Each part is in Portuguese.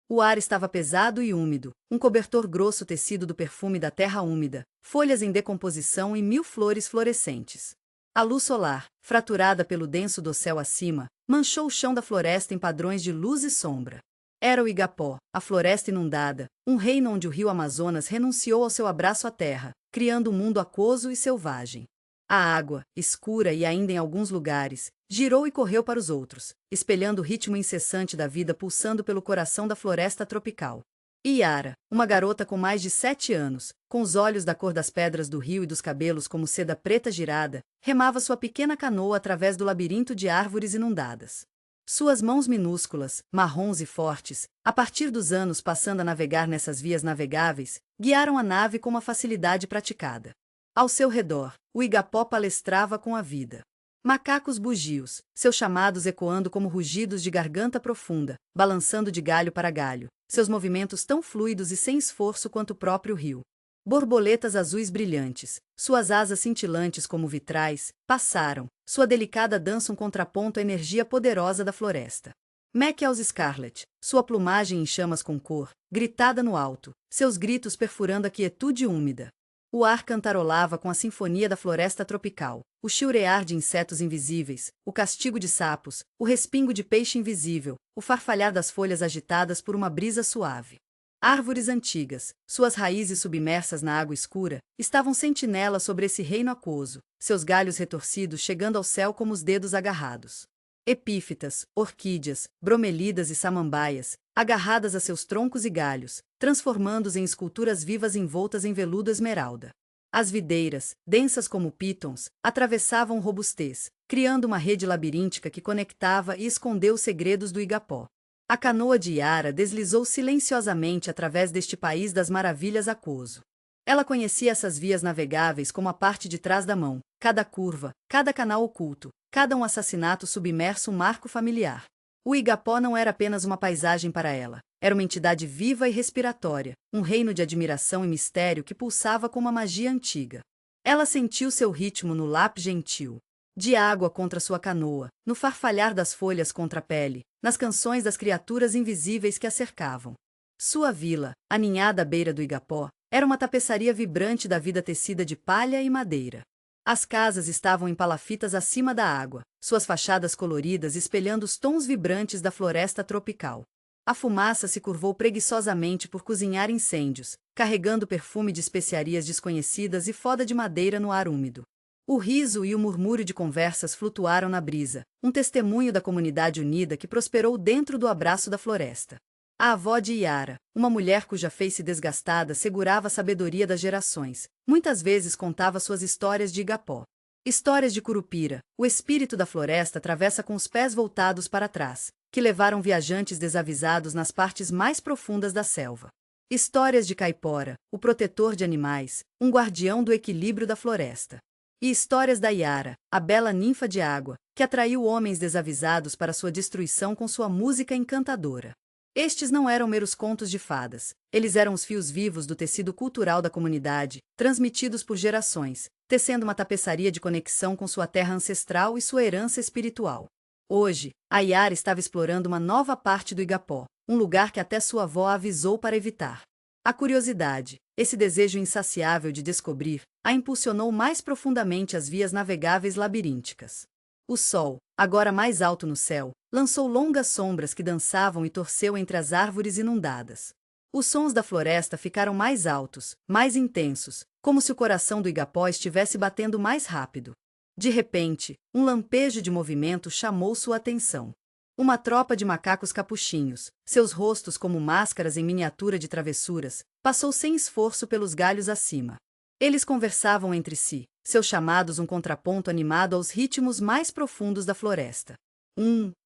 O ar estava pesado e úmido, um cobertor grosso tecido do perfume da terra úmida, folhas em decomposição e mil flores florescentes. A luz solar, fraturada pelo denso dossel acima, manchou o chão da floresta em padrões de luz e sombra. Era o Igapó, a floresta inundada, um reino onde o rio Amazonas renunciou ao seu abraço à terra, criando um mundo aquoso e selvagem. A água, escura e ainda em alguns lugares, girou e correu para os outros, espelhando o ritmo incessante da vida pulsando pelo coração da floresta tropical. Iara, uma garota com mais de 7 anos, com os olhos da cor das pedras do rio e dos cabelos como seda preta girada, remava sua pequena canoa através do labirinto de árvores inundadas. Suas mãos minúsculas, marrons e fortes, a partir dos anos passando a navegar nessas vias navegáveis, guiaram a nave com uma facilidade praticada. Ao seu redor, o Igapó palestrava com a vida. Macacos bugios, seus chamados ecoando como rugidos de garganta profunda, balançando de galho para galho, seus movimentos tão fluidos e sem esforço quanto o próprio rio. Borboletas azuis brilhantes, suas asas cintilantes como vitrais, passaram, sua delicada dança um contraponto à energia poderosa da floresta. Macaws Scarlet, sua plumagem em chamas com cor, gritada no alto, seus gritos perfurando a quietude úmida. O ar cantarolava com a sinfonia da floresta tropical, o chilrear de insetos invisíveis, o castigo de sapos, o respingo de peixe invisível, o farfalhar das folhas agitadas por uma brisa suave. Árvores antigas, suas raízes submersas na água escura, estavam sentinelas sobre esse reino aquoso, seus galhos retorcidos chegando ao céu como os dedos agarrados. Epífitas, orquídeas, bromelidas e samambaias, agarradas a seus troncos e galhos, transformando-os em esculturas vivas envoltas em veludo esmeralda. As videiras, densas como pítons, atravessavam robustez, criando uma rede labiríntica que conectava e escondeu os segredos do Igapó. A canoa de Iara deslizou silenciosamente através deste país das maravilhas aquoso. Ela conhecia essas vias navegáveis como a parte de trás da mão, cada curva, cada canal oculto, cada um assassinato submerso um marco familiar. O Igapó não era apenas uma paisagem para ela, era uma entidade viva e respiratória, um reino de admiração e mistério que pulsava com uma magia antiga. Ela sentiu seu ritmo no lap gentil de água contra sua canoa, no farfalhar das folhas contra a pele, nas canções das criaturas invisíveis que a cercavam. Sua vila, aninhada à beira do Igapó, era uma tapeçaria vibrante da vida tecida de palha e madeira. As casas estavam em palafitas acima da água, suas fachadas coloridas espelhando os tons vibrantes da floresta tropical. A fumaça se curvou preguiçosamente por cozinhar incêndios, carregando perfume de especiarias desconhecidas e foda de madeira no ar úmido. O riso e o murmúrio de conversas flutuaram na brisa, um testemunho da comunidade unida que prosperou dentro do abraço da floresta. A avó de Iara, uma mulher cuja face desgastada segurava a sabedoria das gerações, muitas vezes contava suas histórias de Igapó. Histórias de Curupira, o espírito da floresta atravessa com os pés voltados para trás, que levaram viajantes desavisados nas partes mais profundas da selva. Histórias de Caipora, o protetor de animais, um guardião do equilíbrio da floresta. E histórias da Iara, a bela ninfa de água, que atraiu homens desavisados para sua destruição com sua música encantadora. Estes não eram meros contos de fadas, eles eram os fios vivos do tecido cultural da comunidade, transmitidos por gerações, tecendo uma tapeçaria de conexão com sua terra ancestral e sua herança espiritual. Hoje, a Iara estava explorando uma nova parte do Igapó, um lugar que até sua avó a avisou para evitar. A curiosidade, esse desejo insaciável de descobrir, a impulsionou mais profundamente às vias navegáveis labirínticas. O sol, agora mais alto no céu, lançou longas sombras que dançavam e torceu entre as árvores inundadas. Os sons da floresta ficaram mais altos, mais intensos, como se o coração do Igapó estivesse batendo mais rápido. De repente, um lampejo de movimento chamou sua atenção. Uma tropa de macacos capuchinhos, seus rostos como máscaras em miniatura de travessuras, passou sem esforço pelos galhos acima. Eles conversavam entre si, seus chamados um contraponto animado aos ritmos mais profundos da floresta.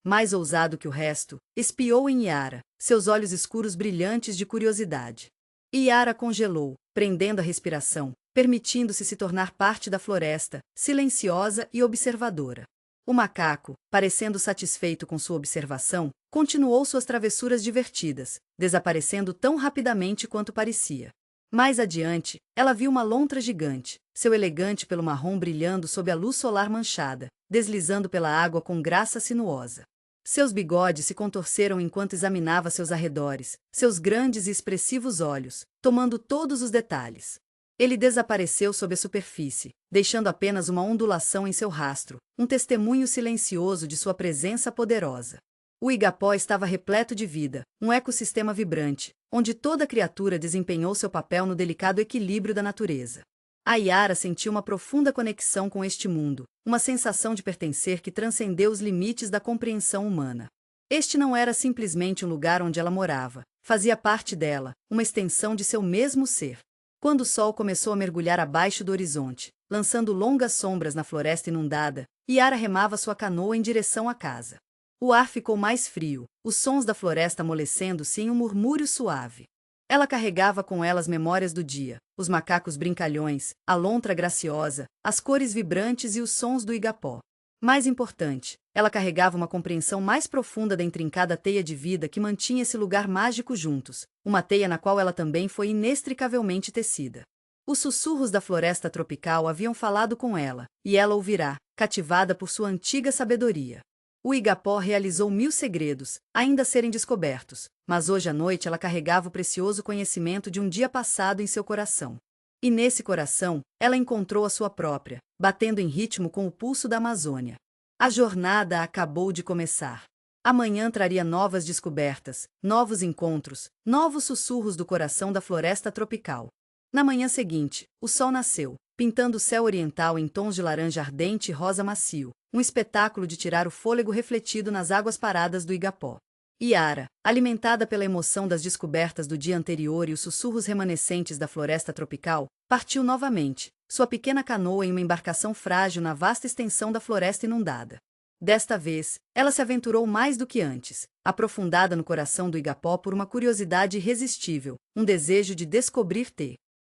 Mais ousado que o resto, espiou em Iara, seus olhos escuros brilhantes de curiosidade. Iara congelou, prendendo a respiração, permitindo-se se tornar parte da floresta, silenciosa e observadora. O macaco, parecendo satisfeito com sua observação, continuou suas travessuras divertidas, desaparecendo tão rapidamente quanto parecia. Mais adiante, ela viu uma lontra gigante, seu elegante pelo marrom brilhando sob a luz solar manchada, deslizando pela água com graça sinuosa. Seus bigodes se contorceram enquanto examinava seus arredores, seus grandes e expressivos olhos, tomando todos os detalhes. Ele desapareceu sob a superfície, deixando apenas uma ondulação em seu rastro, um testemunho silencioso de sua presença poderosa. O Igapó estava repleto de vida, um ecossistema vibrante, onde toda criatura desempenhou seu papel no delicado equilíbrio da natureza. A Yara sentiu uma profunda conexão com este mundo, uma sensação de pertencer que transcendeu os limites da compreensão humana. Este não era simplesmente um lugar onde ela morava, fazia parte dela, uma extensão de seu mesmo ser. Quando o sol começou a mergulhar abaixo do horizonte, lançando longas sombras na floresta inundada, Yara remava sua canoa em direção à casa. O ar ficou mais frio, os sons da floresta amolecendo-se em um murmúrio suave. Ela carregava com ela as memórias do dia, os macacos brincalhões, a lontra graciosa, as cores vibrantes e os sons do Igapó. Mais importante, ela carregava uma compreensão mais profunda da intrincada teia de vida que mantinha esse lugar mágico juntos, uma teia na qual ela também foi inextricavelmente tecida. Os sussurros da floresta tropical haviam falado com ela, e ela ouvirá, cativada por sua antiga sabedoria. O Igapó realizou 1000 segredos, ainda a serem descobertos, mas hoje à noite ela carregava o precioso conhecimento de um dia passado em seu coração. E nesse coração, ela encontrou a sua própria, batendo em ritmo com o pulso da Amazônia. A jornada acabou de começar. Amanhã traria novas descobertas, novos encontros, novos sussurros do coração da floresta tropical. Na manhã seguinte, o sol nasceu, pintando o céu oriental em tons de laranja ardente e rosa macio, um espetáculo de tirar o fôlego refletido nas águas paradas do Igapó. Yara, alimentada pela emoção das descobertas do dia anterior e os sussurros remanescentes da floresta tropical, partiu novamente, sua pequena canoa em uma embarcação frágil na vasta extensão da floresta inundada. Desta vez, ela se aventurou mais do que antes, aprofundada no coração do Igapó por uma curiosidade irresistível, um desejo de descobrir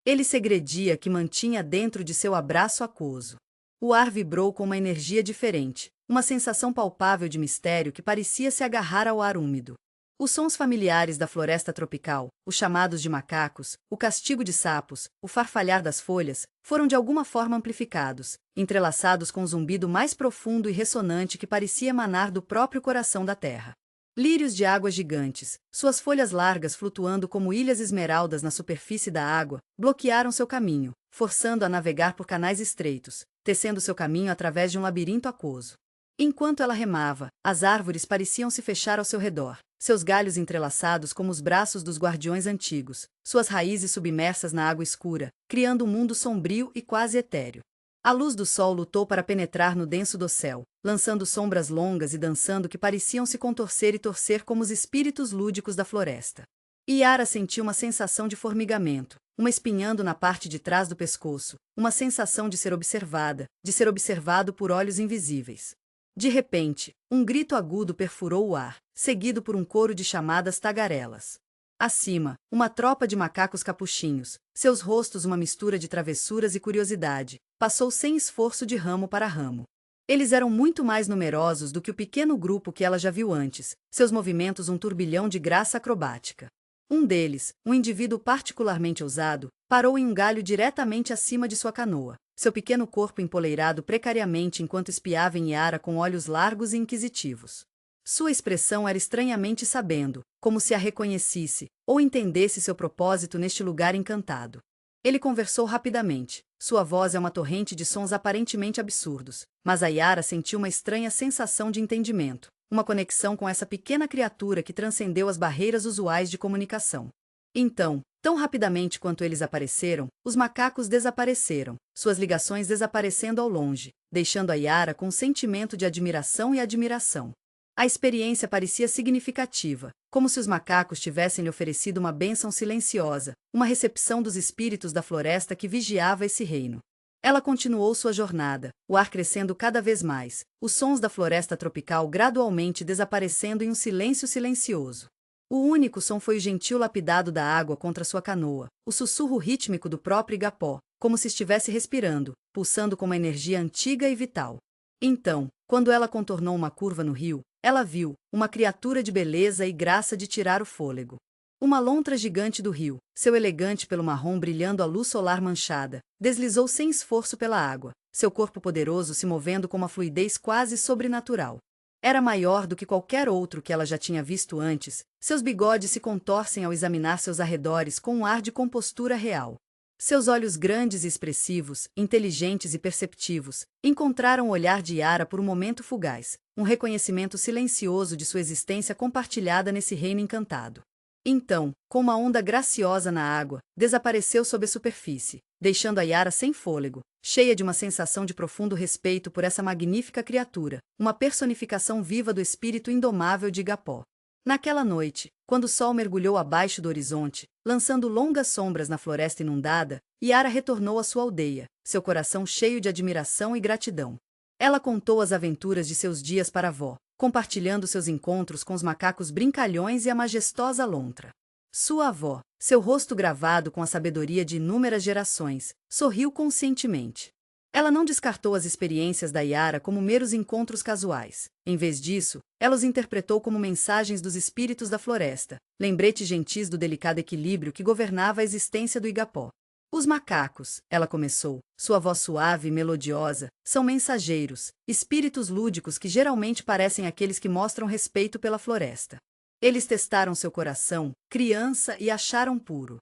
ele segredia que mantinha dentro de seu abraço aquoso. O ar vibrou com uma energia diferente, uma sensação palpável de mistério que parecia se agarrar ao ar úmido. Os sons familiares da floresta tropical, os chamados de macacos, o castigo de sapos, o farfalhar das folhas, foram de alguma forma amplificados, entrelaçados com um zumbido mais profundo e ressonante que parecia emanar do próprio coração da terra. Lírios de águas gigantes, suas folhas largas flutuando como ilhas esmeraldas na superfície da água, bloquearam seu caminho, forçando-a a navegar por canais estreitos, tecendo seu caminho através de um labirinto aquoso. Enquanto ela remava, as árvores pareciam se fechar ao seu redor, seus galhos entrelaçados como os braços dos guardiões antigos, suas raízes submersas na água escura, criando um mundo sombrio e quase etéreo. A luz do sol lutou para penetrar no denso dossel, lançando sombras longas e dançando que pareciam se contorcer e torcer como os espíritos lúdicos da floresta. Yara sentiu uma sensação de formigamento, uma espinhando na parte de trás do pescoço, uma sensação de ser observada, de ser observado por olhos invisíveis. De repente, um grito agudo perfurou o ar, seguido por um coro de chamadas tagarelas. Acima, uma tropa de macacos capuchinhos, seus rostos uma mistura de travessuras e curiosidade, passou sem esforço de ramo para ramo. Eles eram muito mais numerosos do que o pequeno grupo que ela já viu antes, seus movimentos um turbilhão de graça acrobática. Um deles, um indivíduo particularmente ousado, parou em um galho diretamente acima de sua canoa, seu pequeno corpo empoleirado precariamente enquanto espiava em Yara com olhos largos e inquisitivos. Sua expressão era estranhamente sabendo, como se a reconhecesse, ou entendesse seu propósito neste lugar encantado. Ele conversou rapidamente, sua voz é uma torrente de sons aparentemente absurdos, mas a Yara sentiu uma estranha sensação de entendimento, uma conexão com essa pequena criatura que transcendeu as barreiras usuais de comunicação. Então, tão rapidamente quanto eles apareceram, os macacos desapareceram, suas ligações desaparecendo ao longe, deixando a Yara com um sentimento de admiração e admiração. A experiência parecia significativa, como se os macacos tivessem lhe oferecido uma bênção silenciosa, uma recepção dos espíritos da floresta que vigiava esse reino. Ela continuou sua jornada, o ar crescendo cada vez mais, os sons da floresta tropical gradualmente desaparecendo em um silêncio silencioso. O único som foi o gentil lapidado da água contra sua canoa, o sussurro rítmico do próprio Igapó, como se estivesse respirando, pulsando com uma energia antiga e vital. Então, quando ela contornou uma curva no rio, ela viu uma criatura de beleza e graça de tirar o fôlego. Uma lontra gigante do rio, seu elegante pelo marrom brilhando à luz solar manchada, deslizou sem esforço pela água, seu corpo poderoso se movendo com uma fluidez quase sobrenatural. Era maior do que qualquer outro que ela já tinha visto antes, seus bigodes se contorcem ao examinar seus arredores com um ar de compostura real. Seus olhos grandes e expressivos, inteligentes e perceptivos, encontraram o olhar de Yara por um momento fugaz, um reconhecimento silencioso de sua existência compartilhada nesse reino encantado. Então, com uma onda graciosa na água, desapareceu sob a superfície, deixando a Yara sem fôlego, cheia de uma sensação de profundo respeito por essa magnífica criatura, uma personificação viva do espírito indomável de Igapó. Naquela noite, quando o sol mergulhou abaixo do horizonte, lançando longas sombras na floresta inundada, Yara retornou à sua aldeia, seu coração cheio de admiração e gratidão. Ela contou as aventuras de seus dias para a avó, compartilhando seus encontros com os macacos brincalhões e a majestosa lontra. Sua avó, seu rosto gravado com a sabedoria de inúmeras gerações, sorriu conscientemente. Ela não descartou as experiências da Yara como meros encontros casuais. Em vez disso, ela os interpretou como mensagens dos espíritos da floresta, lembretes gentis do delicado equilíbrio que governava a existência do Igapó. Os macacos, ela começou, sua voz suave e melodiosa, são mensageiros, espíritos lúdicos que geralmente parecem aqueles que mostram respeito pela floresta. Eles testaram seu coração, criança, e acharam puro.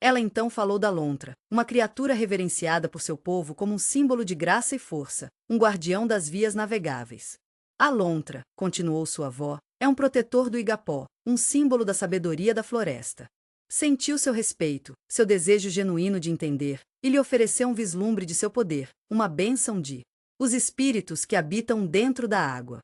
Ela então falou da lontra, uma criatura reverenciada por seu povo como um símbolo de graça e força, um guardião das vias navegáveis. A lontra, continuou sua avó, é um protetor do Igapó, um símbolo da sabedoria da floresta. Sentiu seu respeito, seu desejo genuíno de entender, e lhe ofereceu um vislumbre de seu poder, uma bênção de os espíritos que habitam dentro da água.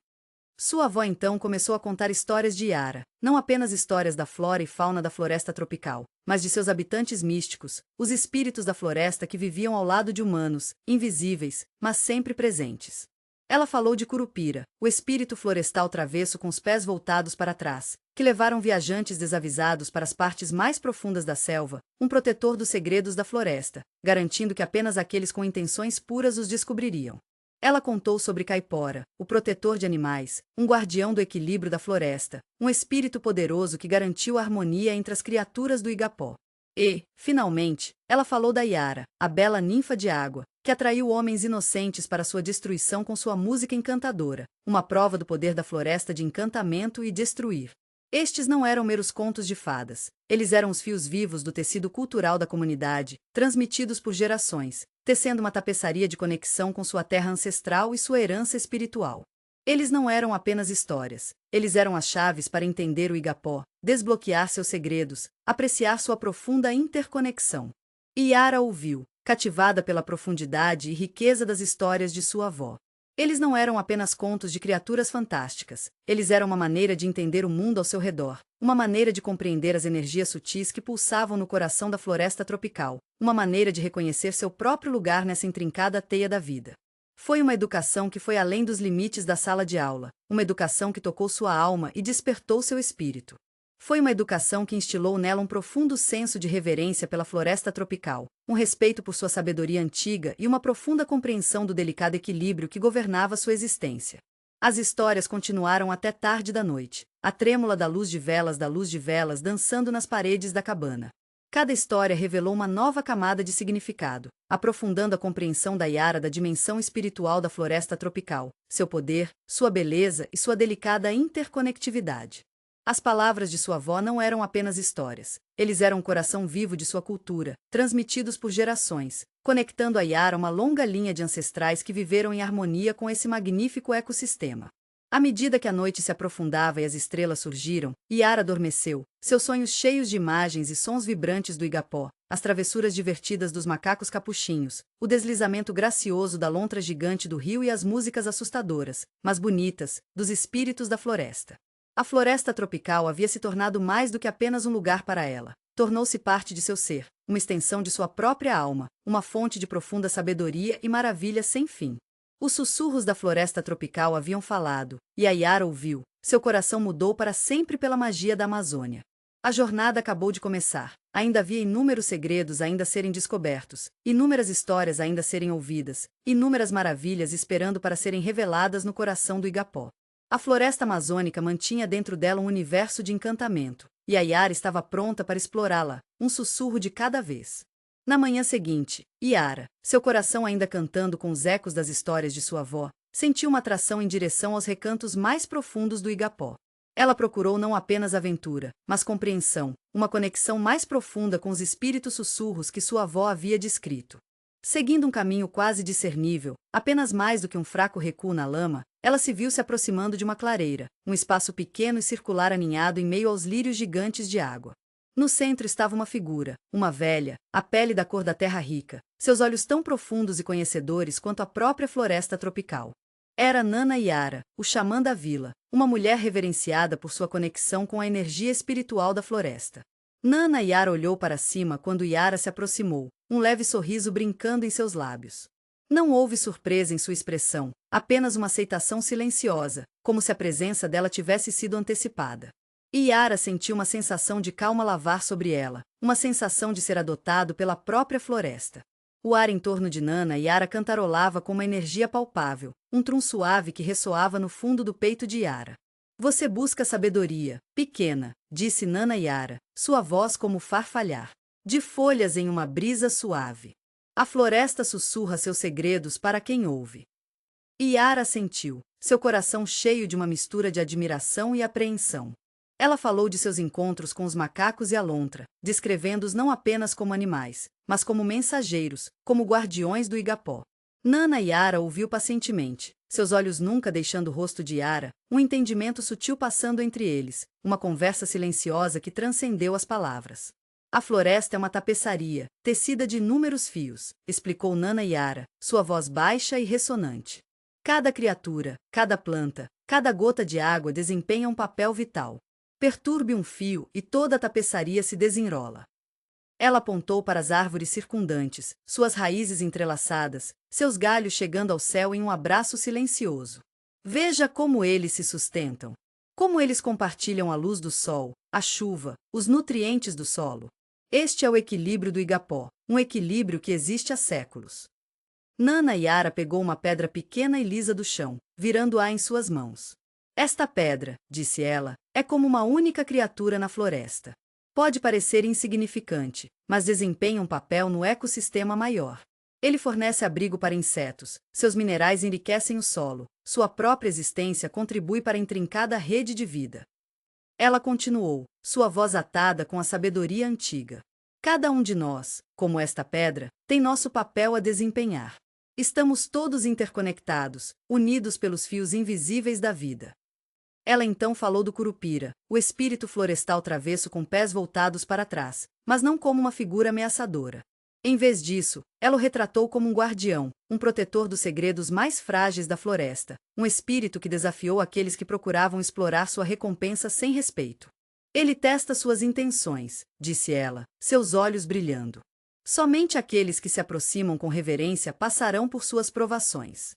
Sua avó então começou a contar histórias de Yara, não apenas histórias da flora e fauna da floresta tropical, mas de seus habitantes místicos, os espíritos da floresta que viviam ao lado de humanos, invisíveis, mas sempre presentes. Ela falou de Curupira, o espírito florestal travesso com os pés voltados para trás, que levaram viajantes desavisados para as partes mais profundas da selva, um protetor dos segredos da floresta, garantindo que apenas aqueles com intenções puras os descobririam. Ela contou sobre Caipora, o protetor de animais, um guardião do equilíbrio da floresta, um espírito poderoso que garantiu a harmonia entre as criaturas do Igapó. E, finalmente, ela falou da Yara, a bela ninfa de água, que atraiu homens inocentes para sua destruição com sua música encantadora, uma prova do poder da floresta de encantamento e destruir. Estes não eram meros contos de fadas, eles eram os fios vivos do tecido cultural da comunidade, transmitidos por gerações, tecendo uma tapeçaria de conexão com sua terra ancestral e sua herança espiritual. Eles não eram apenas histórias, eles eram as chaves para entender o Igapó, desbloquear seus segredos, apreciar sua profunda interconexão. Yara ouviu, cativada pela profundidade e riqueza das histórias de sua avó. Eles não eram apenas contos de criaturas fantásticas, eles eram uma maneira de entender o mundo ao seu redor, uma maneira de compreender as energias sutis que pulsavam no coração da floresta tropical, uma maneira de reconhecer seu próprio lugar nessa intrincada teia da vida. Foi uma educação que foi além dos limites da sala de aula, uma educação que tocou sua alma e despertou seu espírito. Foi uma educação que instilou nela um profundo senso de reverência pela floresta tropical, um respeito por sua sabedoria antiga e uma profunda compreensão do delicado equilíbrio que governava sua existência. As histórias continuaram até tarde da noite, a trêmula da luz de velas dançando nas paredes da cabana. Cada história revelou uma nova camada de significado, aprofundando a compreensão da Yara da dimensão espiritual da floresta tropical, seu poder, sua beleza e sua delicada interconectividade. As palavras de sua avó não eram apenas histórias, eles eram o coração vivo de sua cultura, transmitidos por gerações, conectando a Yara a uma longa linha de ancestrais que viveram em harmonia com esse magnífico ecossistema. À medida que a noite se aprofundava e as estrelas surgiram, Yara adormeceu, seus sonhos cheios de imagens e sons vibrantes do Igapó, as travessuras divertidas dos macacos capuchinhos, o deslizamento gracioso da lontra gigante do rio e as músicas assustadoras, mas bonitas, dos espíritos da floresta. A floresta tropical havia se tornado mais do que apenas um lugar para ela. Tornou-se parte de seu ser, uma extensão de sua própria alma, uma fonte de profunda sabedoria e maravilha sem fim. Os sussurros da floresta tropical haviam falado, e a Yara ouviu, seu coração mudou para sempre pela magia da Amazônia. A jornada acabou de começar, ainda havia inúmeros segredos ainda a serem descobertos, inúmeras histórias ainda a serem ouvidas, inúmeras maravilhas esperando para serem reveladas no coração do Igapó. A floresta amazônica mantinha dentro dela um universo de encantamento, e a Yara estava pronta para explorá-la, um sussurro de cada vez. Na manhã seguinte, Yara, seu coração ainda cantando com os ecos das histórias de sua avó, sentiu uma atração em direção aos recantos mais profundos do Igapó. Ela procurou não apenas aventura, mas compreensão, uma conexão mais profunda com os espíritos sussurros que sua avó havia descrito. Seguindo um caminho quase discernível, apenas mais do que um fraco recuo na lama, ela se viu se aproximando de uma clareira, um espaço pequeno e circular aninhado em meio aos lírios gigantes de água. No centro estava uma figura, uma velha, a pele da cor da terra rica, seus olhos tão profundos e conhecedores quanto a própria floresta tropical. Era Nana Yara, o xamã da vila, uma mulher reverenciada por sua conexão com a energia espiritual da floresta. Nana Yara olhou para cima quando Yara se aproximou, um leve sorriso brincando em seus lábios. Não houve surpresa em sua expressão, apenas uma aceitação silenciosa, como se a presença dela tivesse sido antecipada. E Yara sentiu uma sensação de calma lavar sobre ela, uma sensação de ser adotado pela própria floresta. O ar em torno de Nana Yara cantarolava com uma energia palpável, um trum suave que ressoava no fundo do peito de Yara. Você busca sabedoria, pequena, disse Nana Yara, sua voz como farfalhar de folhas em uma brisa suave. A floresta sussurra seus segredos para quem ouve. Yara sentiu, seu coração cheio de uma mistura de admiração e apreensão. Ela falou de seus encontros com os macacos e a lontra, descrevendo-os não apenas como animais, mas como mensageiros, como guardiões do Igapó. Nana Yara ouviu pacientemente, seus olhos nunca deixando o rosto de Yara, um entendimento sutil passando entre eles, uma conversa silenciosa que transcendeu as palavras. A floresta é uma tapeçaria, tecida de inúmeros fios, explicou Nana Yara, sua voz baixa e ressonante. Cada criatura, cada planta, cada gota de água desempenha um papel vital. Perturbe um fio e toda a tapeçaria se desenrola. Ela apontou para as árvores circundantes, suas raízes entrelaçadas, seus galhos chegando ao céu em um abraço silencioso. Veja como eles se sustentam. Como eles compartilham a luz do sol, a chuva, os nutrientes do solo. Este é o equilíbrio do Igapó, um equilíbrio que existe há séculos. Nana Yara pegou uma pedra pequena e lisa do chão, virando-a em suas mãos. Esta pedra, disse ela, é como uma única criatura na floresta. Pode parecer insignificante, mas desempenha um papel no ecossistema maior. Ele fornece abrigo para insetos, seus minerais enriquecem o solo, sua própria existência contribui para a intrincada rede de vida. Ela continuou, sua voz atada com a sabedoria antiga. Cada um de nós, como esta pedra, tem nosso papel a desempenhar. Estamos todos interconectados, unidos pelos fios invisíveis da vida. Ela então falou do Curupira, o espírito florestal travesso com pés voltados para trás, mas não como uma figura ameaçadora. Em vez disso, ela o retratou como um guardião, um protetor dos segredos mais frágeis da floresta, um espírito que desafiou aqueles que procuravam explorar sua recompensa sem respeito. Ele testa suas intenções, disse ela, seus olhos brilhando. Somente aqueles que se aproximam com reverência passarão por suas provações.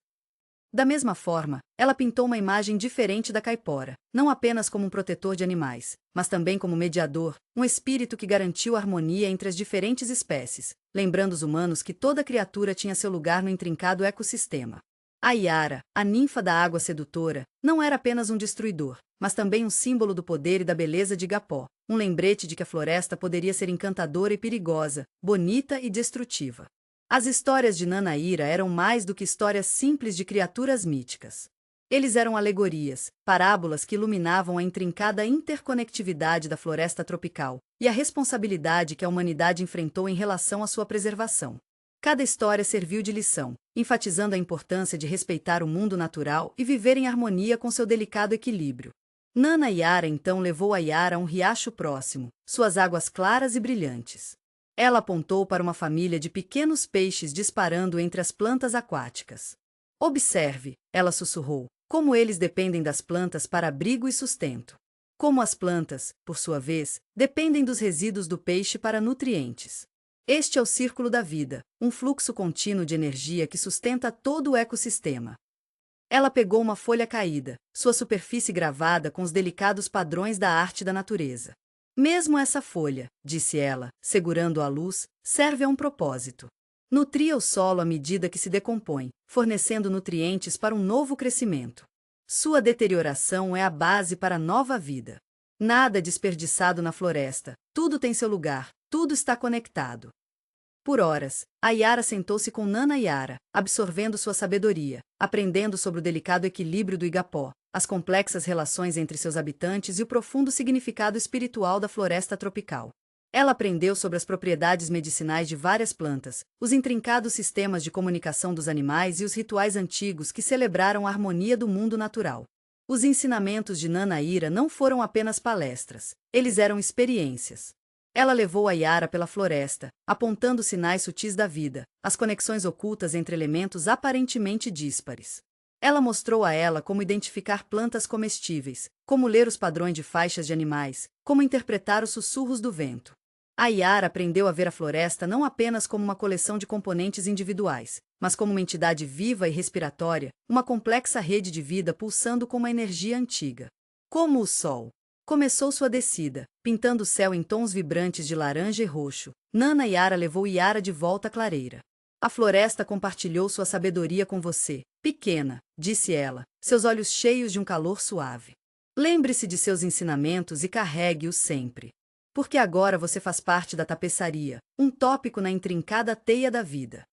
Da mesma forma, ela pintou uma imagem diferente da caipora, não apenas como um protetor de animais, mas também como mediador, um espírito que garantiu a harmonia entre as diferentes espécies, lembrando os humanos que toda criatura tinha seu lugar no intrincado ecossistema. A Yara, a ninfa da água sedutora, não era apenas um destruidor, mas também um símbolo do poder e da beleza de Igapó, um lembrete de que a floresta poderia ser encantadora e perigosa, bonita e destrutiva. As histórias de Nana Yara eram mais do que histórias simples de criaturas míticas. Eles eram alegorias, parábolas que iluminavam a intrincada interconectividade da floresta tropical e a responsabilidade que a humanidade enfrentou em relação à sua preservação. Cada história serviu de lição, enfatizando a importância de respeitar o mundo natural e viver em harmonia com seu delicado equilíbrio. Nana Yara então levou a Yara a um riacho próximo, suas águas claras e brilhantes. Ela apontou para uma família de pequenos peixes disparando entre as plantas aquáticas. Observe, ela sussurrou, como eles dependem das plantas para abrigo e sustento. Como as plantas, por sua vez, dependem dos resíduos do peixe para nutrientes. Este é o círculo da vida, um fluxo contínuo de energia que sustenta todo o ecossistema. Ela pegou uma folha caída, sua superfície gravada com os delicados padrões da arte da natureza. Mesmo essa folha, disse ela, segurando a luz, serve a um propósito. Nutria o solo à medida que se decompõe, fornecendo nutrientes para um novo crescimento. Sua deterioração é a base para a nova vida. Nada é desperdiçado na floresta, tudo tem seu lugar, tudo está conectado. Por horas, a Yara sentou-se com Nana Yara, absorvendo sua sabedoria, aprendendo sobre o delicado equilíbrio do Igapó, as complexas relações entre seus habitantes e o profundo significado espiritual da floresta tropical. Ela aprendeu sobre as propriedades medicinais de várias plantas, os intrincados sistemas de comunicação dos animais e os rituais antigos que celebraram a harmonia do mundo natural. Os ensinamentos de Nana Ira não foram apenas palestras, eles eram experiências. Ela levou a Yara pela floresta, apontando sinais sutis da vida, as conexões ocultas entre elementos aparentemente díspares. Ela mostrou a ela como identificar plantas comestíveis, como ler os padrões de faixas de animais, como interpretar os sussurros do vento. A Yara aprendeu a ver a floresta não apenas como uma coleção de componentes individuais, mas como uma entidade viva e respiratória, uma complexa rede de vida pulsando com uma energia antiga. Como o sol. Começou sua descida, pintando o céu em tons vibrantes de laranja e roxo. Nana Yara levou Yara de volta à clareira. A floresta compartilhou sua sabedoria com você, pequena, disse ela, seus olhos cheios de um calor suave. Lembre-se de seus ensinamentos e carregue-os sempre. Porque agora você faz parte da tapeçaria, um tópico na intrincada teia da vida.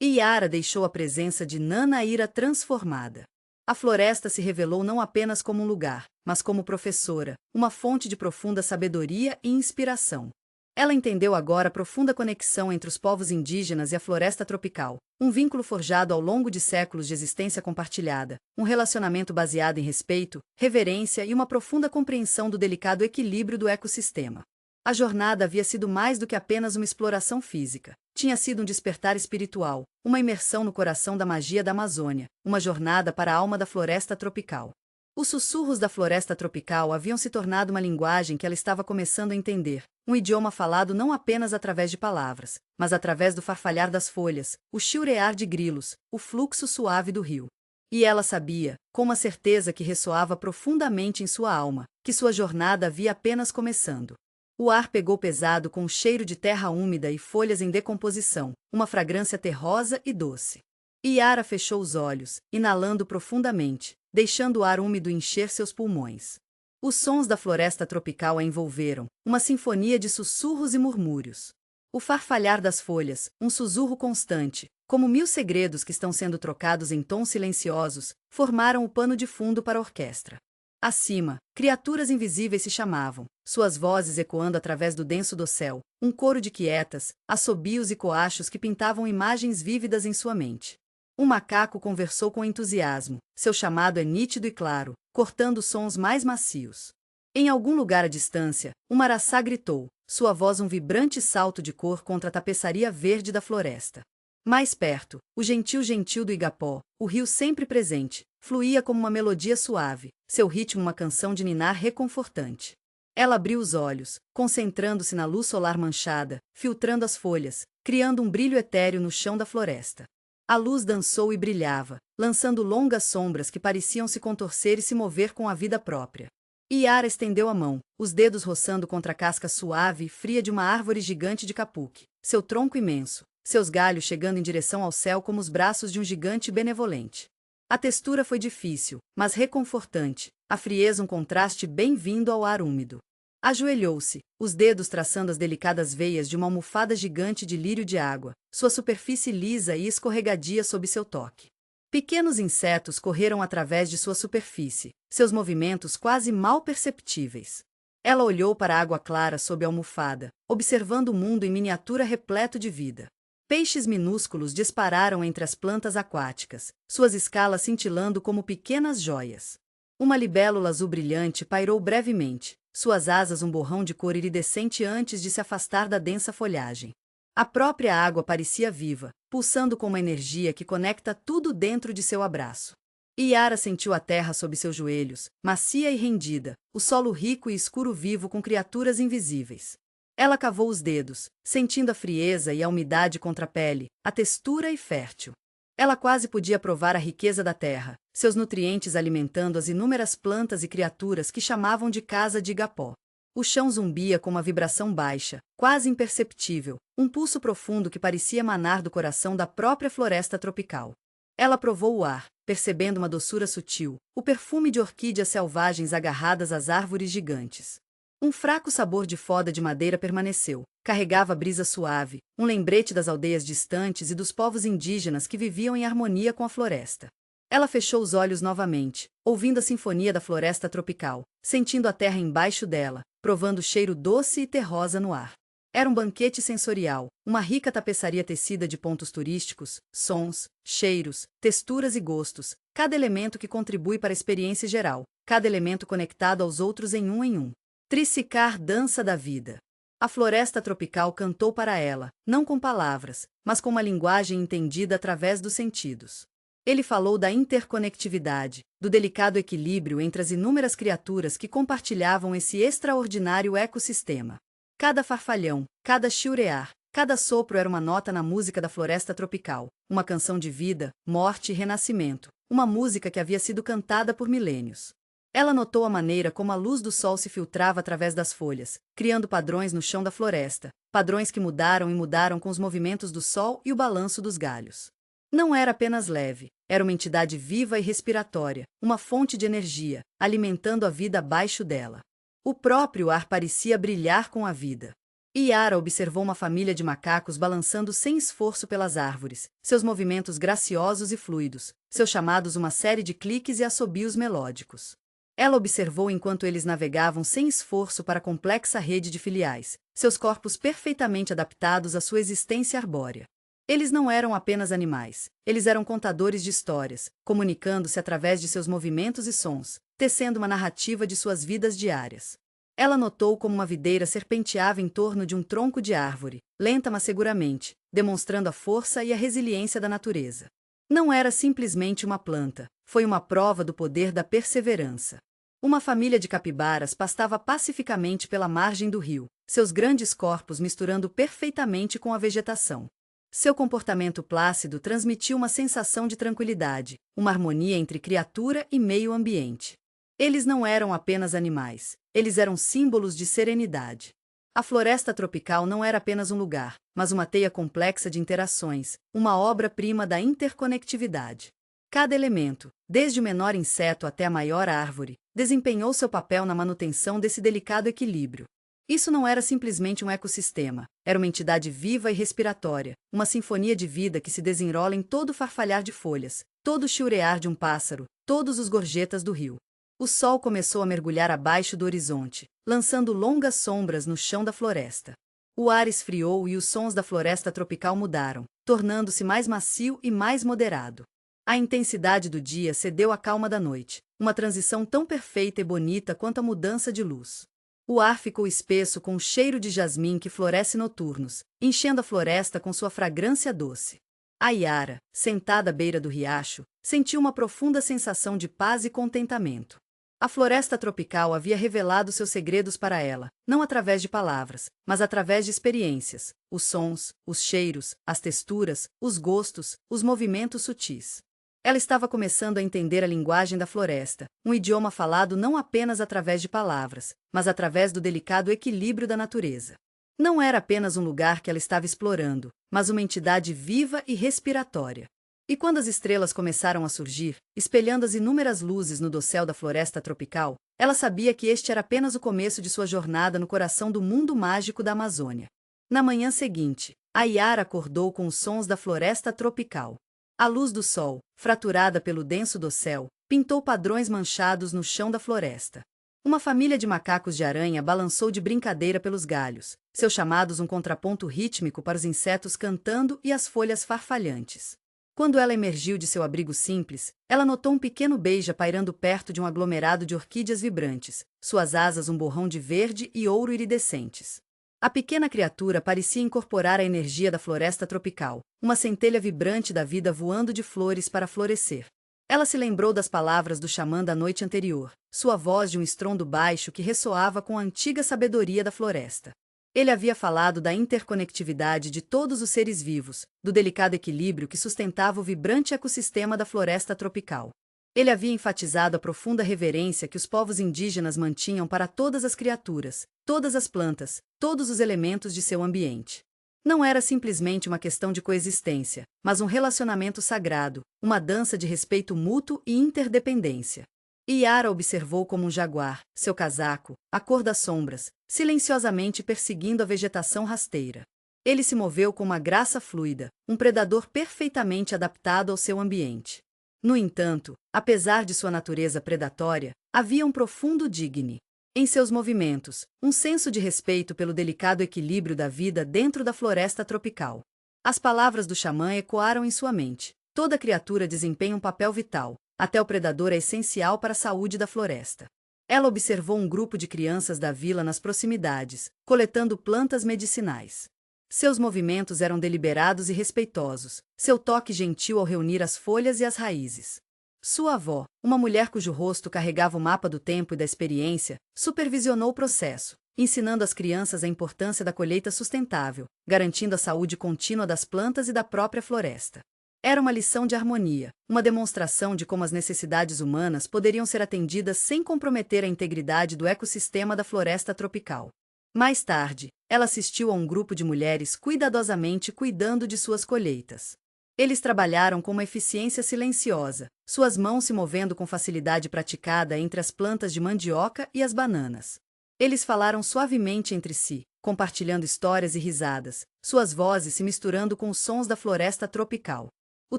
E Yara deixou a presença de Nana Ira transformada. A floresta se revelou não apenas como um lugar, mas como professora, uma fonte de profunda sabedoria e inspiração. Ela entendeu agora a profunda conexão entre os povos indígenas e a floresta tropical, um vínculo forjado ao longo de séculos de existência compartilhada, um relacionamento baseado em respeito, reverência e uma profunda compreensão do delicado equilíbrio do ecossistema. A jornada havia sido mais do que apenas uma exploração física. Tinha sido um despertar espiritual, uma imersão no coração da magia da Amazônia, uma jornada para a alma da floresta tropical. Os sussurros da floresta tropical haviam se tornado uma linguagem que ela estava começando a entender, um idioma falado não apenas através de palavras, mas através do farfalhar das folhas, o chilrear de grilos, o fluxo suave do rio. E ela sabia, com uma certeza que ressoava profundamente em sua alma, que sua jornada havia apenas começando. O ar pegou pesado com o cheiro de terra úmida e folhas em decomposição, uma fragrância terrosa e doce. Yara fechou os olhos, inalando profundamente, deixando o ar úmido encher seus pulmões. Os sons da floresta tropical a envolveram, uma sinfonia de sussurros e murmúrios. O farfalhar das folhas, um sussurro constante, como 1000 segredos que estão sendo trocados em tons silenciosos, formaram o pano de fundo para a orquestra. Acima, criaturas invisíveis se chamavam, suas vozes ecoando através do denso dossel, um coro de quietas, assobios e coachos que pintavam imagens vívidas em sua mente. Um macaco conversou com entusiasmo, seu chamado é nítido e claro, cortando sons mais macios. Em algum lugar à distância, uma araçá gritou, sua voz um vibrante salto de cor contra a tapeçaria verde da floresta. Mais perto, o gentil do Igapó, o rio sempre presente, fluía como uma melodia suave, seu ritmo uma canção de ninar reconfortante. Ela abriu os olhos, concentrando-se na luz solar manchada, filtrando as folhas, criando um brilho etéreo no chão da floresta. A luz dançou e brilhava, lançando longas sombras que pareciam se contorcer e se mover com a vida própria. Yara estendeu a mão, os dedos roçando contra a casca suave e fria de uma árvore gigante de capuque, seu tronco imenso, seus galhos chegando em direção ao céu como os braços de um gigante benevolente. A textura foi difícil, mas reconfortante, a frieza um contraste bem-vindo ao ar úmido. Ajoelhou-se, os dedos traçando as delicadas veias de uma almofada gigante de lírio de água, sua superfície lisa e escorregadia sob seu toque. Pequenos insetos correram através de sua superfície, seus movimentos quase mal perceptíveis. Ela olhou para a água clara sob a almofada, observando o mundo em miniatura repleto de vida. Peixes minúsculos dispararam entre as plantas aquáticas, suas escalas cintilando como pequenas joias. Uma libélula azul brilhante pairou brevemente, suas asas um borrão de cor iridescente antes de se afastar da densa folhagem. A própria água parecia viva, pulsando com uma energia que conecta tudo dentro de seu abraço. Yara sentiu a terra sob seus joelhos, macia e rendida, o solo rico e escuro vivo com criaturas invisíveis. Ela cavou os dedos, sentindo a frieza e a umidade contra a pele, a textura e fértil. Ela quase podia provar a riqueza da terra, seus nutrientes alimentando as inúmeras plantas e criaturas que chamavam de casa de Igapó. O chão zumbia com uma vibração baixa, quase imperceptível, um pulso profundo que parecia emanar do coração da própria floresta tropical. Ela provou o ar, percebendo uma doçura sutil, o perfume de orquídeas selvagens agarradas às árvores gigantes. Um fraco sabor de foda de madeira permaneceu. Carregava brisa suave, um lembrete das aldeias distantes e dos povos indígenas que viviam em harmonia com a floresta. Ela fechou os olhos novamente, ouvindo a sinfonia da floresta tropical, sentindo a terra embaixo dela, provando o cheiro doce e terrosa no ar. Era um banquete sensorial, uma rica tapeçaria tecida de pontos turísticos, sons, cheiros, texturas e gostos, cada elemento que contribui para a experiência geral, cada elemento conectado aos outros em um. Tricicar dança da vida. A floresta tropical cantou para ela, não com palavras, mas com uma linguagem entendida através dos sentidos. Ele falou da interconectividade, do delicado equilíbrio entre as inúmeras criaturas que compartilhavam esse extraordinário ecossistema. Cada farfalhão, cada chiurear, cada sopro era uma nota na música da floresta tropical, uma canção de vida, morte e renascimento, uma música que havia sido cantada por milênios. Ela notou a maneira como a luz do sol se filtrava através das folhas, criando padrões no chão da floresta, padrões que mudaram e mudaram com os movimentos do sol e o balanço dos galhos. Não era apenas leve, era uma entidade viva e respiratória, uma fonte de energia, alimentando a vida abaixo dela. O próprio ar parecia brilhar com a vida. Yara observou uma família de macacos balançando sem esforço pelas árvores, seus movimentos graciosos e fluidos, seus chamados uma série de cliques e assobios melódicos. Ela observou enquanto eles navegavam sem esforço para a complexa rede de filiais, seus corpos perfeitamente adaptados à sua existência arbórea. Eles não eram apenas animais, eles eram contadores de histórias, comunicando-se através de seus movimentos e sons, tecendo uma narrativa de suas vidas diárias. Ela notou como uma videira serpenteava em torno de um tronco de árvore, lenta mas seguramente, demonstrando a força e a resiliência da natureza. Não era simplesmente uma planta, foi uma prova do poder da perseverança. Uma família de capibaras pastava pacificamente pela margem do rio, seus grandes corpos misturando perfeitamente com a vegetação. Seu comportamento plácido transmitia uma sensação de tranquilidade, uma harmonia entre criatura e meio ambiente. Eles não eram apenas animais, eles eram símbolos de serenidade. A floresta tropical não era apenas um lugar, mas uma teia complexa de interações, uma obra-prima da interconectividade. Cada elemento, desde o menor inseto até a maior árvore, desempenhou seu papel na manutenção desse delicado equilíbrio. Isso não era simplesmente um ecossistema, era uma entidade viva e respiratória, uma sinfonia de vida que se desenrola em todo o farfalhar de folhas, todo o chiurear de um pássaro, todos os gorjetas do rio. O sol começou a mergulhar abaixo do horizonte, lançando longas sombras no chão da floresta. O ar esfriou e os sons da floresta tropical mudaram, tornando-se mais macio e mais moderado. A intensidade do dia cedeu à calma da noite, uma transição tão perfeita e bonita quanto a mudança de luz. O ar ficou espesso com o cheiro de jasmim que floresce noturnos, enchendo a floresta com sua fragrância doce. A Yara, sentada à beira do riacho, sentiu uma profunda sensação de paz e contentamento. A floresta tropical havia revelado seus segredos para ela, não através de palavras, mas através de experiências, os sons, os cheiros, as texturas, os gostos, os movimentos sutis. Ela estava começando a entender a linguagem da floresta, um idioma falado não apenas através de palavras, mas através do delicado equilíbrio da natureza. Não era apenas um lugar que ela estava explorando, mas uma entidade viva e respiratória. E quando as estrelas começaram a surgir, espelhando as inúmeras luzes no dossel da floresta tropical, ela sabia que este era apenas o começo de sua jornada no coração do mundo mágico da Amazônia. Na manhã seguinte, a Yara acordou com os sons da floresta tropical. A luz do sol, fraturada pelo denso dossel, pintou padrões manchados no chão da floresta. Uma família de macacos de aranha balançou de brincadeira pelos galhos, seus chamados um contraponto rítmico para os insetos cantando e as folhas farfalhantes. Quando ela emergiu de seu abrigo simples, ela notou um pequeno beija pairando perto de um aglomerado de orquídeas vibrantes, suas asas um borrão de verde e ouro iridescentes. A pequena criatura parecia incorporar a energia da floresta tropical, uma centelha vibrante da vida voando de flores para florescer. Ela se lembrou das palavras do xamã da noite anterior, sua voz de um estrondo baixo que ressoava com a antiga sabedoria da floresta. Ele havia falado da interconectividade de todos os seres vivos, do delicado equilíbrio que sustentava o vibrante ecossistema da floresta tropical. Ele havia enfatizado a profunda reverência que os povos indígenas mantinham para todas as criaturas, todas as plantas, todos os elementos de seu ambiente. Não era simplesmente uma questão de coexistência, mas um relacionamento sagrado, uma dança de respeito mútuo e interdependência. Yara observou como um jaguar, seu casaco, a cor das sombras, silenciosamente perseguindo a vegetação rasteira. Ele se moveu com uma graça fluida, um predador perfeitamente adaptado ao seu ambiente. No entanto, apesar de sua natureza predatória, havia um profundo digne em seus movimentos, um senso de respeito pelo delicado equilíbrio da vida dentro da floresta tropical. As palavras do xamã ecoaram em sua mente. Toda criatura desempenha um papel vital, até o predador é essencial para a saúde da floresta. Ela observou um grupo de crianças da vila nas proximidades, coletando plantas medicinais. Seus movimentos eram deliberados e respeitosos, seu toque gentil ao reunir as folhas e as raízes. Sua avó, uma mulher cujo rosto carregava o mapa do tempo e da experiência, supervisionou o processo, ensinando às crianças a importância da colheita sustentável, garantindo a saúde contínua das plantas e da própria floresta. Era uma lição de harmonia, uma demonstração de como as necessidades humanas poderiam ser atendidas sem comprometer a integridade do ecossistema da floresta tropical. Mais tarde, ela assistiu a um grupo de mulheres cuidadosamente cuidando de suas colheitas. Eles trabalharam com uma eficiência silenciosa, suas mãos se movendo com facilidade praticada entre as plantas de mandioca e as bananas. Eles falaram suavemente entre si, compartilhando histórias e risadas, suas vozes se misturando com os sons da floresta tropical. O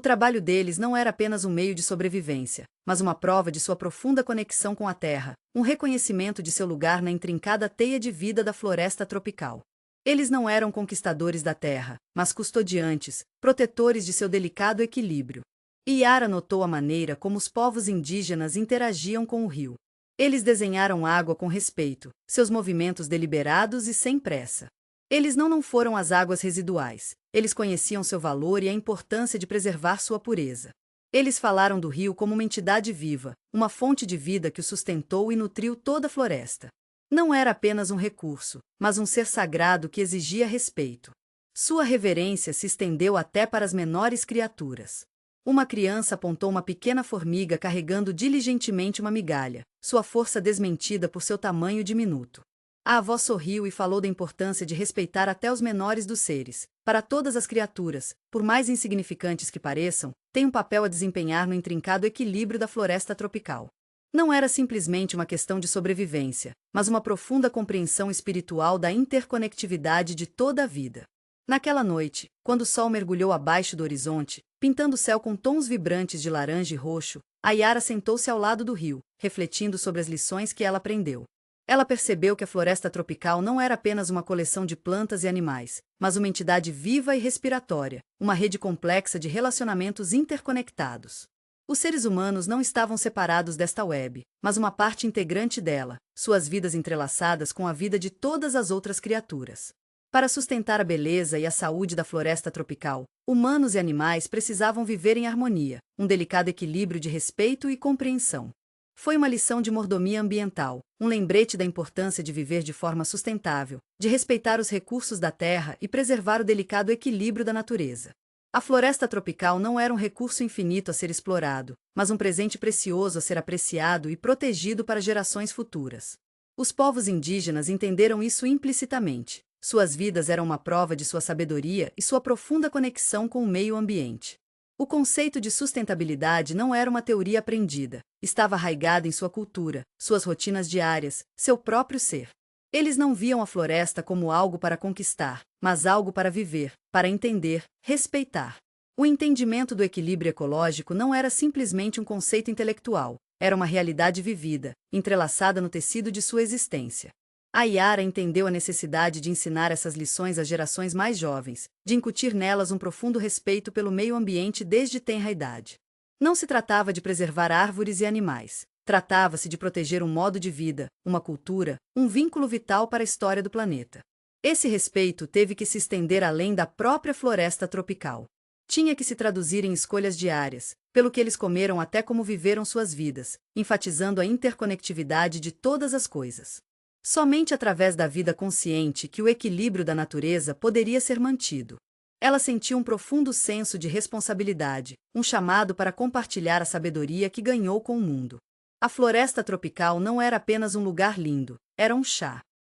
trabalho deles não era apenas um meio de sobrevivência, mas uma prova de sua profunda conexão com a terra, um reconhecimento de seu lugar na intrincada teia de vida da floresta tropical. Eles não eram conquistadores da terra, mas custodiantes, protetores de seu delicado equilíbrio. Yara notou a maneira como os povos indígenas interagiam com o rio. Eles desenharam água com respeito, seus movimentos deliberados e sem pressa. Eles não foram as águas residuais, eles conheciam seu valor e a importância de preservar sua pureza. Eles falaram do rio como uma entidade viva, uma fonte de vida que o sustentou e nutriu toda a floresta. Não era apenas um recurso, mas um ser sagrado que exigia respeito. Sua reverência se estendeu até para as menores criaturas. Uma criança apontou uma pequena formiga carregando diligentemente uma migalha, sua força desmentida por seu tamanho diminuto. A avó sorriu e falou da importância de respeitar até os menores dos seres. Para todas as criaturas, por mais insignificantes que pareçam, têm um papel a desempenhar no intrincado equilíbrio da floresta tropical. Não era simplesmente uma questão de sobrevivência, mas uma profunda compreensão espiritual da interconectividade de toda a vida. Naquela noite, quando o sol mergulhou abaixo do horizonte, pintando o céu com tons vibrantes de laranja e roxo, a Yara sentou-se ao lado do rio, refletindo sobre as lições que ela aprendeu. Ela percebeu que a floresta tropical não era apenas uma coleção de plantas e animais, mas uma entidade viva e respiratória, uma rede complexa de relacionamentos interconectados. Os seres humanos não estavam separados desta web, mas uma parte integrante dela, suas vidas entrelaçadas com a vida de todas as outras criaturas. Para sustentar a beleza e a saúde da floresta tropical, humanos e animais precisavam viver em harmonia, um delicado equilíbrio de respeito e compreensão. Foi uma lição de mordomia ambiental, um lembrete da importância de viver de forma sustentável, de respeitar os recursos da terra e preservar o delicado equilíbrio da natureza. A floresta tropical não era um recurso infinito a ser explorado, mas um presente precioso a ser apreciado e protegido para gerações futuras. Os povos indígenas entenderam isso implicitamente. Suas vidas eram uma prova de sua sabedoria e sua profunda conexão com o meio ambiente. O conceito de sustentabilidade não era uma teoria aprendida, estava arraigado em sua cultura, suas rotinas diárias, seu próprio ser. Eles não viam a floresta como algo para conquistar, mas algo para viver, para entender, respeitar. O entendimento do equilíbrio ecológico não era simplesmente um conceito intelectual, era uma realidade vivida, entrelaçada no tecido de sua existência. A Yara entendeu a necessidade de ensinar essas lições às gerações mais jovens, de incutir nelas um profundo respeito pelo meio ambiente desde tenra idade. Não se tratava de preservar árvores e animais, tratava-se de proteger um modo de vida, uma cultura, um vínculo vital para a história do planeta. Esse respeito teve que se estender além da própria floresta tropical. Tinha que se traduzir em escolhas diárias, pelo que eles comeram até como viveram suas vidas, enfatizando a interconectividade de todas as coisas. Somente através da vida consciente que o equilíbrio da natureza poderia ser mantido. Ela sentiu um profundo senso de responsabilidade, um chamado para compartilhar a sabedoria que ganhou com o mundo. A floresta tropical não era apenas um lugar lindo, era um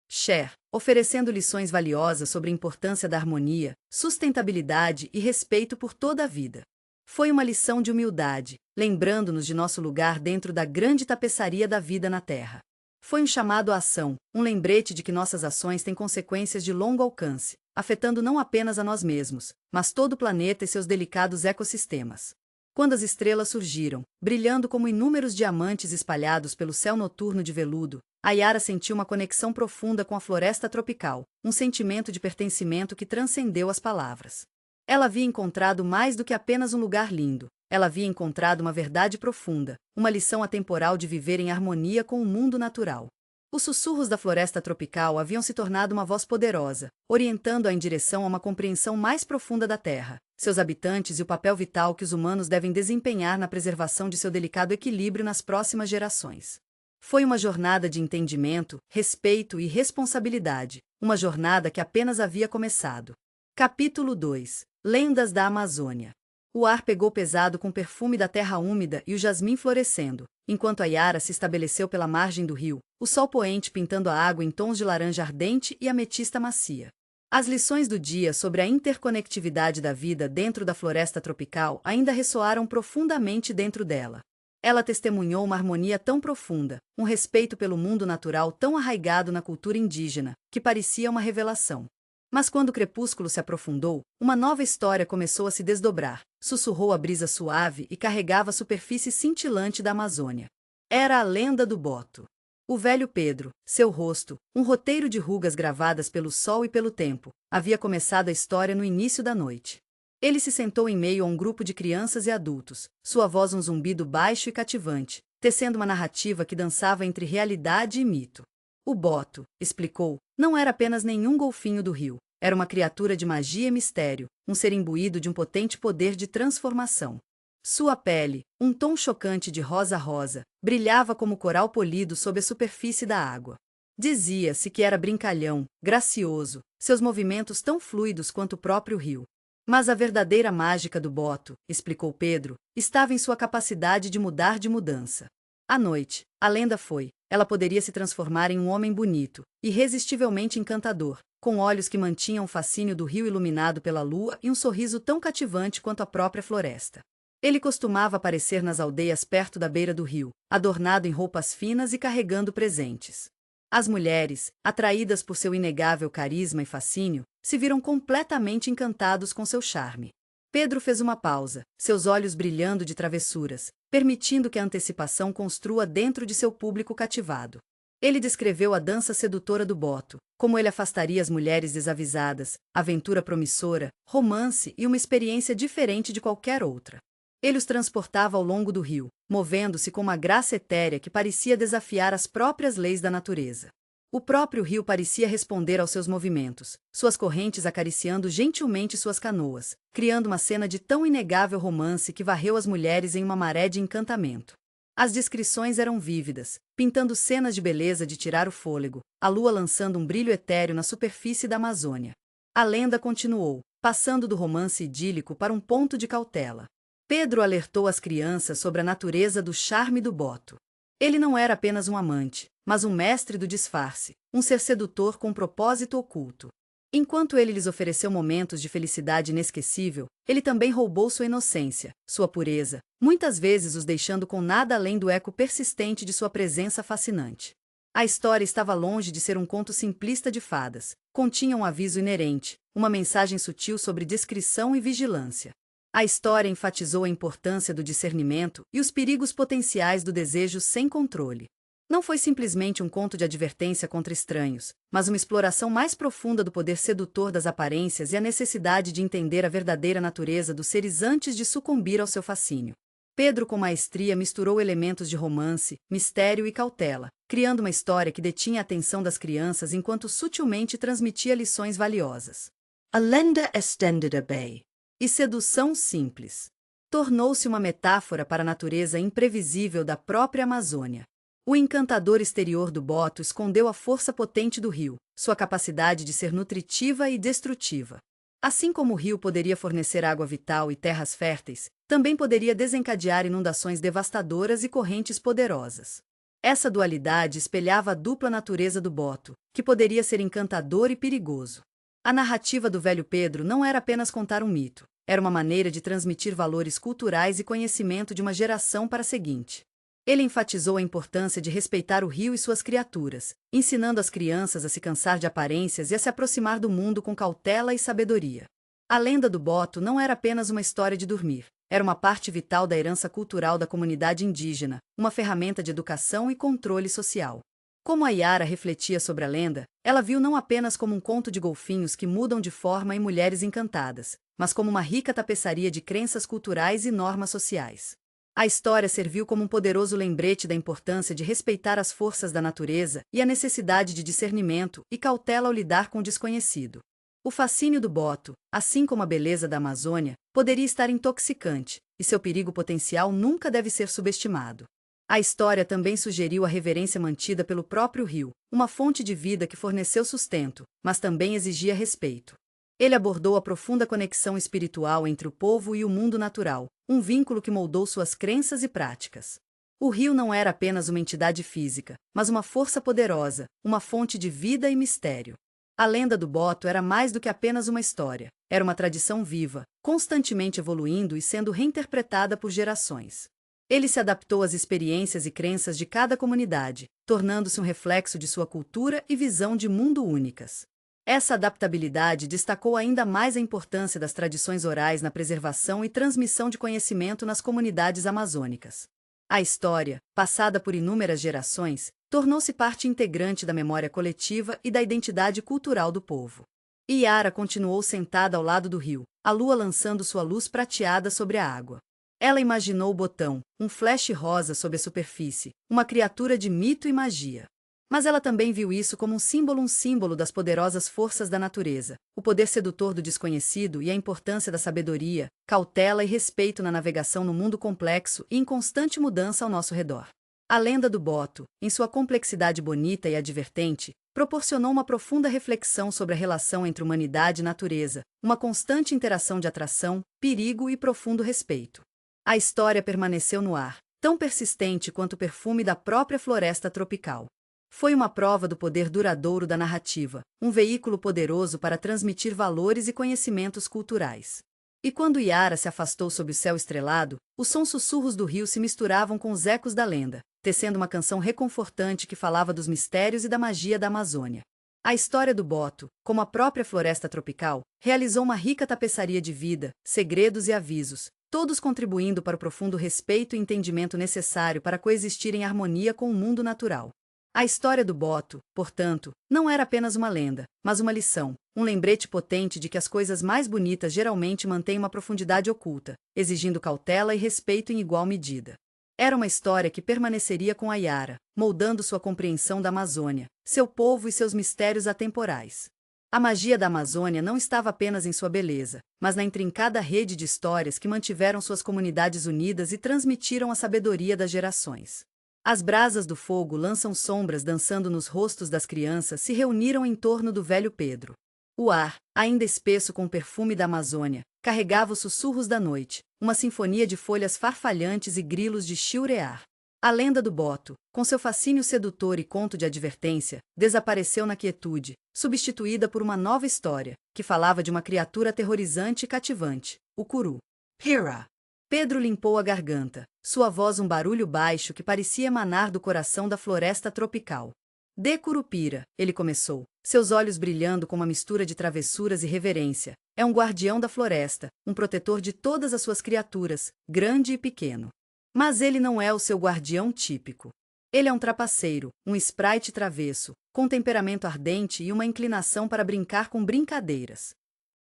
Cher, oferecendo lições valiosas sobre a importância da harmonia, sustentabilidade e respeito por toda a vida. Foi uma lição de humildade, lembrando-nos de nosso lugar dentro da grande tapeçaria da vida na Terra. Foi um chamado à ação, um lembrete de que nossas ações têm consequências de longo alcance, afetando não apenas a nós mesmos, mas todo o planeta e seus delicados ecossistemas. Quando as estrelas surgiram, brilhando como inúmeros diamantes espalhados pelo céu noturno de veludo, a Yara sentiu uma conexão profunda com a floresta tropical, um sentimento de pertencimento que transcendeu as palavras. Ela havia encontrado mais do que apenas um lugar lindo. Ela havia encontrado uma verdade profunda, uma lição atemporal de viver em harmonia com o mundo natural. Os sussurros da floresta tropical haviam se tornado uma voz poderosa, orientando-a em direção a uma compreensão mais profunda da Terra, seus habitantes e o papel vital que os humanos devem desempenhar na preservação de seu delicado equilíbrio nas próximas gerações. Foi uma jornada de entendimento, respeito e responsabilidade, uma jornada que apenas havia começado. Capítulo 2. Lendas da Amazônia. O ar pegou pesado com o perfume da terra úmida e o jasmim florescendo, enquanto a Yara se estabeleceu pela margem do rio, o sol poente pintando a água em tons de laranja ardente e ametista macia. As lições do dia sobre a interconectividade da vida dentro da floresta tropical ainda ressoaram profundamente dentro dela. Ela testemunhou uma harmonia tão profunda, um respeito pelo mundo natural tão arraigado na cultura indígena, que parecia uma revelação. Mas quando o crepúsculo se aprofundou, uma nova história começou a se desdobrar, sussurrou a brisa suave e carregava a superfície cintilante da Amazônia. Era a lenda do Boto. O velho Pedro, seu rosto, um roteiro de rugas gravadas pelo sol e pelo tempo, havia começado a história no início da noite. Ele se sentou em meio a um grupo de crianças e adultos, sua voz um zumbido baixo e cativante, tecendo uma narrativa que dançava entre realidade e mito. O Boto, explicou, não era apenas nenhum golfinho do rio, era uma criatura de magia e mistério, um ser imbuído de um potente poder de transformação. Sua pele, um tom chocante de rosa-rosa, brilhava como coral polido sob a superfície da água. Dizia-se que era brincalhão, gracioso, seus movimentos tão fluidos quanto o próprio rio. Mas a verdadeira mágica do Boto, explicou Pedro, estava em sua capacidade de mudar de mudança. À noite, a lenda foi, ela poderia se transformar em um homem bonito, irresistivelmente encantador, com olhos que mantinham o fascínio do rio iluminado pela lua e um sorriso tão cativante quanto a própria floresta. Ele costumava aparecer nas aldeias perto da beira do rio, adornado em roupas finas e carregando presentes. As mulheres, atraídas por seu inegável carisma e fascínio, se viram completamente encantados com seu charme. Pedro fez uma pausa, seus olhos brilhando de travessuras, permitindo que a antecipação construa dentro de seu público cativado. Ele descreveu a dança sedutora do Boto, como ele afastaria as mulheres desavisadas, aventura promissora, romance e uma experiência diferente de qualquer outra. Ele os transportava ao longo do rio, movendo-se com uma graça etérea que parecia desafiar as próprias leis da natureza. O próprio rio parecia responder aos seus movimentos, suas correntes acariciando gentilmente suas canoas, criando uma cena de tão inegável romance que varreu as mulheres em uma maré de encantamento. As descrições eram vívidas, pintando cenas de beleza de tirar o fôlego, a lua lançando um brilho etéreo na superfície da Amazônia. A lenda continuou, passando do romance idílico para um ponto de cautela. Pedro alertou as crianças sobre a natureza do charme do Boto. Ele não era apenas um amante, mas um mestre do disfarce, um ser sedutor com propósito oculto. Enquanto ele lhes ofereceu momentos de felicidade inesquecível, ele também roubou sua inocência, sua pureza, muitas vezes os deixando com nada além do eco persistente de sua presença fascinante. A história estava longe de ser um conto simplista de fadas, continha um aviso inerente, uma mensagem sutil sobre discrição e vigilância. A história enfatizou a importância do discernimento e os perigos potenciais do desejo sem controle. Não foi simplesmente um conto de advertência contra estranhos, mas uma exploração mais profunda do poder sedutor das aparências e a necessidade de entender a verdadeira natureza dos seres antes de sucumbir ao seu fascínio. Pedro com maestria misturou elementos de romance, mistério e cautela, criando uma história que detinha a atenção das crianças enquanto sutilmente transmitia lições valiosas. A lenda estendida bay. E sedução simples. Tornou-se uma metáfora para a natureza imprevisível da própria Amazônia. O encantador exterior do Boto escondeu a força potente do rio, sua capacidade de ser nutritiva e destrutiva. Assim como o rio poderia fornecer água vital e terras férteis, também poderia desencadear inundações devastadoras e correntes poderosas. Essa dualidade espelhava a dupla natureza do Boto, que poderia ser encantador e perigoso. A narrativa do velho Pedro não era apenas contar um mito, era uma maneira de transmitir valores culturais e conhecimento de uma geração para a seguinte. Ele enfatizou a importância de respeitar o rio e suas criaturas, ensinando as crianças a se cansar de aparências e a se aproximar do mundo com cautela e sabedoria. A lenda do boto não era apenas uma história de dormir, era uma parte vital da herança cultural da comunidade indígena, uma ferramenta de educação e controle social. Como a Yara refletia sobre a lenda, ela viu não apenas como um conto de golfinhos que mudam de forma e mulheres encantadas, mas como uma rica tapeçaria de crenças culturais e normas sociais. A história serviu como um poderoso lembrete da importância de respeitar as forças da natureza e a necessidade de discernimento e cautela ao lidar com o desconhecido. O fascínio do boto, assim como a beleza da Amazônia, poderia estar intoxicante, e seu perigo potencial nunca deve ser subestimado. A história também sugeriu a reverência mantida pelo próprio rio, uma fonte de vida que forneceu sustento, mas também exigia respeito. Ele abordou a profunda conexão espiritual entre o povo e o mundo natural, um vínculo que moldou suas crenças e práticas. O rio não era apenas uma entidade física, mas uma força poderosa, uma fonte de vida e mistério. A lenda do boto era mais do que apenas uma história, era uma tradição viva, constantemente evoluindo e sendo reinterpretada por gerações. Ele se adaptou às experiências e crenças de cada comunidade, tornando-se um reflexo de sua cultura e visão de mundo únicas. Essa adaptabilidade destacou ainda mais a importância das tradições orais na preservação e transmissão de conhecimento nas comunidades amazônicas. A história, passada por inúmeras gerações, tornou-se parte integrante da memória coletiva e da identidade cultural do povo. Yara continuou sentada ao lado do rio, a lua lançando sua luz prateada sobre a água. Ela imaginou o botão, um flash rosa sob a superfície, uma criatura de mito e magia. Mas ela também viu isso como um símbolo das poderosas forças da natureza, o poder sedutor do desconhecido e a importância da sabedoria, cautela e respeito na navegação no mundo complexo e em constante mudança ao nosso redor. A lenda do boto, em sua complexidade bonita e advertente, proporcionou uma profunda reflexão sobre a relação entre humanidade e natureza, uma constante interação de atração, perigo e profundo respeito. A história permaneceu no ar, tão persistente quanto o perfume da própria floresta tropical. Foi uma prova do poder duradouro da narrativa, um veículo poderoso para transmitir valores e conhecimentos culturais. E quando Yara se afastou sob o céu estrelado, os sons sussurros do rio se misturavam com os ecos da lenda, tecendo uma canção reconfortante que falava dos mistérios e da magia da Amazônia. A história do boto, como a própria floresta tropical, realizou uma rica tapeçaria de vida, segredos e avisos, todos contribuindo para o profundo respeito e entendimento necessário para coexistir em harmonia com o mundo natural. A história do boto, portanto, não era apenas uma lenda, mas uma lição, um lembrete potente de que as coisas mais bonitas geralmente mantêm uma profundidade oculta, exigindo cautela e respeito em igual medida. Era uma história que permaneceria com a Yara, moldando sua compreensão da Amazônia, seu povo e seus mistérios atemporais. A magia da Amazônia não estava apenas em sua beleza, mas na intrincada rede de histórias que mantiveram suas comunidades unidas e transmitiram a sabedoria das gerações. As brasas do fogo lançam sombras dançando nos rostos das crianças se reuniram em torno do velho Pedro. O ar, ainda espesso com o perfume da Amazônia, carregava os sussurros da noite, uma sinfonia de folhas farfalhantes e grilos de chilrear. A lenda do boto, com seu fascínio sedutor e conto de advertência, desapareceu na quietude, substituída por uma nova história, que falava de uma criatura aterrorizante e cativante, o curu. Hera. Pedro limpou a garganta, sua voz um barulho baixo que parecia emanar do coração da floresta tropical. De Curupira, ele começou, seus olhos brilhando com uma mistura de travessuras e reverência. É um guardião da floresta, um protetor de todas as suas criaturas, grande e pequeno. Mas ele não é o seu guardião típico. Ele é um trapaceiro, um sprite travesso, com temperamento ardente e uma inclinação para brincar com brincadeiras.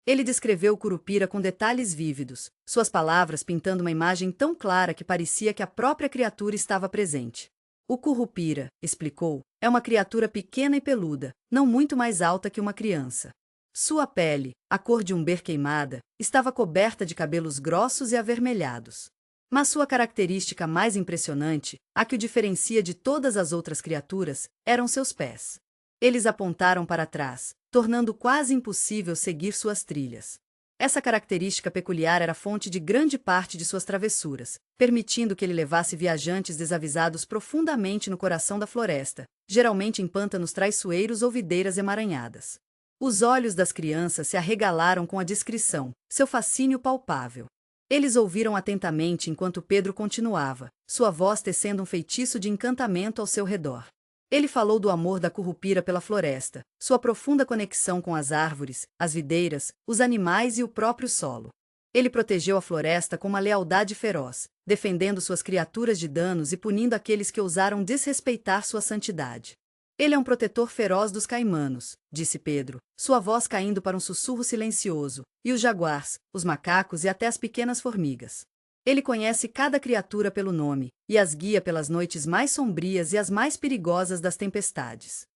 Ele descreveu Curupira com detalhes vívidos, suas palavras pintando uma imagem tão clara que parecia que a própria criatura estava presente. O Curupira, explicou, é uma criatura pequena e peluda, não muito mais alta que uma criança. Sua pele, a cor de umber queimada, estava coberta de cabelos grossos e avermelhados. Mas sua característica mais impressionante, a que o diferencia de todas as outras criaturas, eram seus pés. Eles apontaram para trás, tornando quase impossível seguir suas trilhas. Essa característica peculiar era fonte de grande parte de suas travessuras, permitindo que ele levasse viajantes desavisados profundamente no coração da floresta, geralmente em pântanos traiçoeiros ou videiras emaranhadas. Os olhos das crianças se arregalaram com a descrição, seu fascínio palpável. Eles ouviram atentamente enquanto Pedro continuava, sua voz tecendo um feitiço de encantamento ao seu redor. Ele falou do amor da Curupira pela floresta, sua profunda conexão com as árvores, as videiras, os animais e o próprio solo. Ele protegeu a floresta com uma lealdade feroz, defendendo suas criaturas de danos e punindo aqueles que ousaram desrespeitar sua santidade. Ele é um protetor feroz dos caimanos, disse Pedro, sua voz caindo para um sussurro silencioso, e os jaguars, os macacos e até as pequenas formigas. Ele conhece cada criatura pelo nome, e as guia pelas noites mais sombrias e as mais perigosas das tempestades.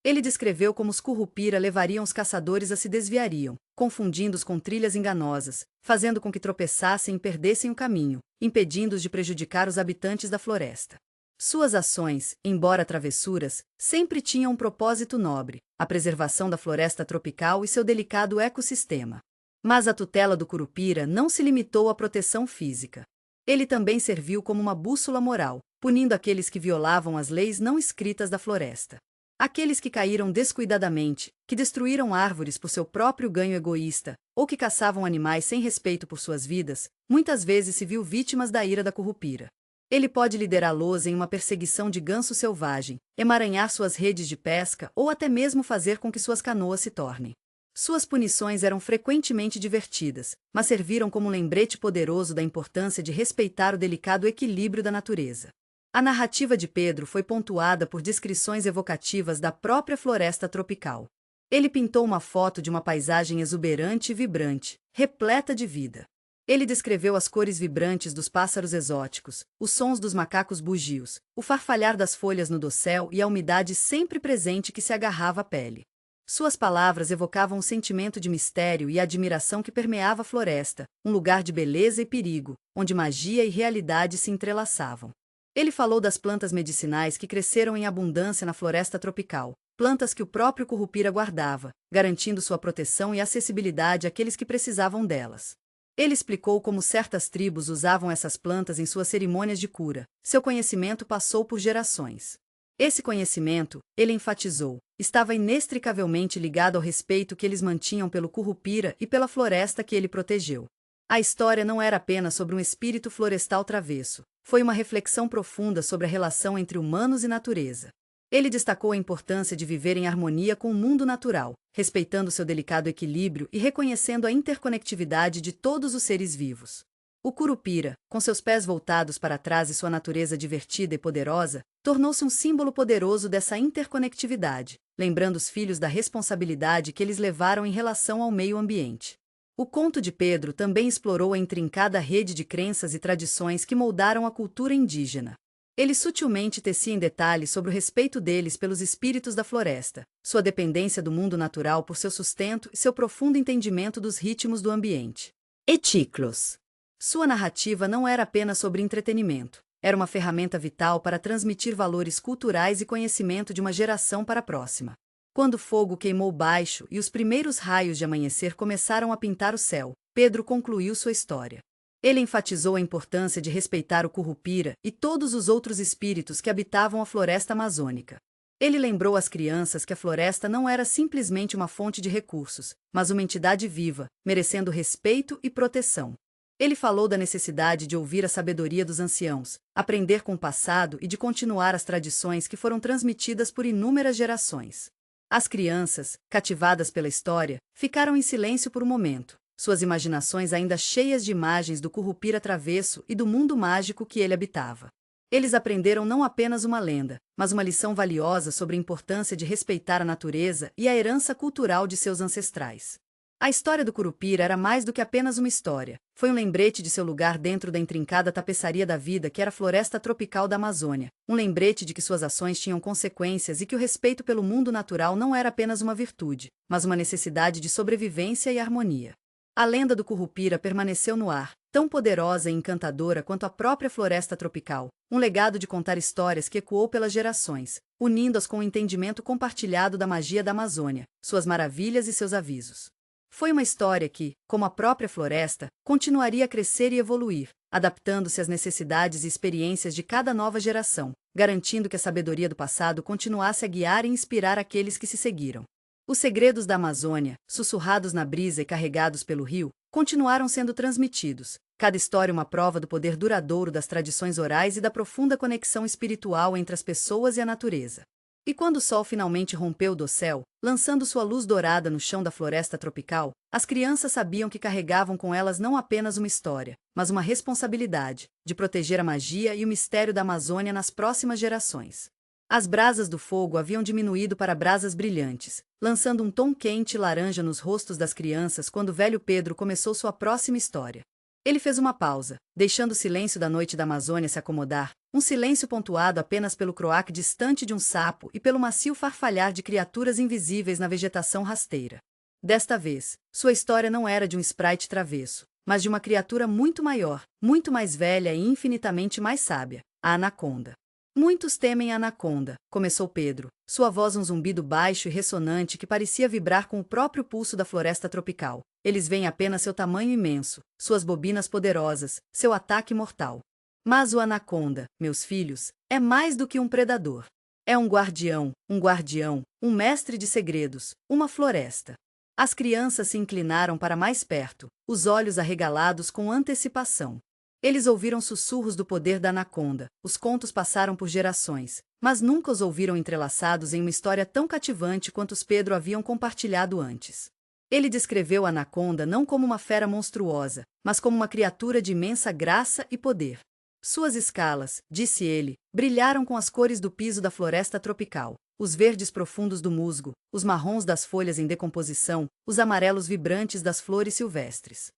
Ele descreveu como os Curupira levariam os caçadores a se desviariam, confundindo-os com trilhas enganosas, fazendo com que tropeçassem e perdessem o caminho, impedindo-os de prejudicar os habitantes da floresta. Suas ações, embora travessuras, sempre tinham um propósito nobre, a preservação da floresta tropical e seu delicado ecossistema. Mas a tutela do Curupira não se limitou à proteção física. Ele também serviu como uma bússola moral, punindo aqueles que violavam as leis não escritas da floresta. Aqueles que caíram descuidadamente, que destruíram árvores por seu próprio ganho egoísta, ou que caçavam animais sem respeito por suas vidas, muitas vezes se viu vítimas da ira da Curupira. Ele pode liderá-los em uma perseguição de ganso selvagem, emaranhar suas redes de pesca ou até mesmo fazer com que suas canoas se tornem. Suas punições eram frequentemente divertidas, mas serviram como um lembrete poderoso da importância de respeitar o delicado equilíbrio da natureza. A narrativa de Pedro foi pontuada por descrições evocativas da própria floresta tropical. Ele pintou uma foto de uma paisagem exuberante e vibrante, repleta de vida. Ele descreveu as cores vibrantes dos pássaros exóticos, os sons dos macacos bugios, o farfalhar das folhas no dossel e a umidade sempre presente que se agarrava à pele. Suas palavras evocavam um sentimento de mistério e admiração que permeava a floresta, um lugar de beleza e perigo, onde magia e realidade se entrelaçavam. Ele falou das plantas medicinais que cresceram em abundância na floresta tropical, plantas que o próprio Curupira guardava, garantindo sua proteção e acessibilidade àqueles que precisavam delas. Ele explicou como certas tribos usavam essas plantas em suas cerimônias de cura. Seu conhecimento passou por gerações. Esse conhecimento, ele enfatizou, estava inextricavelmente ligado ao respeito que eles mantinham pelo Curupira e pela floresta que ele protegeu. A história não era apenas sobre um espírito florestal travesso, foi uma reflexão profunda sobre a relação entre humanos e natureza. Ele destacou a importância de viver em harmonia com o mundo natural, respeitando seu delicado equilíbrio e reconhecendo a interconectividade de todos os seres vivos. O Curupira, com seus pés voltados para trás e sua natureza divertida e poderosa, tornou-se um símbolo poderoso dessa interconectividade, lembrando os filhos da responsabilidade que eles levaram em relação ao meio ambiente. O conto de Pedro também explorou a intrincada rede de crenças e tradições que moldaram a cultura indígena. Ele sutilmente tecia em detalhes sobre o respeito deles pelos espíritos da floresta, sua dependência do mundo natural por seu sustento e seu profundo entendimento dos ritmos do ambiente. Etíclos. Sua narrativa não era apenas sobre entretenimento, era uma ferramenta vital para transmitir valores culturais e conhecimento de uma geração para a próxima. Quando o fogo queimou baixo e os primeiros raios de amanhecer começaram a pintar o céu, Pedro concluiu sua história. Ele enfatizou a importância de respeitar o Curupira e todos os outros espíritos que habitavam a floresta amazônica. Ele lembrou às crianças que a floresta não era simplesmente uma fonte de recursos, mas uma entidade viva, merecendo respeito e proteção. Ele falou da necessidade de ouvir a sabedoria dos anciãos, aprender com o passado e de continuar as tradições que foram transmitidas por inúmeras gerações. As crianças, cativadas pela história, ficaram em silêncio por um momento, suas imaginações ainda cheias de imagens do Curupira travesso e do mundo mágico que ele habitava. Eles aprenderam não apenas uma lenda, mas uma lição valiosa sobre a importância de respeitar a natureza e a herança cultural de seus ancestrais. A história do Curupira era mais do que apenas uma história, foi um lembrete de seu lugar dentro da intrincada tapeçaria da vida que era a floresta tropical da Amazônia, um lembrete de que suas ações tinham consequências e que o respeito pelo mundo natural não era apenas uma virtude, mas uma necessidade de sobrevivência e harmonia. A lenda do Curupira permaneceu no ar, tão poderosa e encantadora quanto a própria floresta tropical, um legado de contar histórias que ecoou pelas gerações, unindo-as com o entendimento compartilhado da magia da Amazônia, suas maravilhas e seus avisos. Foi uma história que, como a própria floresta, continuaria a crescer e evoluir, adaptando-se às necessidades e experiências de cada nova geração, garantindo que a sabedoria do passado continuasse a guiar e inspirar aqueles que se seguiram. Os segredos da Amazônia, sussurrados na brisa e carregados pelo rio, continuaram sendo transmitidos, cada história uma prova do poder duradouro das tradições orais e da profunda conexão espiritual entre as pessoas e a natureza. E quando o sol finalmente rompeu do céu, lançando sua luz dourada no chão da floresta tropical, as crianças sabiam que carregavam com elas não apenas uma história, mas uma responsabilidade de proteger a magia e o mistério da Amazônia nas próximas gerações. As brasas do fogo haviam diminuído para brasas brilhantes, lançando um tom quente e laranja nos rostos das crianças quando o velho Pedro começou sua próxima história. Ele fez uma pausa, deixando o silêncio da noite da Amazônia se acomodar, um silêncio pontuado apenas pelo croaque distante de um sapo e pelo macio farfalhar de criaturas invisíveis na vegetação rasteira. Desta vez, sua história não era de um sprite travesso, mas de uma criatura muito maior, muito mais velha e infinitamente mais sábia, a anaconda. Muitos temem a anaconda, começou Pedro, sua voz um zumbido baixo e ressonante que parecia vibrar com o próprio pulso da floresta tropical. Eles veem apenas seu tamanho imenso, suas bobinas poderosas, seu ataque mortal. Mas o anaconda, meus filhos, é mais do que um predador. É um guardião, um mestre de segredos, uma floresta. As crianças se inclinaram para mais perto, os olhos arregalados com antecipação. Eles ouviram sussurros do poder da anaconda, os contos passaram por gerações, mas nunca os ouviram entrelaçados em uma história tão cativante quanto os Pedro haviam compartilhado antes. Ele descreveu a anaconda não como uma fera monstruosa, mas como uma criatura de imensa graça e poder. Suas escalas, disse ele, brilharam com as cores do piso da floresta tropical, os verdes profundos do musgo, os marrons das folhas em decomposição, os amarelos vibrantes das flores silvestres.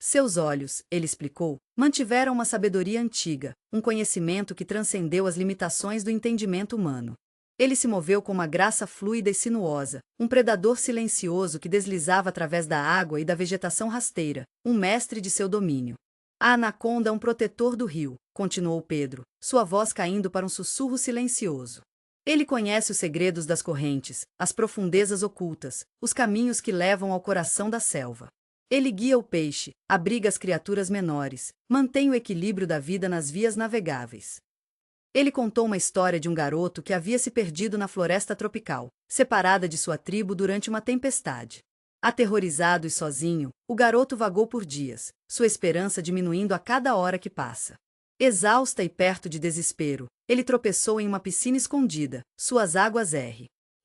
Seus olhos, ele explicou, mantiveram uma sabedoria antiga, um conhecimento que transcendeu as limitações do entendimento humano. Ele se moveu com uma graça fluida e sinuosa, um predador silencioso que deslizava através da água e da vegetação rasteira, um mestre de seu domínio. A anaconda é um protetor do rio, continuou Pedro, sua voz caindo para um sussurro silencioso. Ele conhece os segredos das correntes, as profundezas ocultas, os caminhos que levam ao coração da selva. Ele guia o peixe, abriga as criaturas menores, mantém o equilíbrio da vida nas vias navegáveis. Ele contou uma história de um garoto que havia se perdido na floresta tropical, separada de sua tribo durante uma tempestade. Aterrorizado e sozinho, o garoto vagou por dias, sua esperança diminuindo a cada hora que passa. Exausta e perto de desespero, ele tropeçou em uma piscina escondida, suas águas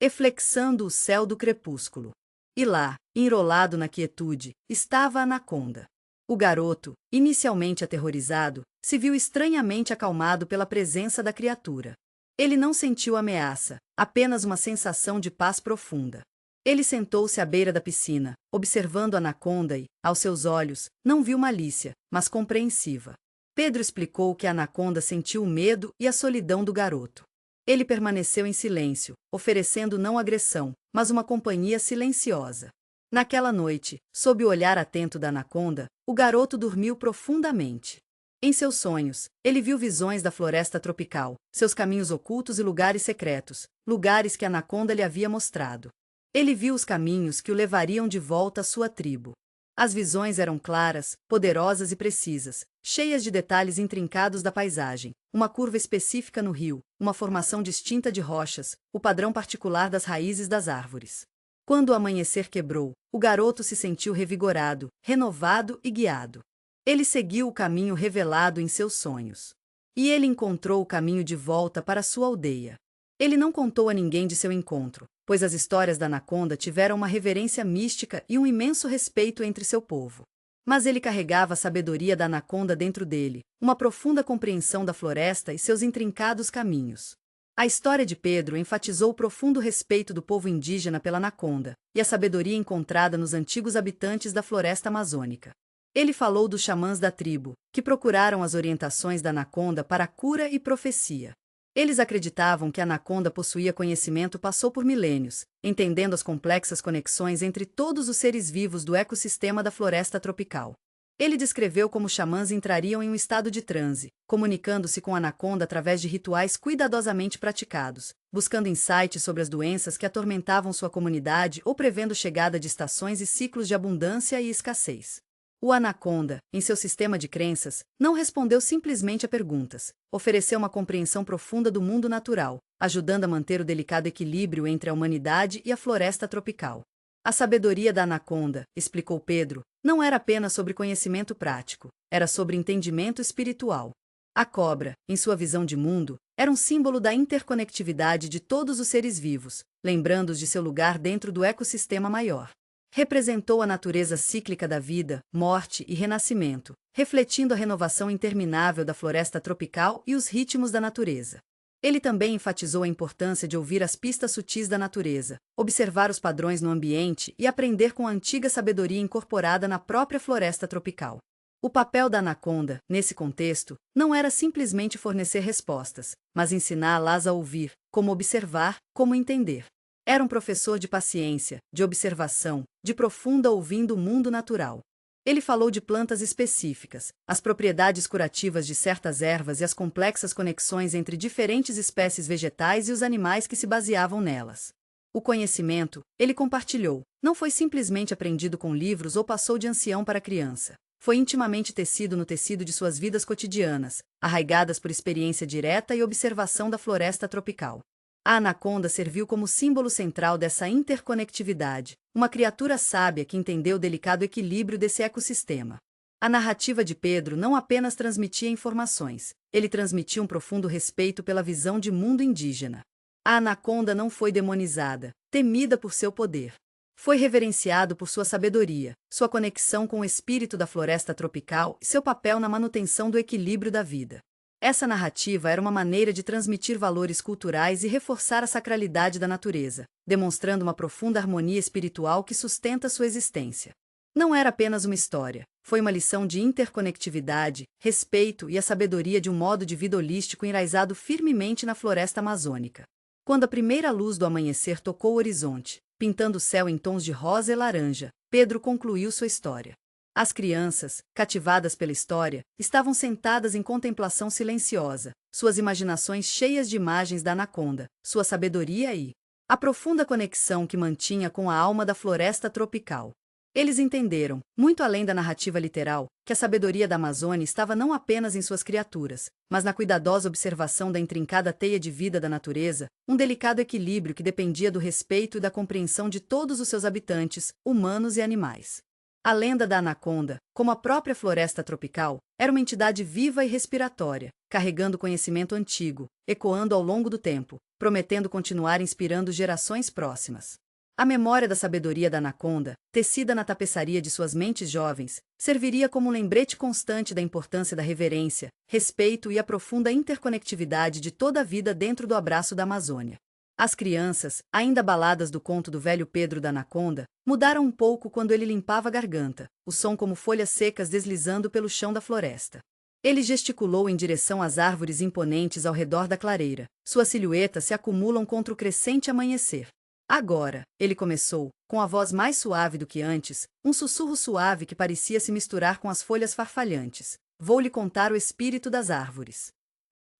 reflexando o céu do crepúsculo. E lá, enrolado na quietude, estava a anaconda. O garoto, inicialmente aterrorizado, se viu estranhamente acalmado pela presença da criatura. Ele não sentiu ameaça, apenas uma sensação de paz profunda. Ele sentou-se à beira da piscina, observando a anaconda e, aos seus olhos, não viu malícia, mas compreensiva. Pedro explicou que a anaconda sentiu o medo e a solidão do garoto. Ele permaneceu em silêncio, oferecendo não agressão, mas uma companhia silenciosa. Naquela noite, sob o olhar atento da anaconda, o garoto dormiu profundamente. Em seus sonhos, ele viu visões da floresta tropical, seus caminhos ocultos e lugares secretos, lugares que a anaconda lhe havia mostrado. Ele viu os caminhos que o levariam de volta à sua tribo. As visões eram claras, poderosas e precisas, cheias de detalhes intrincados da paisagem, uma curva específica no rio, uma formação distinta de rochas, o padrão particular das raízes das árvores. Quando o amanhecer quebrou, o garoto se sentiu revigorado, renovado e guiado. Ele seguiu o caminho revelado em seus sonhos. E ele encontrou o caminho de volta para sua aldeia. Ele não contou a ninguém de seu encontro, pois as histórias da anaconda tiveram uma reverência mística e um imenso respeito entre seu povo. Mas ele carregava a sabedoria da anaconda dentro dele, uma profunda compreensão da floresta e seus intrincados caminhos. A história de Pedro enfatizou o profundo respeito do povo indígena pela anaconda, e a sabedoria encontrada nos antigos habitantes da floresta amazônica. Ele falou dos xamãs da tribo, que procuraram as orientações da anaconda para a cura e profecia. Eles acreditavam que a anaconda possuía conhecimento passou por milênios, entendendo as complexas conexões entre todos os seres vivos do ecossistema da floresta tropical. Ele descreveu como os xamãs entrariam em um estado de transe, comunicando-se com a anaconda através de rituais cuidadosamente praticados, buscando insights sobre as doenças que atormentavam sua comunidade ou prevendo chegada de estações e ciclos de abundância e escassez. O Anaconda, em seu sistema de crenças, não respondeu simplesmente a perguntas. Ofereceu uma compreensão profunda do mundo natural, ajudando a manter o delicado equilíbrio entre a humanidade e a floresta tropical. A sabedoria da Anaconda, explicou Pedro, não era apenas sobre conhecimento prático, era sobre entendimento espiritual. A cobra, em sua visão de mundo, era um símbolo da interconectividade de todos os seres vivos, lembrando-os de seu lugar dentro do ecossistema maior. Representou a natureza cíclica da vida, morte e renascimento, refletindo a renovação interminável da floresta tropical e os ritmos da natureza. Ele também enfatizou a importância de ouvir as pistas sutis da natureza, observar os padrões no ambiente e aprender com a antiga sabedoria incorporada na própria floresta tropical. O papel da Anaconda, nesse contexto, não era simplesmente fornecer respostas, mas ensiná-las a ouvir, como observar, como entender. Era um professor de paciência, de observação, de profunda ouvindo o mundo natural. Ele falou de plantas específicas, as propriedades curativas de certas ervas e as complexas conexões entre diferentes espécies vegetais e os animais que se baseavam nelas. O conhecimento, ele compartilhou, não foi simplesmente aprendido com livros ou passou de ancião para criança. Foi intimamente tecido no tecido de suas vidas cotidianas, arraigadas por experiência direta e observação da floresta tropical. A Anaconda serviu como símbolo central dessa interconectividade, uma criatura sábia que entendeu o delicado equilíbrio desse ecossistema. A narrativa de Pedro não apenas transmitia informações, ele transmitia um profundo respeito pela visão de mundo indígena. A Anaconda não foi demonizada, temida por seu poder. Foi reverenciado por sua sabedoria, sua conexão com o espírito da floresta tropical e seu papel na manutenção do equilíbrio da vida. Essa narrativa era uma maneira de transmitir valores culturais e reforçar a sacralidade da natureza, demonstrando uma profunda harmonia espiritual que sustenta sua existência. Não era apenas uma história, foi uma lição de interconectividade, respeito e a sabedoria de um modo de vida holístico enraizado firmemente na floresta amazônica. Quando a primeira luz do amanhecer tocou o horizonte, pintando o céu em tons de rosa e laranja, Pedro concluiu sua história. As crianças, cativadas pela história, estavam sentadas em contemplação silenciosa, suas imaginações cheias de imagens da Anaconda, sua sabedoria e a profunda conexão que mantinha com a alma da floresta tropical. Eles entenderam, muito além da narrativa literal, que a sabedoria da Amazônia estava não apenas em suas criaturas, mas na cuidadosa observação da intrincada teia de vida da natureza, um delicado equilíbrio que dependia do respeito e da compreensão de todos os seus habitantes, humanos e animais. A lenda da Anaconda, como a própria floresta tropical, era uma entidade viva e respiratória, carregando conhecimento antigo, ecoando ao longo do tempo, prometendo continuar inspirando gerações próximas. A memória da sabedoria da Anaconda, tecida na tapeçaria de suas mentes jovens, serviria como um lembrete constante da importância da reverência, respeito e a profunda interconectividade de toda a vida dentro do abraço da Amazônia. As crianças, ainda abaladas do conto do velho Pedro da Anaconda, mudaram um pouco quando ele limpava a garganta, o som como folhas secas deslizando pelo chão da floresta. Ele gesticulou em direção às árvores imponentes ao redor da clareira, suas silhuetas se acumulam contra o crescente amanhecer. Agora, ele começou, com a voz mais suave do que antes, um sussurro suave que parecia se misturar com as folhas farfalhantes. Vou lhe contar o espírito das árvores.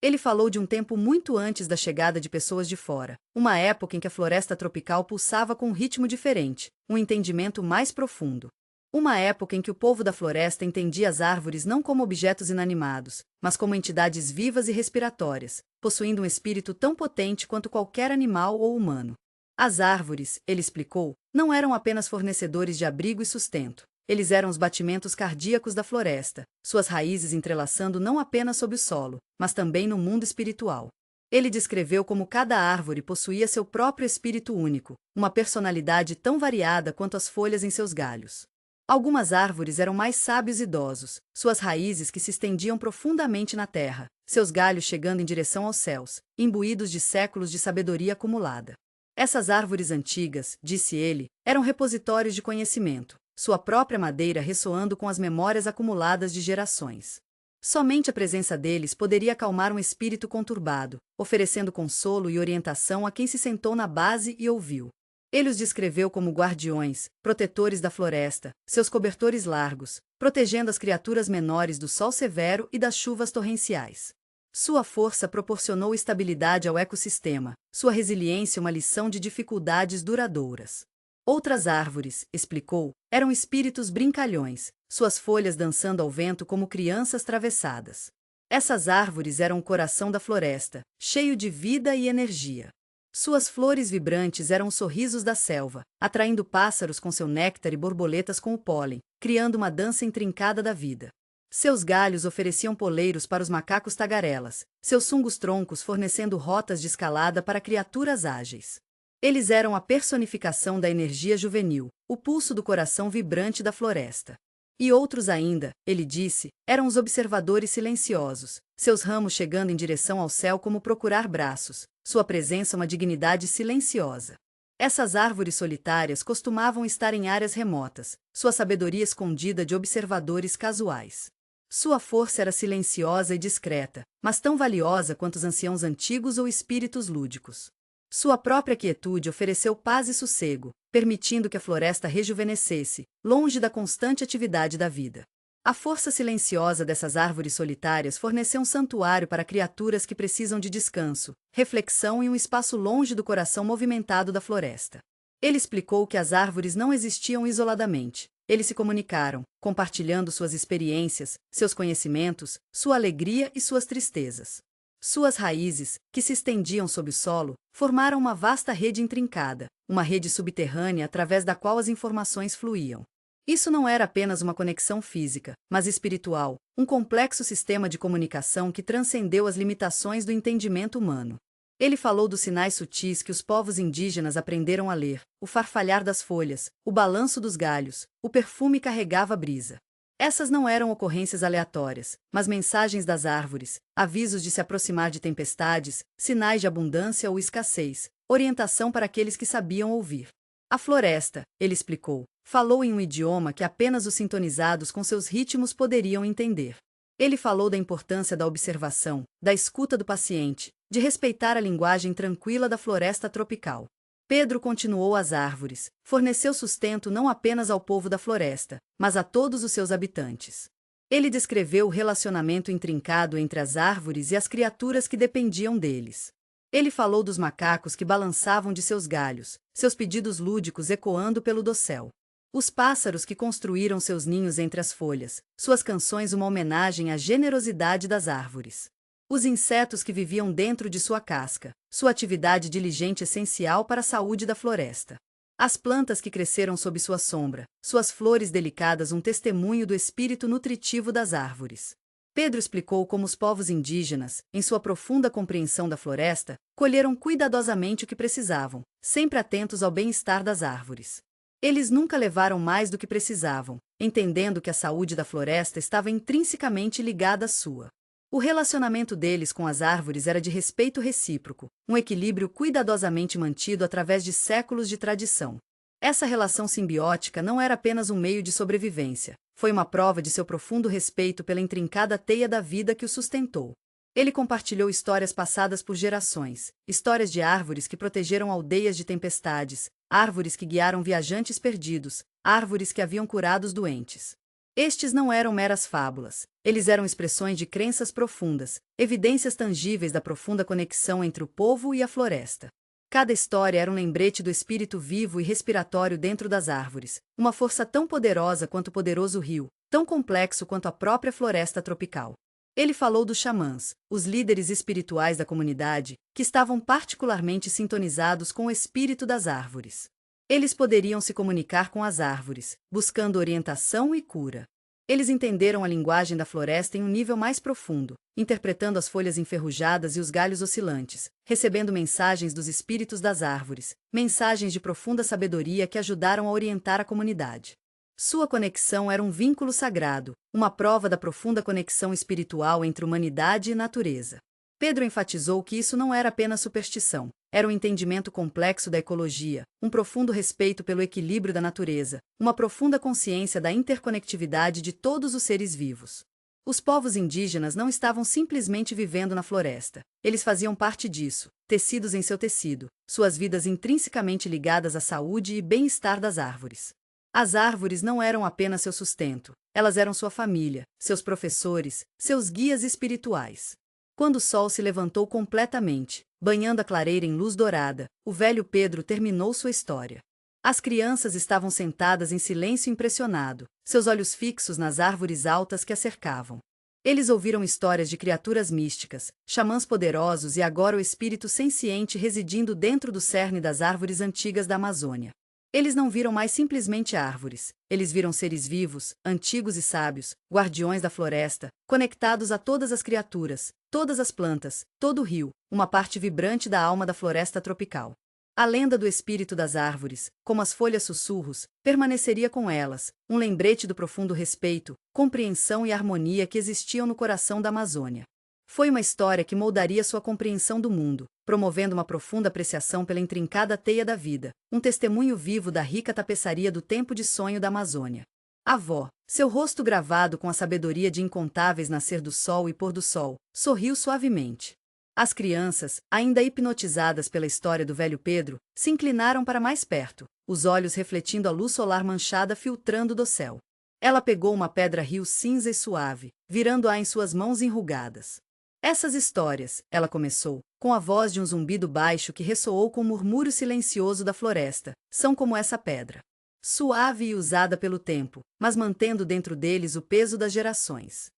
Ele falou de um tempo muito antes da chegada de pessoas de fora, uma época em que a floresta tropical pulsava com um ritmo diferente, um entendimento mais profundo. Uma época em que o povo da floresta entendia as árvores não como objetos inanimados, mas como entidades vivas e respiratórias, possuindo um espírito tão potente quanto qualquer animal ou humano. As árvores, ele explicou, não eram apenas fornecedores de abrigo e sustento. Eles eram os batimentos cardíacos da floresta, suas raízes entrelaçando não apenas sob o solo, mas também no mundo espiritual. Ele descreveu como cada árvore possuía seu próprio espírito único, uma personalidade tão variada quanto as folhas em seus galhos. Algumas árvores eram mais sábios e idosos, suas raízes que se estendiam profundamente na terra, seus galhos chegando em direção aos céus, imbuídos de séculos de sabedoria acumulada. Essas árvores antigas, disse ele, eram repositórios de conhecimento, sua própria madeira ressoando com as memórias acumuladas de gerações. Somente a presença deles poderia acalmar um espírito conturbado, oferecendo consolo e orientação a quem se sentou na base e ouviu. Ele os descreveu como guardiões, protetores da floresta, seus cobertores largos, protegendo as criaturas menores do sol severo e das chuvas torrenciais. Sua força proporcionou estabilidade ao ecossistema, sua resiliência uma lição de dificuldades duradouras. Outras árvores, explicou, eram espíritos brincalhões, suas folhas dançando ao vento como crianças travessadas. Essas árvores eram o coração da floresta, cheio de vida e energia. Suas flores vibrantes eram os sorrisos da selva, atraindo pássaros com seu néctar e borboletas com o pólen, criando uma dança intrincada da vida. Seus galhos ofereciam poleiros para os macacos tagarelas, seus sungos troncos fornecendo rotas de escalada para criaturas ágeis. Eles eram a personificação da energia juvenil, o pulso do coração vibrante da floresta. E outros ainda, ele disse, eram os observadores silenciosos, seus ramos chegando em direção ao céu como procurar braços, sua presença uma dignidade silenciosa. Essas árvores solitárias costumavam estar em áreas remotas, sua sabedoria escondida de observadores casuais. Sua força era silenciosa e discreta, mas tão valiosa quanto os anciãos antigos ou espíritos lúdicos. Sua própria quietude ofereceu paz e sossego, permitindo que a floresta rejuvenescesse, longe da constante atividade da vida. A força silenciosa dessas árvores solitárias forneceu um santuário para criaturas que precisam de descanso, reflexão e um espaço longe do coração movimentado da floresta. Ele explicou que as árvores não existiam isoladamente. Eles se comunicaram, compartilhando suas experiências, seus conhecimentos, sua alegria e suas tristezas. Suas raízes, que se estendiam sob o solo, formaram uma vasta rede intrincada, uma rede subterrânea através da qual as informações fluíam. Isso não era apenas uma conexão física, mas espiritual, um complexo sistema de comunicação que transcendeu as limitações do entendimento humano. Ele falou dos sinais sutis que os povos indígenas aprenderam a ler, o farfalhar das folhas, o balanço dos galhos, o perfume carregava a brisa. Essas não eram ocorrências aleatórias, mas mensagens das árvores, avisos de se aproximar de tempestades, sinais de abundância ou escassez, orientação para aqueles que sabiam ouvir. A floresta, ele explicou, falou em um idioma que apenas os sintonizados com seus ritmos poderiam entender. Ele falou da importância da observação, da escuta do paciente, de respeitar a linguagem tranquila da floresta tropical. Pedro continuou as árvores, forneceu sustento não apenas ao povo da floresta, mas a todos os seus habitantes. Ele descreveu o relacionamento intrincado entre as árvores e as criaturas que dependiam deles. Ele falou dos macacos que balançavam de seus galhos, seus pedidos lúdicos ecoando pelo dossel. Os pássaros que construíram seus ninhos entre as folhas, suas canções uma homenagem à generosidade das árvores. Os insetos que viviam dentro de sua casca, sua atividade diligente essencial para a saúde da floresta. As plantas que cresceram sob sua sombra, suas flores delicadas um testemunho do espírito nutritivo das árvores. Pedro explicou como os povos indígenas, em sua profunda compreensão da floresta, colheram cuidadosamente o que precisavam, sempre atentos ao bem-estar das árvores. Eles nunca levaram mais do que precisavam, entendendo que a saúde da floresta estava intrinsecamente ligada à sua. O relacionamento deles com as árvores era de respeito recíproco, um equilíbrio cuidadosamente mantido através de séculos de tradição. Essa relação simbiótica não era apenas um meio de sobrevivência, foi uma prova de seu profundo respeito pela intrincada teia da vida que o sustentou. Ele compartilhou histórias passadas por gerações, histórias de árvores que protegeram aldeias de tempestades, árvores que guiaram viajantes perdidos, árvores que haviam curado os doentes. Estes não eram meras fábulas, eles eram expressões de crenças profundas, evidências tangíveis da profunda conexão entre o povo e a floresta. Cada história era um lembrete do espírito vivo e respiratório dentro das árvores, uma força tão poderosa quanto o poderoso rio, tão complexo quanto a própria floresta tropical. Ele falou dos xamãs, os líderes espirituais da comunidade, que estavam particularmente sintonizados com o espírito das árvores. Eles poderiam se comunicar com as árvores, buscando orientação e cura. Eles entenderam a linguagem da floresta em um nível mais profundo, interpretando as folhas enferrujadas e os galhos oscilantes, recebendo mensagens dos espíritos das árvores, mensagens de profunda sabedoria que ajudaram a orientar a comunidade. Sua conexão era um vínculo sagrado, uma prova da profunda conexão espiritual entre humanidade e natureza. Pedro enfatizou que isso não era apenas superstição, era um entendimento complexo da ecologia, um profundo respeito pelo equilíbrio da natureza, uma profunda consciência da interconectividade de todos os seres vivos. Os povos indígenas não estavam simplesmente vivendo na floresta, eles faziam parte disso, tecidos em seu tecido, suas vidas intrinsecamente ligadas à saúde e bem-estar das árvores. As árvores não eram apenas seu sustento, elas eram sua família, seus professores, seus guias espirituais. Quando o sol se levantou completamente, banhando a clareira em luz dourada, o velho Pedro terminou sua história. As crianças estavam sentadas em silêncio impressionado, seus olhos fixos nas árvores altas que a cercavam. Eles ouviram histórias de criaturas místicas, xamãs poderosos e agora o espírito senciente residindo dentro do cerne das árvores antigas da Amazônia. Eles não viram mais simplesmente árvores, eles viram seres vivos, antigos e sábios, guardiões da floresta, conectados a todas as criaturas, todas as plantas, todo o rio, uma parte vibrante da alma da floresta tropical. A lenda do espírito das árvores, como as folhas sussurros, permaneceria com elas, um lembrete do profundo respeito, compreensão e harmonia que existiam no coração da Amazônia. Foi uma história que moldaria sua compreensão do mundo, promovendo uma profunda apreciação pela intrincada teia da vida, um testemunho vivo da rica tapeçaria do tempo de sonho da Amazônia. A avó, seu rosto gravado com a sabedoria de incontáveis nascer do sol e pôr do sol, sorriu suavemente. As crianças, ainda hipnotizadas pela história do velho Pedro, se inclinaram para mais perto, os olhos refletindo a luz solar manchada filtrando do céu. Ela pegou uma pedra rio cinza e suave, virando-a em suas mãos enrugadas. Essas histórias, ela começou, com a voz de um zumbido baixo que ressoou com o murmúrio silencioso da floresta, são como essa pedra. Suave e usada pelo tempo, mas mantendo dentro deles o peso das gerações.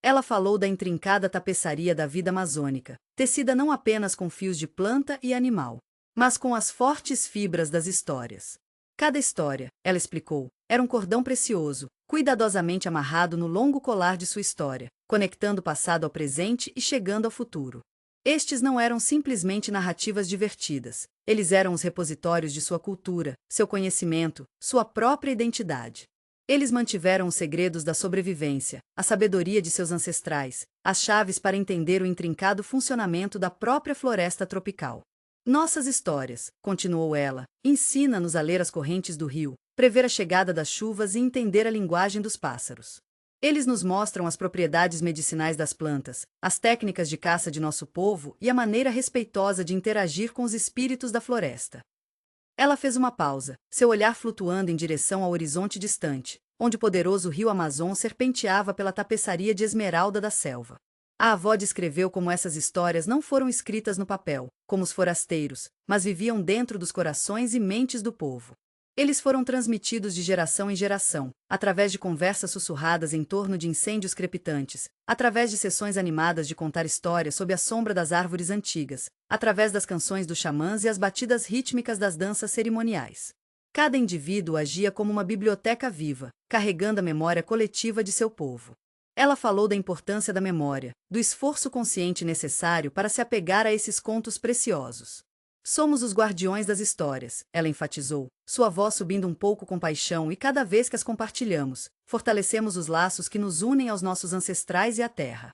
Ela falou da intrincada tapeçaria da vida amazônica, tecida não apenas com fios de planta e animal, mas com as fortes fibras das histórias. Cada história, ela explicou, era um cordão precioso, cuidadosamente amarrado no longo colar de sua história, conectando o passado ao presente e chegando ao futuro. Estes não eram simplesmente narrativas divertidas, eles eram os repositórios de sua cultura, seu conhecimento, sua própria identidade. Eles mantiveram os segredos da sobrevivência, a sabedoria de seus ancestrais, as chaves para entender o intrincado funcionamento da própria floresta tropical. Nossas histórias, continuou ela, ensina-nos a ler as correntes do rio, prever a chegada das chuvas e entender a linguagem dos pássaros. Eles nos mostram as propriedades medicinais das plantas, as técnicas de caça de nosso povo e a maneira respeitosa de interagir com os espíritos da floresta. Ela fez uma pausa, seu olhar flutuando em direção ao horizonte distante, onde o poderoso rio Amazon serpenteava pela tapeçaria de esmeralda da selva. A avó descreveu como essas histórias não foram escritas no papel, como os forasteiros, mas viviam dentro dos corações e mentes do povo. Eles foram transmitidos de geração em geração, através de conversas sussurradas em torno de incêndios crepitantes, através de sessões animadas de contar histórias sob a sombra das árvores antigas, através das canções dos xamãs e as batidas rítmicas das danças cerimoniais. Cada indivíduo agia como uma biblioteca viva, carregando a memória coletiva de seu povo. Ela falou da importância da memória, do esforço consciente necessário para se apegar a esses contos preciosos. Somos os guardiões das histórias, ela enfatizou, sua voz subindo um pouco com paixão e cada vez que as compartilhamos, fortalecemos os laços que nos unem aos nossos ancestrais e à terra.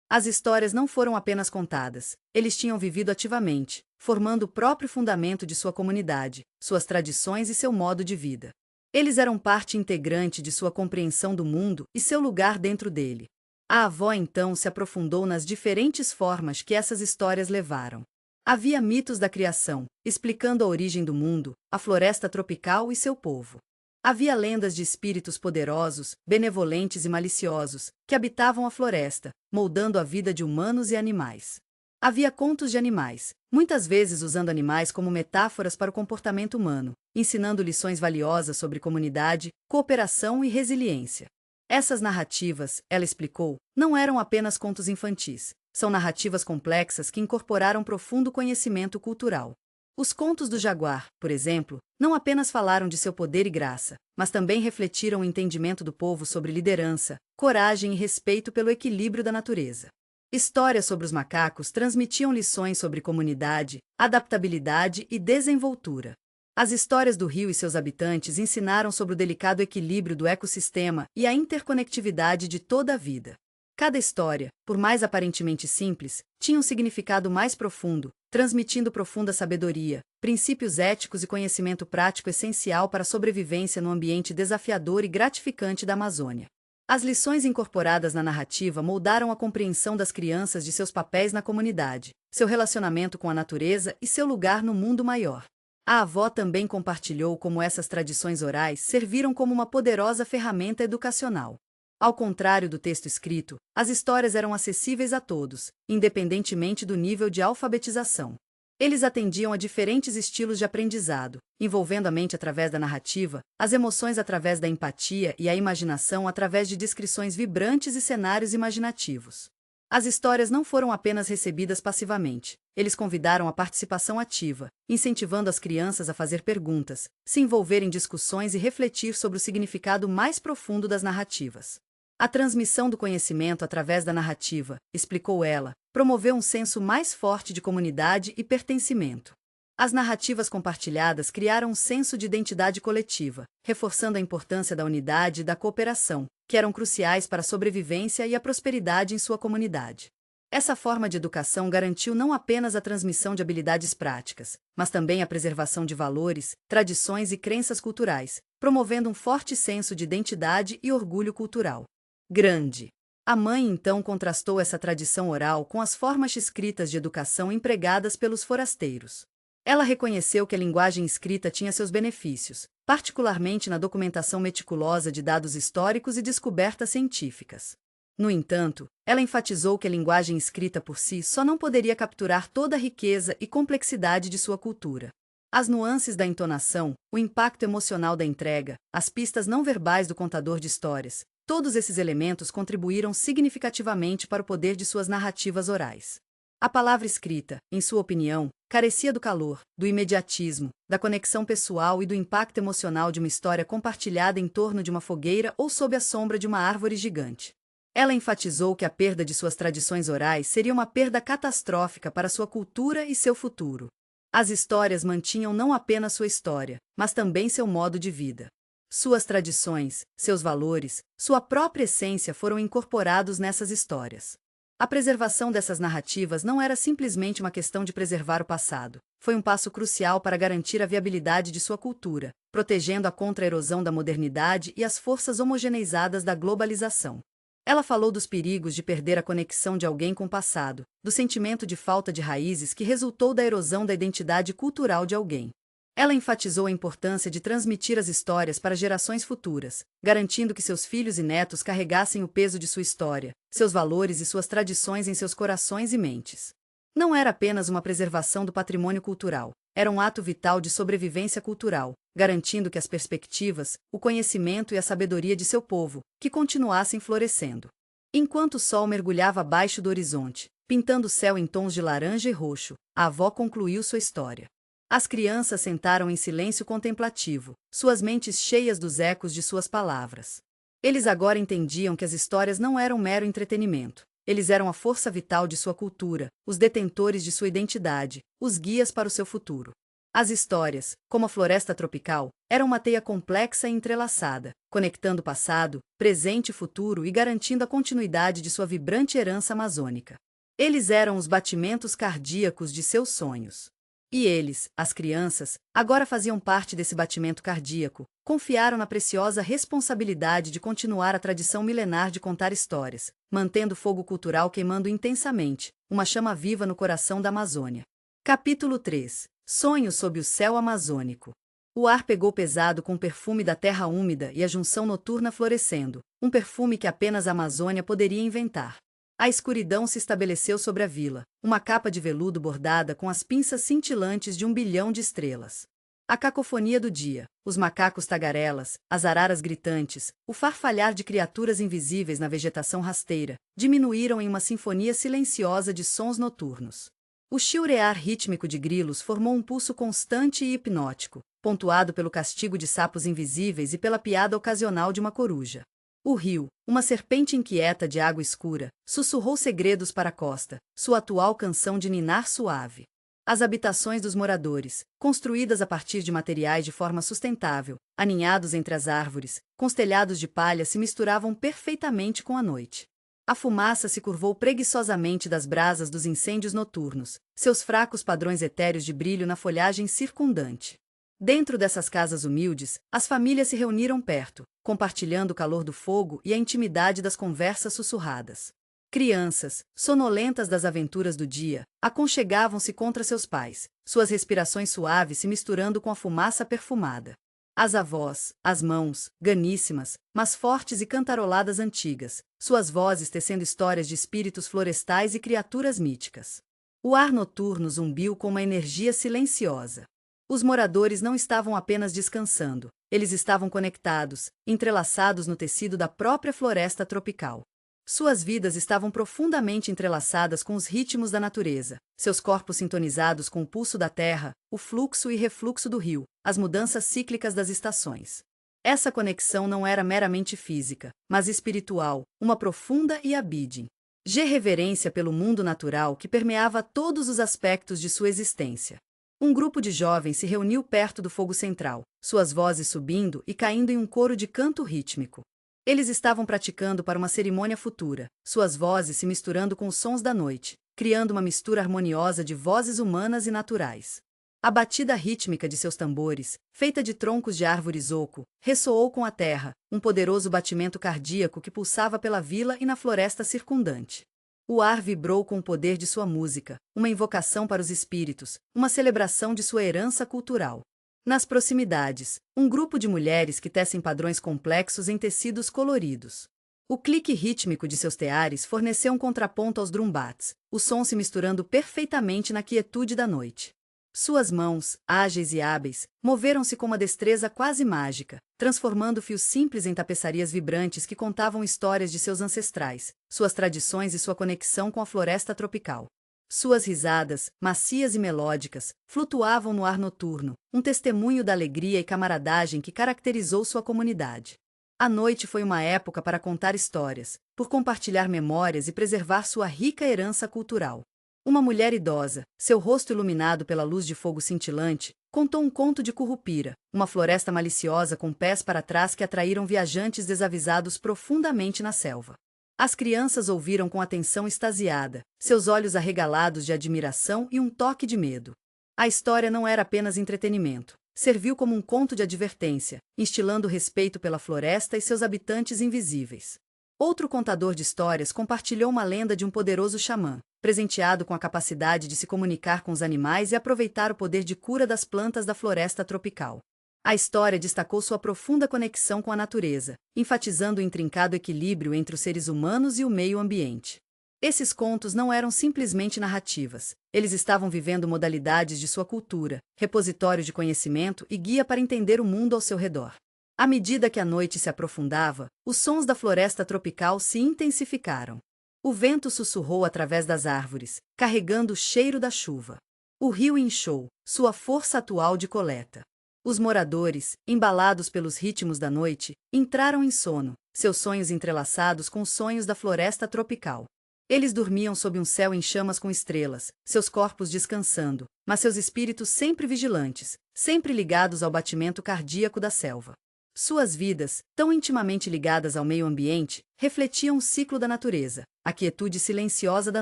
As histórias não foram apenas contadas, eles tinham vivido ativamente, formando o próprio fundamento de sua comunidade, suas tradições e seu modo de vida. Eles eram parte integrante de sua compreensão do mundo e seu lugar dentro dele. A avó então se aprofundou nas diferentes formas que essas histórias levaram. Havia mitos da criação, explicando a origem do mundo, a floresta tropical e seu povo. Havia lendas de espíritos poderosos, benevolentes e maliciosos, que habitavam a floresta, moldando a vida de humanos e animais. Havia contos de animais, muitas vezes usando animais como metáforas para o comportamento humano, ensinando lições valiosas sobre comunidade, cooperação e resiliência. Essas narrativas, ela explicou, não eram apenas contos infantis. São narrativas complexas que incorporaram profundo conhecimento cultural. Os contos do jaguar, por exemplo, não apenas falaram de seu poder e graça, mas também refletiram o entendimento do povo sobre liderança, coragem e respeito pelo equilíbrio da natureza. Histórias sobre os macacos transmitiam lições sobre comunidade, adaptabilidade e desenvoltura. As histórias do rio e seus habitantes ensinaram sobre o delicado equilíbrio do ecossistema e a interconectividade de toda a vida. Cada história, por mais aparentemente simples, tinha um significado mais profundo, transmitindo profunda sabedoria, princípios éticos e conhecimento prático essencial para a sobrevivência no ambiente desafiador e gratificante da Amazônia. As lições incorporadas na narrativa moldaram a compreensão das crianças de seus papéis na comunidade, seu relacionamento com a natureza e seu lugar no mundo maior. A avó também compartilhou como essas tradições orais serviram como uma poderosa ferramenta educacional. Ao contrário do texto escrito, as histórias eram acessíveis a todos, independentemente do nível de alfabetização. Eles atendiam a diferentes estilos de aprendizado, envolvendo a mente através da narrativa, as emoções através da empatia e a imaginação através de descrições vibrantes e cenários imaginativos. As histórias não foram apenas recebidas passivamente. Eles convidaram a participação ativa, incentivando as crianças a fazer perguntas, se envolver em discussões e refletir sobre o significado mais profundo das narrativas. A transmissão do conhecimento através da narrativa, explicou ela, promoveu um senso mais forte de comunidade e pertencimento. As narrativas compartilhadas criaram um senso de identidade coletiva, reforçando a importância da unidade e da cooperação, que eram cruciais para a sobrevivência e a prosperidade em sua comunidade. Essa forma de educação garantiu não apenas a transmissão de habilidades práticas, mas também a preservação de valores, tradições e crenças culturais, promovendo um forte senso de identidade e orgulho cultural. Grande. A mãe então contrastou essa tradição oral com as formas escritas de educação empregadas pelos forasteiros. Ela reconheceu que a linguagem escrita tinha seus benefícios, particularmente na documentação meticulosa de dados históricos e descobertas científicas. No entanto, ela enfatizou que a linguagem escrita por si só não poderia capturar toda a riqueza e complexidade de sua cultura. As nuances da entonação, o impacto emocional da entrega, as pistas não verbais do contador de histórias, todos esses elementos contribuíram significativamente para o poder de suas narrativas orais. A palavra escrita, em sua opinião, carecia do calor, do imediatismo, da conexão pessoal e do impacto emocional de uma história compartilhada em torno de uma fogueira ou sob a sombra de uma árvore gigante. Ela enfatizou que a perda de suas tradições orais seria uma perda catastrófica para sua cultura e seu futuro. As histórias mantinham não apenas sua história, mas também seu modo de vida. Suas tradições, seus valores, sua própria essência foram incorporados nessas histórias. A preservação dessas narrativas não era simplesmente uma questão de preservar o passado. Foi um passo crucial para garantir a viabilidade de sua cultura, protegendo-a contra a erosão da modernidade e as forças homogeneizadas da globalização. Ela falou dos perigos de perder a conexão de alguém com o passado, do sentimento de falta de raízes que resultou da erosão da identidade cultural de alguém. Ela enfatizou a importância de transmitir as histórias para gerações futuras, garantindo que seus filhos e netos carregassem o peso de sua história, seus valores e suas tradições em seus corações e mentes. Não era apenas uma preservação do patrimônio cultural, era um ato vital de sobrevivência cultural, garantindo que as perspectivas, o conhecimento e a sabedoria de seu povo, que continuassem florescendo. Enquanto o sol mergulhava abaixo do horizonte, pintando o céu em tons de laranja e roxo, a avó concluiu sua história. As crianças sentaram em silêncio contemplativo, suas mentes cheias dos ecos de suas palavras. Eles agora entendiam que as histórias não eram mero entretenimento. Eles eram a força vital de sua cultura, os detentores de sua identidade, os guias para o seu futuro. As histórias, como a floresta tropical, eram uma teia complexa e entrelaçada, conectando passado, presente e futuro e garantindo a continuidade de sua vibrante herança amazônica. Eles eram os batimentos cardíacos de seus sonhos. E eles, as crianças, agora faziam parte desse batimento cardíaco, confiaram na preciosa responsabilidade de continuar a tradição milenar de contar histórias, mantendo o fogo cultural queimando intensamente, uma chama viva no coração da Amazônia. Capítulo 3. Sonhos sob o céu amazônico. O ar pegou pesado com o perfume da terra úmida e a junção noturna florescendo, um perfume que apenas a Amazônia poderia inventar. A escuridão se estabeleceu sobre a vila, uma capa de veludo bordada com as pinças cintilantes de 1 bilhão de estrelas. A cacofonia do dia, os macacos tagarelas, as araras gritantes, o farfalhar de criaturas invisíveis na vegetação rasteira, diminuíram em uma sinfonia silenciosa de sons noturnos. O chilrear rítmico de grilos formou um pulso constante e hipnótico, pontuado pelo castigo de sapos invisíveis e pela piada ocasional de uma coruja. O rio, uma serpente inquieta de água escura, sussurrou segredos para a costa, sua atual canção de ninar suave. As habitações dos moradores, construídas a partir de materiais de forma sustentável, aninhados entre as árvores, com os telhados de palha se misturavam perfeitamente com a noite. A fumaça se curvou preguiçosamente das brasas dos incêndios noturnos, seus fracos padrões etéreos de brilho na folhagem circundante. Dentro dessas casas humildes, as famílias se reuniram perto, compartilhando o calor do fogo e a intimidade das conversas sussurradas. Crianças, sonolentas das aventuras do dia, aconchegavam-se contra seus pais, suas respirações suaves se misturando com a fumaça perfumada. As avós, as mãos, ganíssimas, mas fortes e cantaroladas antigas, suas vozes tecendo histórias de espíritos florestais e criaturas míticas. O ar noturno zumbiu com uma energia silenciosa. Os moradores não estavam apenas descansando, eles estavam conectados, entrelaçados no tecido da própria floresta tropical. Suas vidas estavam profundamente entrelaçadas com os ritmos da natureza, seus corpos sintonizados com o pulso da terra, o fluxo e refluxo do rio, as mudanças cíclicas das estações. Essa conexão não era meramente física, mas espiritual, uma profunda e abiding reverência pelo mundo natural que permeava todos os aspectos de sua existência. Um grupo de jovens se reuniu perto do fogo central, suas vozes subindo e caindo em um coro de canto rítmico. Eles estavam praticando para uma cerimônia futura, suas vozes se misturando com os sons da noite, criando uma mistura harmoniosa de vozes humanas e naturais. A batida rítmica de seus tambores, feita de troncos de árvores oco, ressoou com a terra, um poderoso batimento cardíaco que pulsava pela vila e na floresta circundante. O ar vibrou com o poder de sua música, uma invocação para os espíritos, uma celebração de sua herança cultural. Nas proximidades, um grupo de mulheres que tecem padrões complexos em tecidos coloridos. O clique rítmico de seus teares forneceu um contraponto aos drumbats, o som se misturando perfeitamente na quietude da noite. Suas mãos, ágeis e hábeis, moveram-se com uma destreza quase mágica, transformando fios simples em tapeçarias vibrantes que contavam histórias de seus ancestrais, suas tradições e sua conexão com a floresta tropical. Suas risadas, macias e melódicas, flutuavam no ar noturno, um testemunho da alegria e camaradagem que caracterizou sua comunidade. A noite foi uma época para contar histórias, por compartilhar memórias e preservar sua rica herança cultural. Uma mulher idosa, seu rosto iluminado pela luz de fogo cintilante, contou um conto de Currupira, uma floresta maliciosa com pés para trás que atraíram viajantes desavisados profundamente na selva. As crianças ouviram com atenção extasiada, seus olhos arregalados de admiração e um toque de medo. A história não era apenas entretenimento, serviu como um conto de advertência, instilando respeito pela floresta e seus habitantes invisíveis. Outro contador de histórias compartilhou uma lenda de um poderoso xamã, presenteado com a capacidade de se comunicar com os animais e aproveitar o poder de cura das plantas da floresta tropical. A história destacou sua profunda conexão com a natureza, enfatizando o intrincado equilíbrio entre os seres humanos e o meio ambiente. Esses contos não eram simplesmente narrativas, eles estavam vivendo modalidades de sua cultura, repositório de conhecimento e guia para entender o mundo ao seu redor. À medida que a noite se aprofundava, os sons da floresta tropical se intensificaram. O vento sussurrou através das árvores, carregando o cheiro da chuva. O rio inchou, sua força atual de coleta. Os moradores, embalados pelos ritmos da noite, entraram em sono, seus sonhos entrelaçados com os sonhos da floresta tropical. Eles dormiam sob um céu em chamas com estrelas, seus corpos descansando, mas seus espíritos sempre vigilantes, sempre ligados ao batimento cardíaco da selva. Suas vidas, tão intimamente ligadas ao meio ambiente, refletiam o ciclo da natureza, a quietude silenciosa da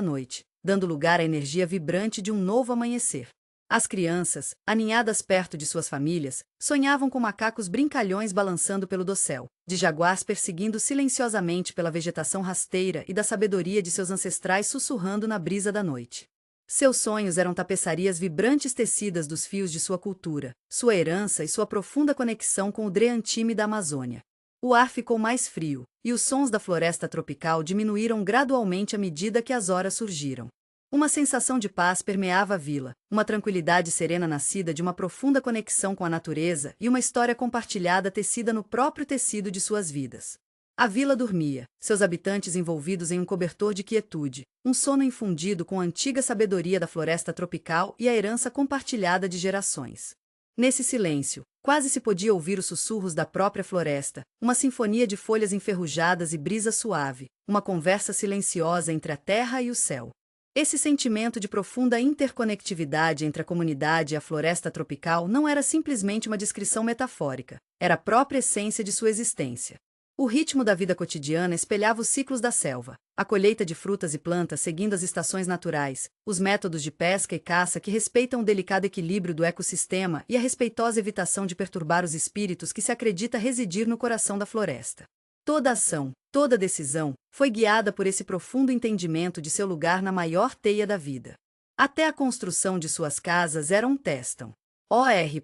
noite, dando lugar à energia vibrante de um novo amanhecer. As crianças, aninhadas perto de suas famílias, sonhavam com macacos brincalhões balançando pelo dossel, de jaguars perseguindo silenciosamente pela vegetação rasteira e da sabedoria de seus ancestrais sussurrando na brisa da noite. Seus sonhos eram tapeçarias vibrantes tecidas dos fios de sua cultura, sua herança e sua profunda conexão com o Dreantime da Amazônia. O ar ficou mais frio, e os sons da floresta tropical diminuíram gradualmente à medida que as horas surgiram. Uma sensação de paz permeava a vila, uma tranquilidade serena nascida de uma profunda conexão com a natureza e uma história compartilhada tecida no próprio tecido de suas vidas. A vila dormia, seus habitantes envolvidos em um cobertor de quietude, um sono infundido com a antiga sabedoria da floresta tropical e a herança compartilhada de gerações. Nesse silêncio, quase se podia ouvir os sussurros da própria floresta, uma sinfonia de folhas enferrujadas e brisa suave, uma conversa silenciosa entre a terra e o céu. Esse sentimento de profunda interconectividade entre a comunidade e a floresta tropical não era simplesmente uma descrição metafórica, era a própria essência de sua existência. O ritmo da vida cotidiana espelhava os ciclos da selva, a colheita de frutas e plantas seguindo as estações naturais, os métodos de pesca e caça que respeitam o delicado equilíbrio do ecossistema e a respeitosa evitação de perturbar os espíritos que se acredita residir no coração da floresta. Toda ação, toda decisão, foi guiada por esse profundo entendimento de seu lugar na maior teia da vida. Até a construção de suas casas era um testão.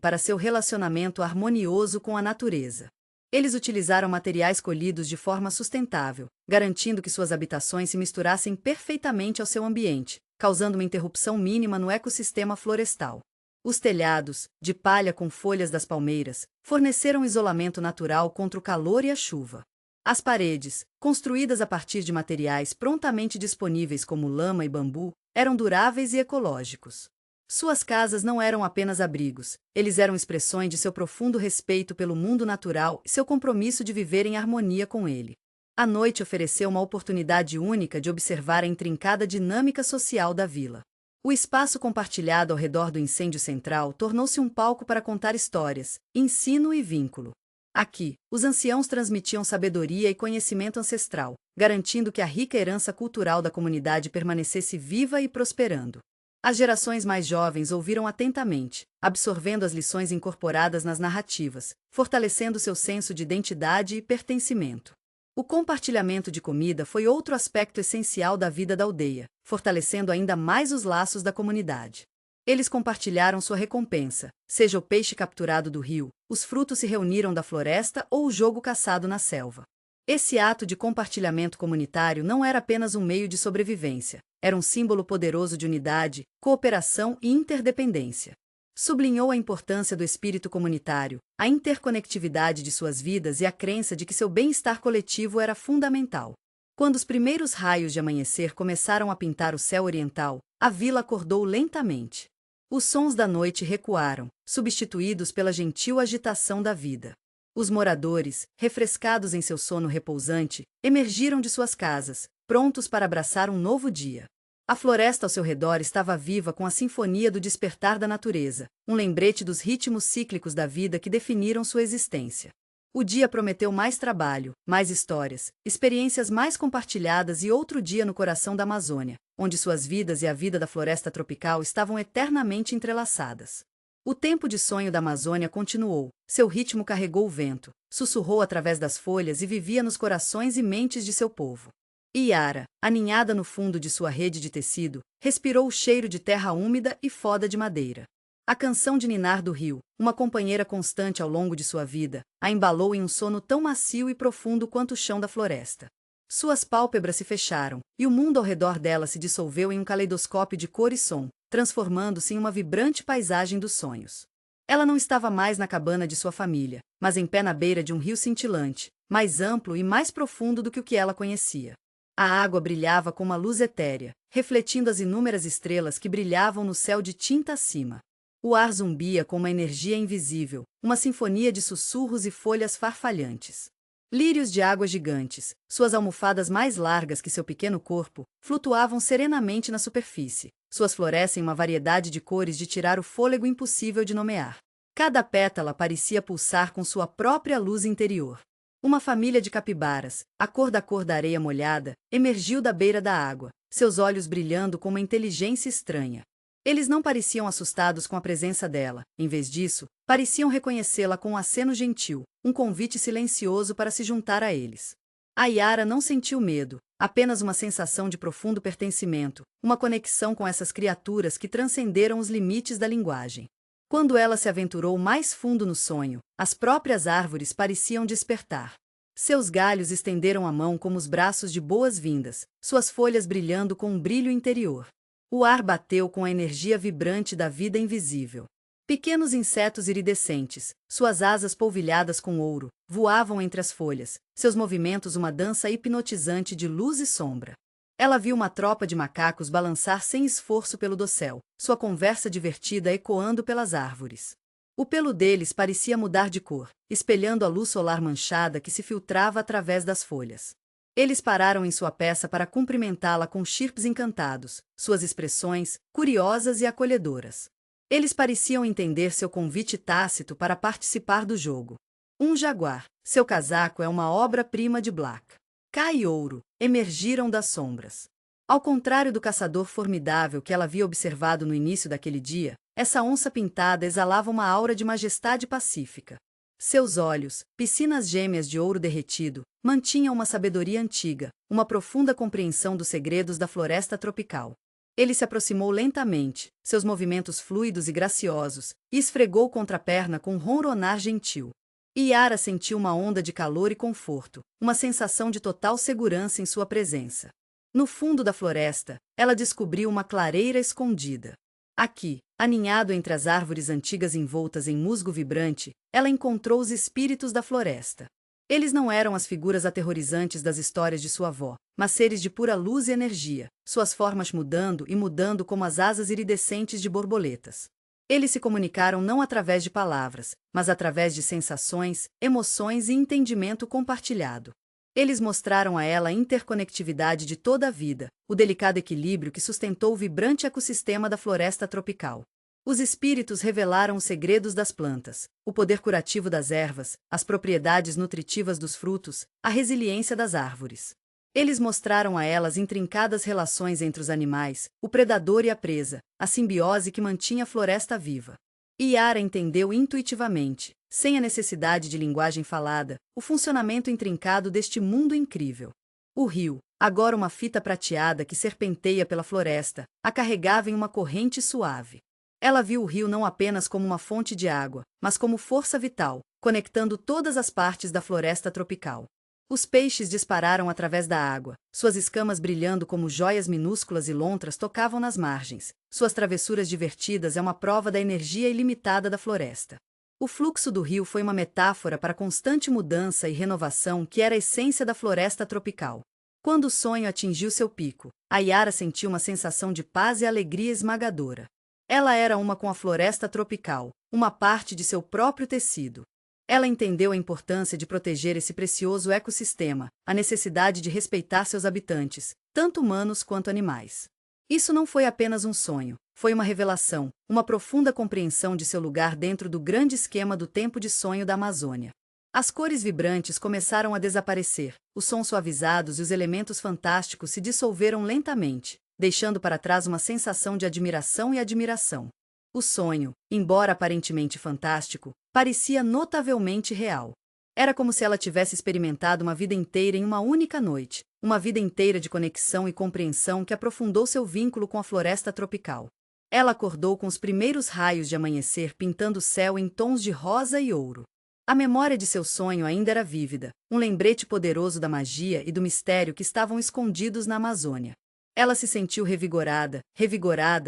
Para seu relacionamento harmonioso com a natureza. Eles utilizaram materiais colhidos de forma sustentável, garantindo que suas habitações se misturassem perfeitamente ao seu ambiente, causando uma interrupção mínima no ecossistema florestal. Os telhados, de palha com folhas das palmeiras, forneceram isolamento natural contra o calor e a chuva. As paredes, construídas a partir de materiais prontamente disponíveis como lama e bambu, eram duráveis e ecológicos. Suas casas não eram apenas abrigos, eles eram expressões de seu profundo respeito pelo mundo natural e seu compromisso de viver em harmonia com ele. A noite ofereceu uma oportunidade única de observar a intrincada dinâmica social da vila. O espaço compartilhado ao redor do incêndio central tornou-se um palco para contar histórias, ensino e vínculo. Aqui, os anciãos transmitiam sabedoria e conhecimento ancestral, garantindo que a rica herança cultural da comunidade permanecesse viva e prosperando. As gerações mais jovens ouviram atentamente, absorvendo as lições incorporadas nas narrativas, fortalecendo seu senso de identidade e pertencimento. O compartilhamento de comida foi outro aspecto essencial da vida da aldeia, fortalecendo ainda mais os laços da comunidade. Eles compartilharam sua recompensa, seja o peixe capturado do rio, os frutos se reuniram da floresta ou o jogo caçado na selva. Esse ato de compartilhamento comunitário não era apenas um meio de sobrevivência, era um símbolo poderoso de unidade, cooperação e interdependência. Sublinhou a importância do espírito comunitário, a interconectividade de suas vidas e a crença de que seu bem-estar coletivo era fundamental. Quando os primeiros raios de amanhecer começaram a pintar o céu oriental, a vila acordou lentamente. Os sons da noite recuaram, substituídos pela gentil agitação da vida. Os moradores, refrescados em seu sono repousante, emergiram de suas casas, prontos para abraçar um novo dia. A floresta ao seu redor estava viva com a sinfonia do despertar da natureza, um lembrete dos ritmos cíclicos da vida que definiram sua existência. O dia prometeu mais trabalho, mais histórias, experiências mais compartilhadas e outro dia no coração da Amazônia, onde suas vidas e a vida da floresta tropical estavam eternamente entrelaçadas. O tempo de sonho da Amazônia continuou, seu ritmo carregou o vento, sussurrou através das folhas e vivia nos corações e mentes de seu povo. Iara, aninhada no fundo de sua rede de tecido, respirou o cheiro de terra úmida e foda de madeira. A canção de ninar do rio, uma companheira constante ao longo de sua vida, a embalou em um sono tão macio e profundo quanto o chão da floresta. Suas pálpebras se fecharam, e o mundo ao redor dela se dissolveu em um caleidoscópio de cor e som, transformando-se em uma vibrante paisagem dos sonhos. Ela não estava mais na cabana de sua família, mas em pé na beira de um rio cintilante, mais amplo e mais profundo do que o que ela conhecia. A água brilhava com uma luz etérea, refletindo as inúmeras estrelas que brilhavam no céu de tinta acima. O ar zumbia com uma energia invisível, uma sinfonia de sussurros e folhas farfalhantes. Lírios de água gigantes, suas almofadas mais largas que seu pequeno corpo, flutuavam serenamente na superfície. Suas florescem uma variedade de cores de tirar o fôlego impossível de nomear. Cada pétala parecia pulsar com sua própria luz interior. Uma família de capibaras, a cor da areia molhada, emergiu da beira da água, seus olhos brilhando com uma inteligência estranha. Eles não pareciam assustados com a presença dela, em vez disso, pareciam reconhecê-la com um aceno gentil, um convite silencioso para se juntar a eles. A Iara não sentiu medo, apenas uma sensação de profundo pertencimento, uma conexão com essas criaturas que transcenderam os limites da linguagem. Quando ela se aventurou mais fundo no sonho, as próprias árvores pareciam despertar. Seus galhos estenderam a mão como os braços de boas-vindas, suas folhas brilhando com um brilho interior. O ar bateu com a energia vibrante da vida invisível. Pequenos insetos iridescentes, suas asas polvilhadas com ouro, voavam entre as folhas, seus movimentos uma dança hipnotizante de luz e sombra. Ela viu uma tropa de macacos balançar sem esforço pelo dossel, sua conversa divertida ecoando pelas árvores. O pelo deles parecia mudar de cor, espelhando a luz solar manchada que se filtrava através das folhas. Eles pararam em sua peça para cumprimentá-la com chirpes encantados, suas expressões, curiosas e acolhedoras. Eles pareciam entender seu convite tácito para participar do jogo. Um jaguar, seu casaco é uma obra-prima de Black. Cá e Ouro, emergiram das sombras. Ao contrário do caçador formidável que ela havia observado no início daquele dia, essa onça pintada exalava uma aura de majestade pacífica. Seus olhos, piscinas gêmeas de ouro derretido, mantinham uma sabedoria antiga, uma profunda compreensão dos segredos da floresta tropical. Ele se aproximou lentamente, seus movimentos fluidos e graciosos, e esfregou contra a perna com um ronronar gentil. Iara sentiu uma onda de calor e conforto, uma sensação de total segurança em sua presença. No fundo da floresta, ela descobriu uma clareira escondida. Aqui, aninhado entre as árvores antigas envoltas em musgo vibrante, ela encontrou os espíritos da floresta. Eles não eram as figuras aterrorizantes das histórias de sua avó, mas seres de pura luz e energia, suas formas mudando e mudando como as asas iridescentes de borboletas. Eles se comunicaram não através de palavras, mas através de sensações, emoções e entendimento compartilhado. Eles mostraram a ela a interconectividade de toda a vida, o delicado equilíbrio que sustentou o vibrante ecossistema da floresta tropical. Os espíritos revelaram os segredos das plantas, o poder curativo das ervas, as propriedades nutritivas dos frutos, a resiliência das árvores. Eles mostraram a ela as intrincadas relações entre os animais, o predador e a presa, a simbiose que mantinha a floresta viva. Yara entendeu intuitivamente, sem a necessidade de linguagem falada, o funcionamento intrincado deste mundo incrível. O rio, agora uma fita prateada que serpenteia pela floresta, a carregava em uma corrente suave. Ela viu o rio não apenas como uma fonte de água, mas como força vital, conectando todas as partes da floresta tropical. Os peixes dispararam através da água, suas escamas brilhando como joias minúsculas e lontras tocavam nas margens. Suas travessuras divertidas é uma prova da energia ilimitada da floresta. O fluxo do rio foi uma metáfora para a constante mudança e renovação que era a essência da floresta tropical. Quando o sonho atingiu seu pico, Yara sentiu uma sensação de paz e alegria esmagadora. Ela era uma com a floresta tropical, uma parte de seu próprio tecido. Ela entendeu a importância de proteger esse precioso ecossistema, a necessidade de respeitar seus habitantes, tanto humanos quanto animais. Isso não foi apenas um sonho, foi uma revelação, uma profunda compreensão de seu lugar dentro do grande esquema do tempo de sonho da Amazônia. As cores vibrantes começaram a desaparecer, os sons suavizados e os elementos fantásticos se dissolveram lentamente, deixando para trás uma sensação de admiração e admiração. O sonho, embora aparentemente fantástico, parecia notavelmente real. Era como se ela tivesse experimentado uma vida inteira em uma única noite, uma vida inteira de conexão e compreensão que aprofundou seu vínculo com a floresta tropical. Ela acordou com os primeiros raios de amanhecer pintando o céu em tons de rosa e ouro. A memória de seu sonho ainda era vívida, um lembrete poderoso da magia e do mistério que estavam escondidos na Amazônia. Ela se sentiu revigorada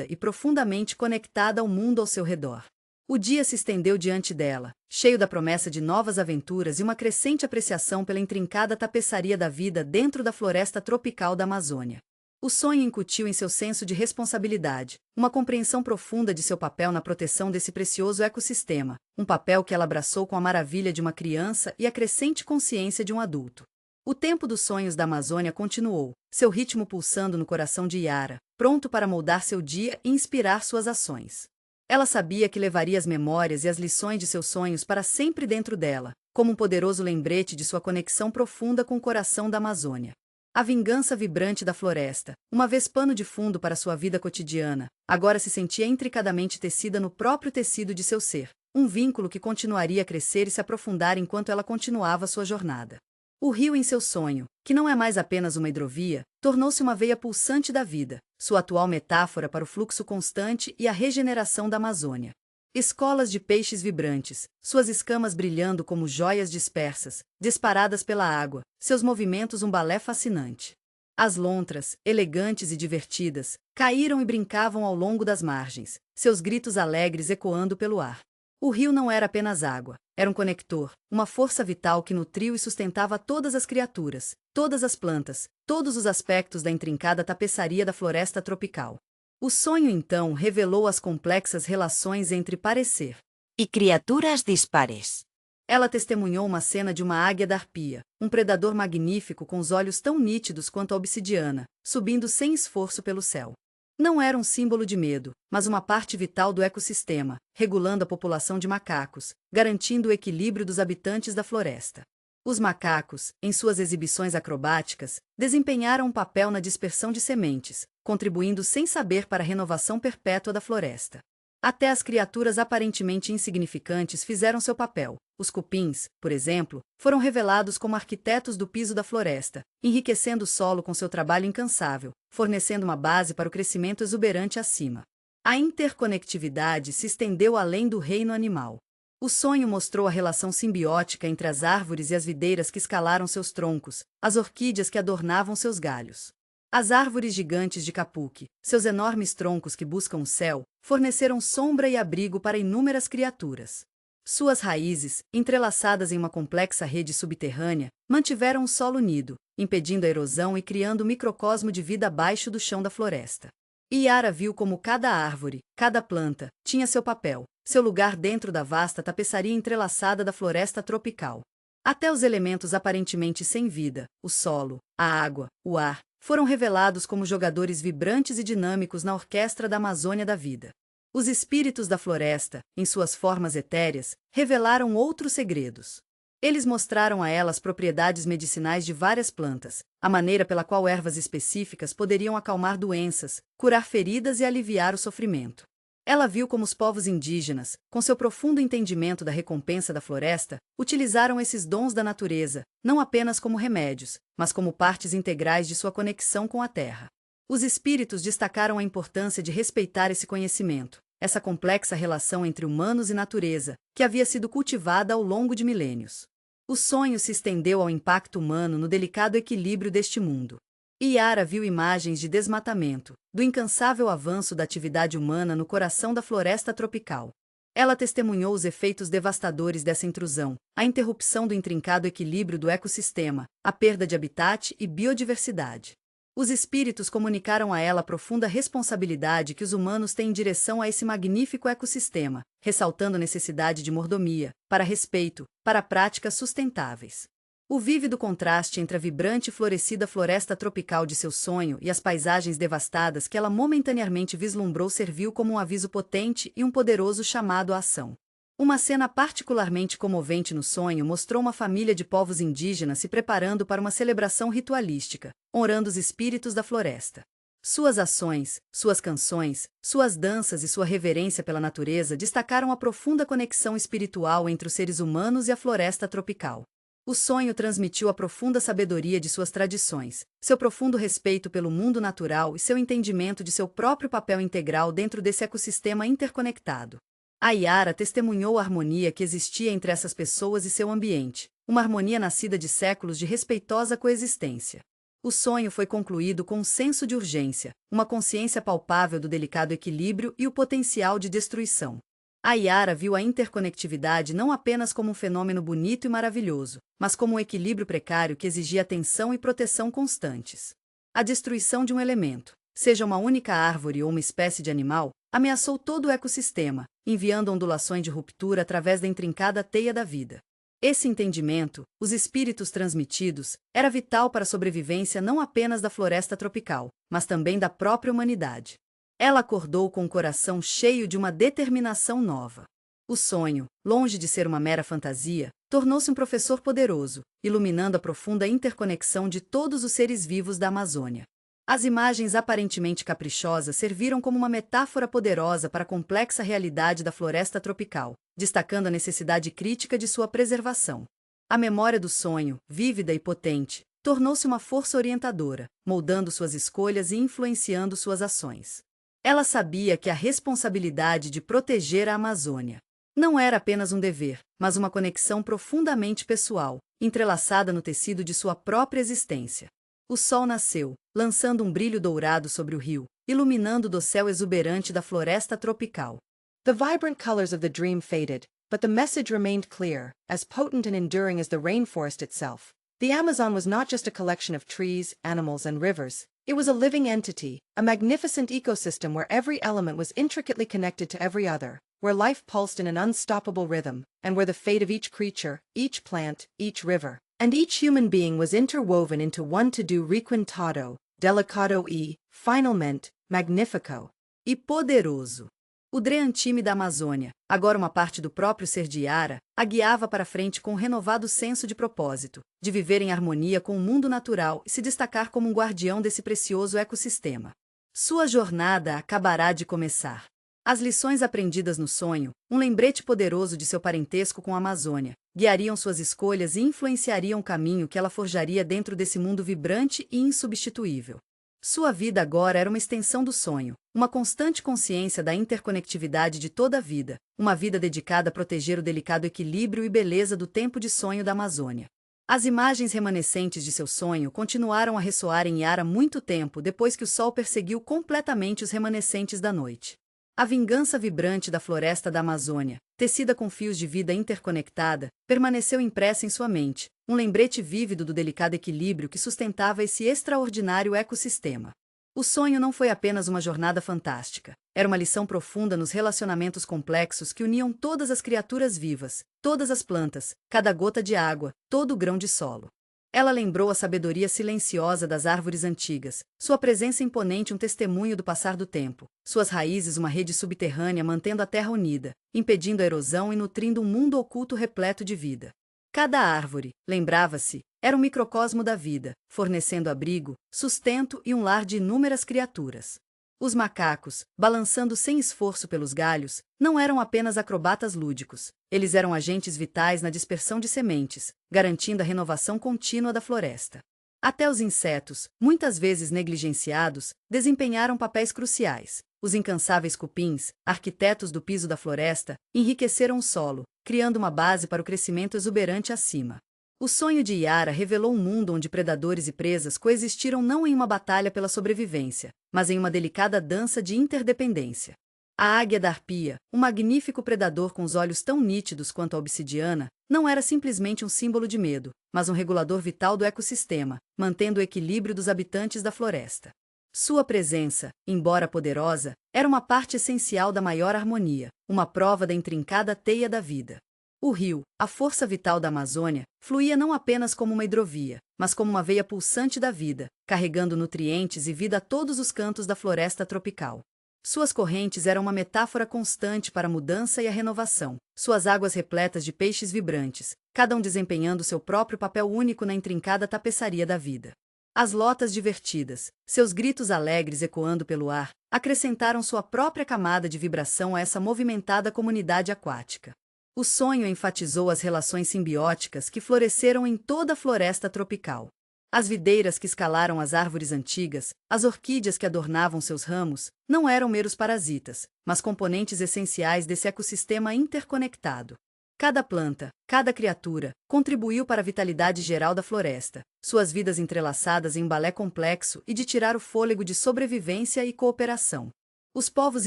e profundamente conectada ao mundo ao seu redor. O dia se estendeu diante dela, cheio da promessa de novas aventuras e uma crescente apreciação pela intrincada tapeçaria da vida dentro da floresta tropical da Amazônia. O sonho incutiu em seu senso de responsabilidade, uma compreensão profunda de seu papel na proteção desse precioso ecossistema, um papel que ela abraçou com a maravilha de uma criança e a crescente consciência de um adulto. O tempo dos sonhos da Amazônia continuou, seu ritmo pulsando no coração de Yara, pronto para moldar seu dia e inspirar suas ações. Ela sabia que levaria as memórias e as lições de seus sonhos para sempre dentro dela, como um poderoso lembrete de sua conexão profunda com o coração da Amazônia. A vingança vibrante da floresta, uma vez pano de fundo para sua vida cotidiana, agora se sentia intricadamente tecida no próprio tecido de seu ser, um vínculo que continuaria a crescer e se aprofundar enquanto ela continuava sua jornada. O rio em seu sonho, que não é mais apenas uma hidrovia, tornou-se uma veia pulsante da vida, sua atual metáfora para o fluxo constante e a regeneração da Amazônia. Escolas de peixes vibrantes, suas escamas brilhando como joias dispersas, disparadas pela água, seus movimentos um balé fascinante. As lontras, elegantes e divertidas, caíram e brincavam ao longo das margens, seus gritos alegres ecoando pelo ar. O rio não era apenas água, era um conector, uma força vital que nutriu e sustentava todas as criaturas, todas as plantas, todos os aspectos da intrincada tapeçaria da floresta tropical. O sonho então revelou as complexas relações entre parecer e criaturas dispares. Ela testemunhou uma cena de uma águia da arpia, um predador magnífico com os olhos tão nítidos quanto a obsidiana, subindo sem esforço pelo céu. Não era um símbolo de medo, mas uma parte vital do ecossistema, regulando a população de macacos, garantindo o equilíbrio dos habitantes da floresta. Os macacos, em suas exibições acrobáticas, desempenharam um papel na dispersão de sementes, contribuindo sem saber para a renovação perpétua da floresta. Até as criaturas aparentemente insignificantes fizeram seu papel. Os cupins, por exemplo, foram revelados como arquitetos do piso da floresta, enriquecendo o solo com seu trabalho incansável, fornecendo uma base para o crescimento exuberante acima. A interconectividade se estendeu além do reino animal. O sonho mostrou a relação simbiótica entre as árvores e as videiras que escalaram seus troncos, as orquídeas que adornavam seus galhos. As árvores gigantes de Capuque, seus enormes troncos que buscam o céu, forneceram sombra e abrigo para inúmeras criaturas. Suas raízes, entrelaçadas em uma complexa rede subterrânea, mantiveram o solo unido, impedindo a erosão e criando um microcosmo de vida abaixo do chão da floresta. Yara viu como cada árvore, cada planta, tinha seu papel, seu lugar dentro da vasta tapeçaria entrelaçada da floresta tropical. Até os elementos aparentemente sem vida, o solo, a água, o ar, foram revelados como jogadores vibrantes e dinâmicos na orquestra da Amazônia da vida. Os espíritos da floresta, em suas formas etéreas, revelaram outros segredos. Eles mostraram a ela as propriedades medicinais de várias plantas, a maneira pela qual ervas específicas poderiam acalmar doenças, curar feridas e aliviar o sofrimento. Ela viu como os povos indígenas, com seu profundo entendimento da recompensa da floresta, utilizaram esses dons da natureza, não apenas como remédios, mas como partes integrais de sua conexão com a terra. Os espíritos destacaram a importância de respeitar esse conhecimento, essa complexa relação entre humanos e natureza, que havia sido cultivada ao longo de milênios. O sonho se estendeu ao impacto humano no delicado equilíbrio deste mundo. Yara viu imagens de desmatamento, do incansável avanço da atividade humana no coração da floresta tropical. Ela testemunhou os efeitos devastadores dessa intrusão, a interrupção do intrincado equilíbrio do ecossistema, a perda de habitat e biodiversidade. Os espíritos comunicaram a ela a profunda responsabilidade que os humanos têm em direção a esse magnífico ecossistema, ressaltando a necessidade de mordomia, para respeito, para práticas sustentáveis. O vívido contraste entre a vibrante e florescida floresta tropical de seu sonho e as paisagens devastadas que ela momentaneamente vislumbrou serviu como um aviso potente e um poderoso chamado à ação. Uma cena particularmente comovente no sonho mostrou uma família de povos indígenas se preparando para uma celebração ritualística, honrando os espíritos da floresta. Suas ações, suas canções, suas danças e sua reverência pela natureza destacaram a profunda conexão espiritual entre os seres humanos e a floresta tropical. O sonho transmitiu a profunda sabedoria de suas tradições, seu profundo respeito pelo mundo natural e seu entendimento de seu próprio papel integral dentro desse ecossistema interconectado. A Yara testemunhou a harmonia que existia entre essas pessoas e seu ambiente, uma harmonia nascida de séculos de respeitosa coexistência. O sonho foi concluído com um senso de urgência, uma consciência palpável do delicado equilíbrio e o potencial de destruição. A Yara viu a interconectividade não apenas como um fenômeno bonito e maravilhoso, mas como um equilíbrio precário que exigia atenção e proteção constantes. A destruição de um elemento, seja uma única árvore ou uma espécie de animal, ameaçou todo o ecossistema, enviando ondulações de ruptura através da intrincada teia da vida. Esse entendimento, os espíritos transmitidos, era vital para a sobrevivência não apenas da floresta tropical, mas também da própria humanidade. Ela acordou com o coração cheio de uma determinação nova. O sonho, longe de ser uma mera fantasia, tornou-se um professor poderoso, iluminando a profunda interconexão de todos os seres vivos da Amazônia. As imagens aparentemente caprichosas serviram como uma metáfora poderosa para a complexa realidade da floresta tropical, destacando a necessidade crítica de sua preservação. A memória do sonho, vívida e potente, tornou-se uma força orientadora, moldando suas escolhas e influenciando suas ações. Ela sabia que a responsabilidade de proteger a Amazônia não era apenas um dever, mas uma conexão profundamente pessoal, entrelaçada no tecido de sua própria existência. O sol nasceu, lançando um brilho dourado sobre o rio, iluminando o dossel exuberante da floresta tropical. The vibrant colors of the dream faded, but the message remained clear, as potent and enduring as the rainforest itself. The Amazon was not just a collection of trees, animals, and rivers. It was a living entity, a magnificent ecosystem where every element was intricately connected to every other, where life pulsed in an unstoppable rhythm, and where the fate of each creature, each plant, each river, and each human being was interwoven into one to-do requintado, delicado e, finalmente, magnifico. E poderoso. O Dream-Time da Amazônia, agora uma parte do próprio ser de Yara, a guiava para frente com um renovado senso de propósito, de viver em harmonia com o mundo natural e se destacar como um guardião desse precioso ecossistema. Sua jornada acabará de começar. As lições aprendidas no sonho, um lembrete poderoso de seu parentesco com a Amazônia, guiariam suas escolhas e influenciariam o caminho que ela forjaria dentro desse mundo vibrante e insubstituível. Sua vida agora era uma extensão do sonho, uma constante consciência da interconectividade de toda a vida, uma vida dedicada a proteger o delicado equilíbrio e beleza do tempo de sonho da Amazônia. As imagens remanescentes de seu sonho continuaram a ressoar em Yara muito tempo depois que o sol perseguiu completamente os remanescentes da noite. A vingança vibrante da floresta da Amazônia, tecida com fios de vida interconectada, permaneceu impressa em sua mente, um lembrete vívido do delicado equilíbrio que sustentava esse extraordinário ecossistema. O sonho não foi apenas uma jornada fantástica, era uma lição profunda nos relacionamentos complexos que uniam todas as criaturas vivas, todas as plantas, cada gota de água, todo o grão de solo. Ela lembrou a sabedoria silenciosa das árvores antigas, sua presença imponente um testemunho do passar do tempo, suas raízes uma rede subterrânea mantendo a terra unida, impedindo a erosão e nutrindo um mundo oculto repleto de vida. Cada árvore, lembrava-se, era um microcosmo da vida, fornecendo abrigo, sustento e um lar de inúmeras criaturas. Os macacos, balançando sem esforço pelos galhos, não eram apenas acrobatas lúdicos, eles eram agentes vitais na dispersão de sementes, garantindo a renovação contínua da floresta. Até os insetos, muitas vezes negligenciados, desempenharam papéis cruciais. Os incansáveis cupins, arquitetos do piso da floresta, enriqueceram o solo, criando uma base para o crescimento exuberante acima. O sonho de Yara revelou um mundo onde predadores e presas coexistiram não em uma batalha pela sobrevivência, mas em uma delicada dança de interdependência. A águia da arpia, um magnífico predador com os olhos tão nítidos quanto a obsidiana, não era simplesmente um símbolo de medo, mas um regulador vital do ecossistema, mantendo o equilíbrio dos habitantes da floresta. Sua presença, embora poderosa, era uma parte essencial da maior harmonia, uma prova da intrincada teia da vida. O rio, a força vital da Amazônia, fluía não apenas como uma hidrovia, mas como uma veia pulsante da vida, carregando nutrientes e vida a todos os cantos da floresta tropical. Suas correntes eram uma metáfora constante para a mudança e a renovação, suas águas repletas de peixes vibrantes, cada um desempenhando seu próprio papel único na intrincada tapeçaria da vida. As lotas divertidas, seus gritos alegres ecoando pelo ar, acrescentaram sua própria camada de vibração a essa movimentada comunidade aquática. O sonho enfatizou as relações simbióticas que floresceram em toda a floresta tropical. As videiras que escalaram as árvores antigas, as orquídeas que adornavam seus ramos, não eram meros parasitas, mas componentes essenciais desse ecossistema interconectado. Cada planta, cada criatura, contribuiu para a vitalidade geral da floresta, suas vidas entrelaçadas em um balé complexo e de tirar o fôlego de sobrevivência e cooperação. Os povos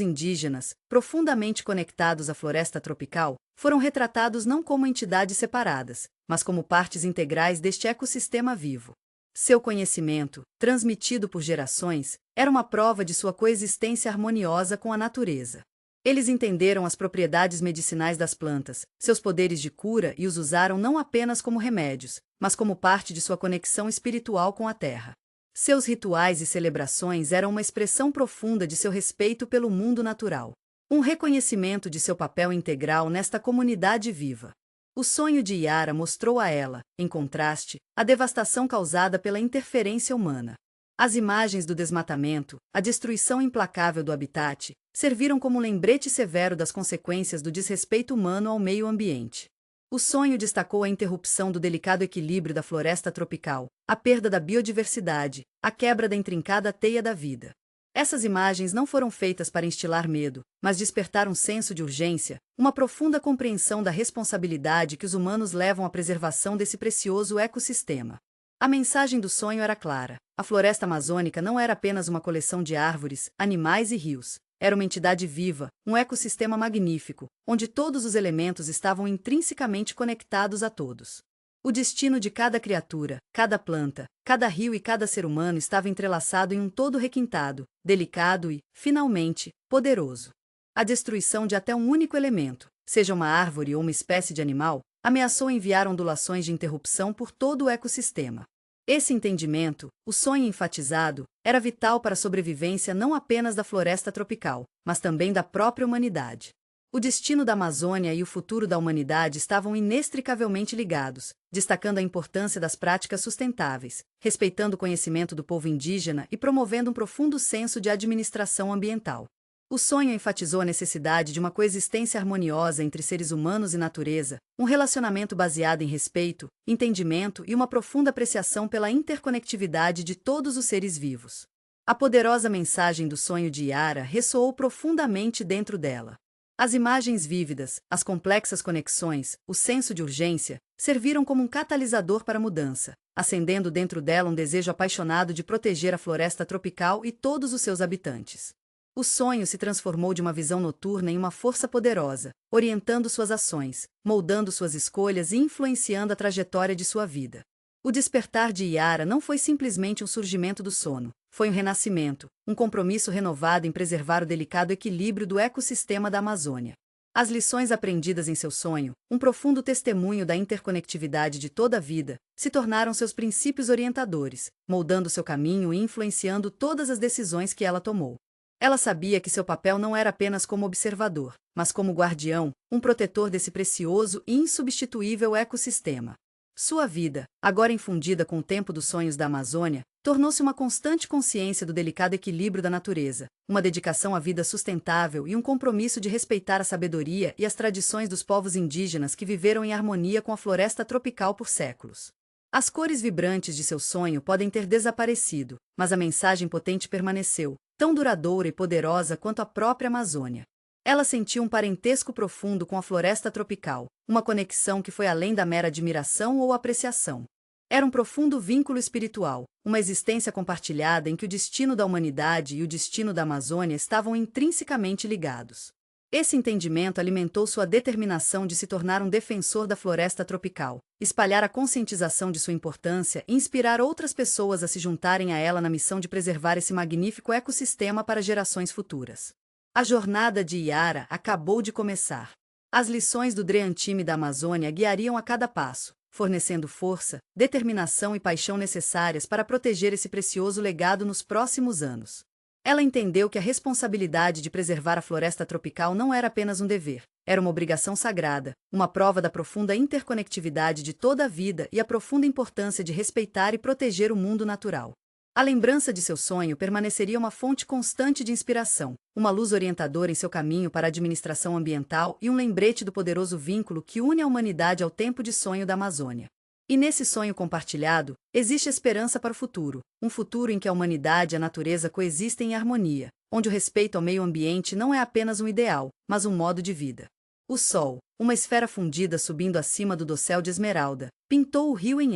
indígenas, profundamente conectados à floresta tropical, foram retratados não como entidades separadas, mas como partes integrais deste ecossistema vivo. Seu conhecimento, transmitido por gerações, era uma prova de sua coexistência harmoniosa com a natureza. Eles entenderam as propriedades medicinais das plantas, seus poderes de cura e os usaram não apenas como remédios, mas como parte de sua conexão espiritual com a terra. Seus rituais e celebrações eram uma expressão profunda de seu respeito pelo mundo natural, um reconhecimento de seu papel integral nesta comunidade viva. O sonho de Yara mostrou a ela, em contraste, a devastação causada pela interferência humana. As imagens do desmatamento, a destruição implacável do habitat, serviram como um lembrete severo das consequências do desrespeito humano ao meio ambiente. O sonho destacou a interrupção do delicado equilíbrio da floresta tropical, a perda da biodiversidade, a quebra da intrincada teia da vida. Essas imagens não foram feitas para instilar medo, mas despertar um senso de urgência, uma profunda compreensão da responsabilidade que os humanos levam à preservação desse precioso ecossistema. A mensagem do sonho era clara: a floresta amazônica não era apenas uma coleção de árvores, animais e rios. Era uma entidade viva, um ecossistema magnífico, onde todos os elementos estavam intrinsecamente conectados a todos. O destino de cada criatura, cada planta, cada rio e cada ser humano estava entrelaçado em um todo requintado, delicado e, finalmente, poderoso. A destruição de até um único elemento, seja uma árvore ou uma espécie de animal, ameaçou enviar ondulações de interrupção por todo o ecossistema. Esse entendimento, o sonho enfatizado, era vital para a sobrevivência não apenas da floresta tropical, mas também da própria humanidade. O destino da Amazônia e o futuro da humanidade estavam inextricavelmente ligados, destacando a importância das práticas sustentáveis, respeitando o conhecimento do povo indígena e promovendo um profundo senso de administração ambiental. O sonho enfatizou a necessidade de uma coexistência harmoniosa entre seres humanos e natureza, um relacionamento baseado em respeito, entendimento e uma profunda apreciação pela interconectividade de todos os seres vivos. A poderosa mensagem do sonho de Yara ressoou profundamente dentro dela. As imagens vívidas, as complexas conexões, o senso de urgência, serviram como um catalisador para a mudança, acendendo dentro dela um desejo apaixonado de proteger a floresta tropical e todos os seus habitantes. O sonho se transformou de uma visão noturna em uma força poderosa, orientando suas ações, moldando suas escolhas e influenciando a trajetória de sua vida. O despertar de Yara não foi simplesmente um surgimento do sono, foi um renascimento, um compromisso renovado em preservar o delicado equilíbrio do ecossistema da Amazônia. As lições aprendidas em seu sonho, um profundo testemunho da interconectividade de toda a vida, se tornaram seus princípios orientadores, moldando seu caminho e influenciando todas as decisões que ela tomou. Ela sabia que seu papel não era apenas como observador, mas como guardião, um protetor desse precioso e insubstituível ecossistema. Sua vida, agora infundida com o tempo dos sonhos da Amazônia, tornou-se uma constante consciência do delicado equilíbrio da natureza, uma dedicação à vida sustentável e um compromisso de respeitar a sabedoria e as tradições dos povos indígenas que viveram em harmonia com a floresta tropical por séculos. As cores vibrantes de seu sonho podem ter desaparecido, mas a mensagem potente permaneceu, tão duradoura e poderosa quanto a própria Amazônia. Ela sentiu um parentesco profundo com a floresta tropical, uma conexão que foi além da mera admiração ou apreciação. Era um profundo vínculo espiritual, uma existência compartilhada em que o destino da humanidade e o destino da Amazônia estavam intrinsecamente ligados. Esse entendimento alimentou sua determinação de se tornar um defensor da floresta tropical, espalhar a conscientização de sua importância e inspirar outras pessoas a se juntarem a ela na missão de preservar esse magnífico ecossistema para gerações futuras. A jornada de Yara acabou de começar. As lições do Dream Team da Amazônia guiariam a cada passo, fornecendo força, determinação e paixão necessárias para proteger esse precioso legado nos próximos anos. Ela entendeu que a responsabilidade de preservar a floresta tropical não era apenas um dever, era uma obrigação sagrada, uma prova da profunda interconectividade de toda a vida e a profunda importância de respeitar e proteger o mundo natural. A lembrança de seu sonho permaneceria uma fonte constante de inspiração, uma luz orientadora em seu caminho para a administração ambiental e um lembrete do poderoso vínculo que une a humanidade ao tempo de sonho da Amazônia. E nesse sonho compartilhado, existe esperança para o futuro, um futuro em que a humanidade e a natureza coexistem em harmonia, onde o respeito ao meio ambiente não é apenas um ideal, mas um modo de vida. O sol, uma esfera fundida subindo acima do dossel de esmeralda, pintou o rio em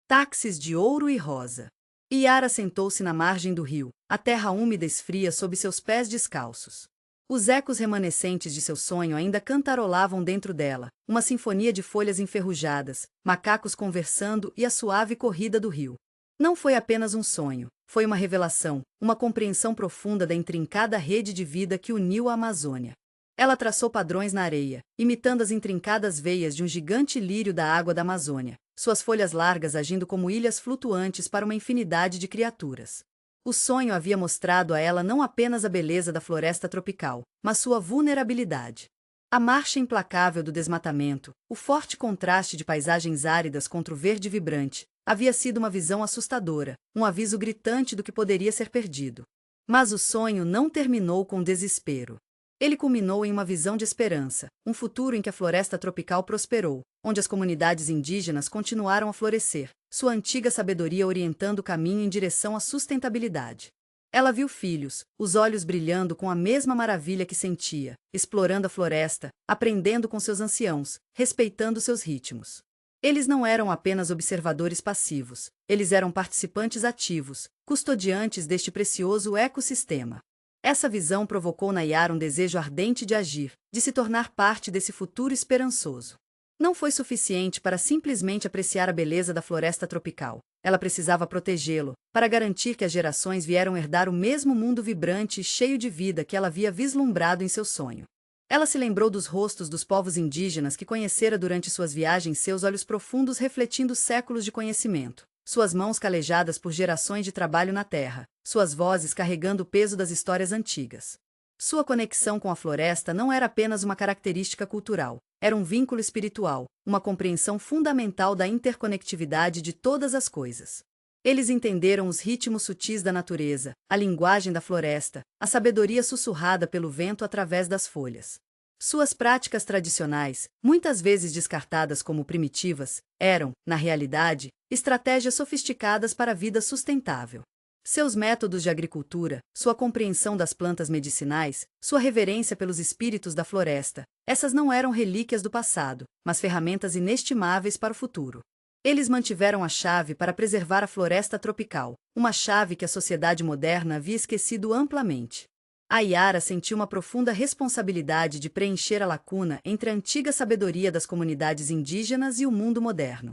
táxis de ouro e rosa. Yara sentou-se na margem do rio, a terra úmida esfria sob seus pés descalços. Os ecos remanescentes de seu sonho ainda cantarolavam dentro dela, uma sinfonia de folhas enferrujadas, macacos conversando e a suave corrida do rio. Não foi apenas um sonho, foi uma revelação, uma compreensão profunda da intrincada rede de vida que uniu a Amazônia. Ela traçou padrões na areia, imitando as intrincadas veias de um gigante lírio da água da Amazônia, suas folhas largas agindo como ilhas flutuantes para uma infinidade de criaturas. O sonho havia mostrado a ela não apenas a beleza da floresta tropical, mas sua vulnerabilidade. A marcha implacável do desmatamento, o forte contraste de paisagens áridas contra o verde vibrante, havia sido uma visão assustadora, um aviso gritante do que poderia ser perdido. Mas o sonho não terminou com desespero. Ele culminou em uma visão de esperança, um futuro em que a floresta tropical prosperou, onde as comunidades indígenas continuaram a florescer, sua antiga sabedoria orientando o caminho em direção à sustentabilidade. Ela viu filhos, os olhos brilhando com a mesma maravilha que sentia, explorando a floresta, aprendendo com seus anciãos, respeitando seus ritmos. Eles não eram apenas observadores passivos, eles eram participantes ativos, custodiantes deste precioso ecossistema. Essa visão provocou na Yara um desejo ardente de agir, de se tornar parte desse futuro esperançoso. Não foi suficiente para simplesmente apreciar a beleza da floresta tropical. Ela precisava protegê-lo, para garantir que as gerações vieram herdar o mesmo mundo vibrante e cheio de vida que ela havia vislumbrado em seu sonho. Ela se lembrou dos rostos dos povos indígenas que conhecera durante suas viagens, seus olhos profundos refletindo séculos de conhecimento, suas mãos calejadas por gerações de trabalho na terra, suas vozes carregando o peso das histórias antigas. Sua conexão com a floresta não era apenas uma característica cultural, era um vínculo espiritual, uma compreensão fundamental da interconectividade de todas as coisas. Eles entenderam os ritmos sutis da natureza, a linguagem da floresta, a sabedoria sussurrada pelo vento através das folhas. Suas práticas tradicionais, muitas vezes descartadas como primitivas, eram, na realidade, estratégias sofisticadas para a vida sustentável. Seus métodos de agricultura, sua compreensão das plantas medicinais, sua reverência pelos espíritos da floresta, essas não eram relíquias do passado, mas ferramentas inestimáveis para o futuro. Eles mantiveram a chave para preservar a floresta tropical, uma chave que a sociedade moderna havia esquecido amplamente. A Yara sentiu uma profunda responsabilidade de preencher a lacuna entre a antiga sabedoria das comunidades indígenas e o mundo moderno.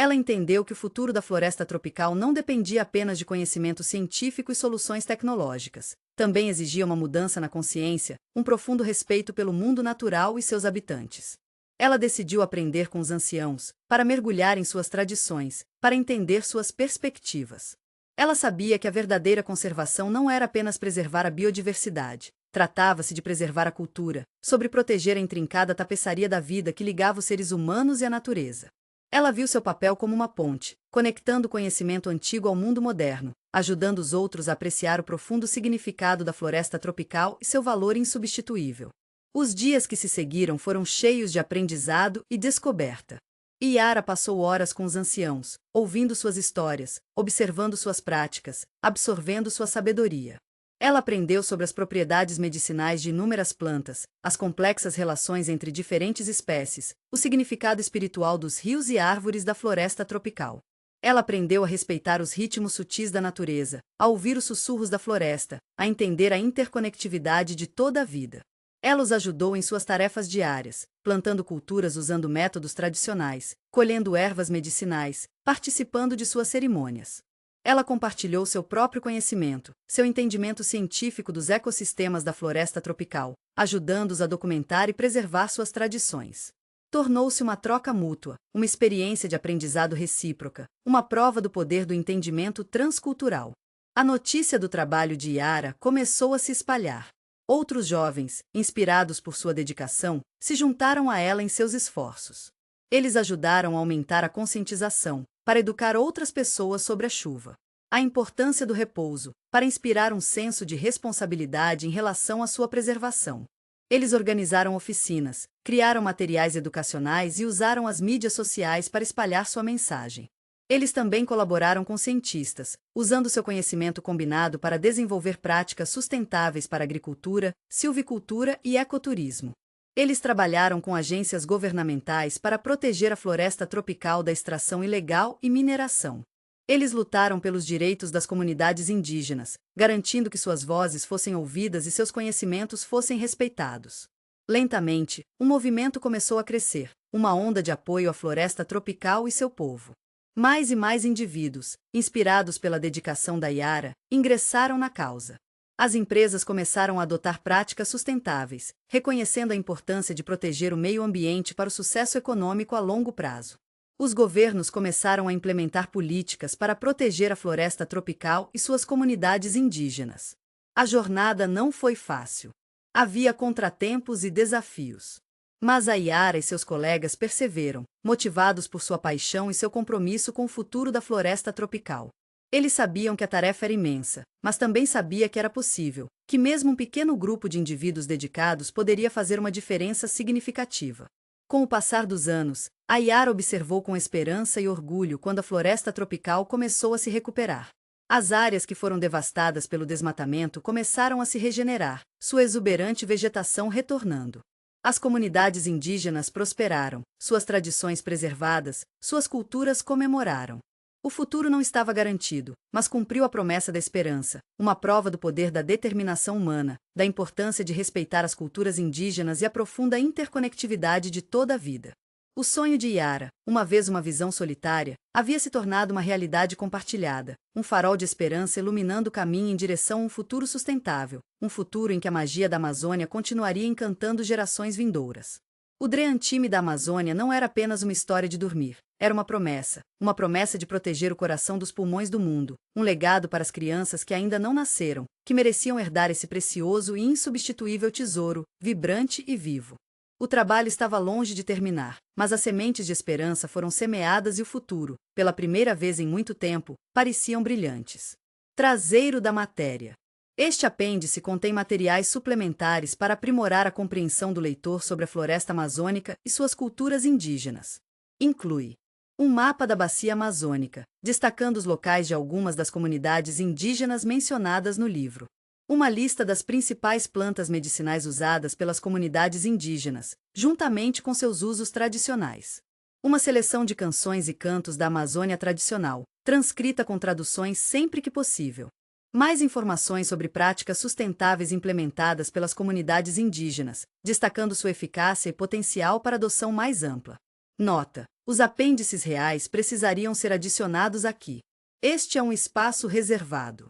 Ela entendeu que o futuro da floresta tropical não dependia apenas de conhecimento científico e soluções tecnológicas. Também exigia uma mudança na consciência, um profundo respeito pelo mundo natural e seus habitantes. Ela decidiu aprender com os anciãos, para mergulhar em suas tradições, para entender suas perspectivas. Ela sabia que a verdadeira conservação não era apenas preservar a biodiversidade. Tratava-se de preservar a cultura, sobre proteger a intrincada tapeçaria da vida que ligava os seres humanos e a natureza. Ela viu seu papel como uma ponte, conectando o conhecimento antigo ao mundo moderno, ajudando os outros a apreciar o profundo significado da floresta tropical e seu valor insubstituível. Os dias que se seguiram foram cheios de aprendizado e descoberta. Yara passou horas com os anciãos, ouvindo suas histórias, observando suas práticas, absorvendo sua sabedoria. Ela aprendeu sobre as propriedades medicinais de inúmeras plantas, as complexas relações entre diferentes espécies, o significado espiritual dos rios e árvores da floresta tropical. Ela aprendeu a respeitar os ritmos sutis da natureza, a ouvir os sussurros da floresta, a entender a interconectividade de toda a vida. Ela os ajudou em suas tarefas diárias, plantando culturas usando métodos tradicionais, colhendo ervas medicinais, participando de suas cerimônias. Ela compartilhou seu próprio conhecimento, seu entendimento científico dos ecossistemas da floresta tropical, ajudando-os a documentar e preservar suas tradições. Tornou-se uma troca mútua, uma experiência de aprendizado recíproca, uma prova do poder do entendimento transcultural. A notícia do trabalho de Yara começou a se espalhar. Outros jovens, inspirados por sua dedicação, se juntaram a ela em seus esforços. Eles ajudaram a aumentar a conscientização, para educar outras pessoas sobre a chuva. A importância do repouso, para inspirar um senso de responsabilidade em relação à sua preservação. Eles organizaram oficinas, criaram materiais educacionais e usaram as mídias sociais para espalhar sua mensagem. Eles também colaboraram com cientistas, usando seu conhecimento combinado para desenvolver práticas sustentáveis para agricultura, silvicultura e ecoturismo. Eles trabalharam com agências governamentais para proteger a floresta tropical da extração ilegal e mineração. Eles lutaram pelos direitos das comunidades indígenas, garantindo que suas vozes fossem ouvidas e seus conhecimentos fossem respeitados. Lentamente, um movimento começou a crescer, uma onda de apoio à floresta tropical e seu povo. Mais e mais indivíduos, inspirados pela dedicação da Yara, ingressaram na causa. As empresas começaram a adotar práticas sustentáveis, reconhecendo a importância de proteger o meio ambiente para o sucesso econômico a longo prazo. Os governos começaram a implementar políticas para proteger a floresta tropical e suas comunidades indígenas. A jornada não foi fácil. Havia contratempos e desafios. Mas a Yara e seus colegas perseveram, motivados por sua paixão e seu compromisso com o futuro da floresta tropical. Eles sabiam que a tarefa era imensa, mas também sabia que era possível, que mesmo um pequeno grupo de indivíduos dedicados poderia fazer uma diferença significativa. Com o passar dos anos, a Yara observou com esperança e orgulho quando a floresta tropical começou a se recuperar. As áreas que foram devastadas pelo desmatamento começaram a se regenerar, sua exuberante vegetação retornando. As comunidades indígenas prosperaram, suas tradições preservadas, suas culturas comemoraram. O futuro não estava garantido, mas cumpriu a promessa da esperança, uma prova do poder da determinação humana, da importância de respeitar as culturas indígenas e a profunda interconectividade de toda a vida. O sonho de Yara, uma vez uma visão solitária, havia se tornado uma realidade compartilhada, um farol de esperança iluminando o caminho em direção a um futuro sustentável, um futuro em que a magia da Amazônia continuaria encantando gerações vindouras. O Dream da Amazônia não era apenas uma história de dormir, era uma promessa de proteger o coração dos pulmões do mundo, um legado para as crianças que ainda não nasceram, que mereciam herdar esse precioso e insubstituível tesouro, vibrante e vivo. O trabalho estava longe de terminar, mas as sementes de esperança foram semeadas e o futuro, pela primeira vez em muito tempo, pareciam brilhantes. Traseiro da matéria. Este apêndice contém materiais suplementares para aprimorar a compreensão do leitor sobre a floresta amazônica e suas culturas indígenas. Inclui Um mapa da bacia amazônica, destacando os locais de algumas das comunidades indígenas mencionadas no livro. Uma lista das principais plantas medicinais usadas pelas comunidades indígenas, juntamente com seus usos tradicionais. Uma seleção de canções e cantos da Amazônia tradicional, transcrita com traduções sempre que possível. Mais informações sobre práticas sustentáveis implementadas pelas comunidades indígenas, destacando sua eficácia e potencial para adoção mais ampla. Nota: os apêndices reais precisariam ser adicionados aqui. Este é um espaço reservado.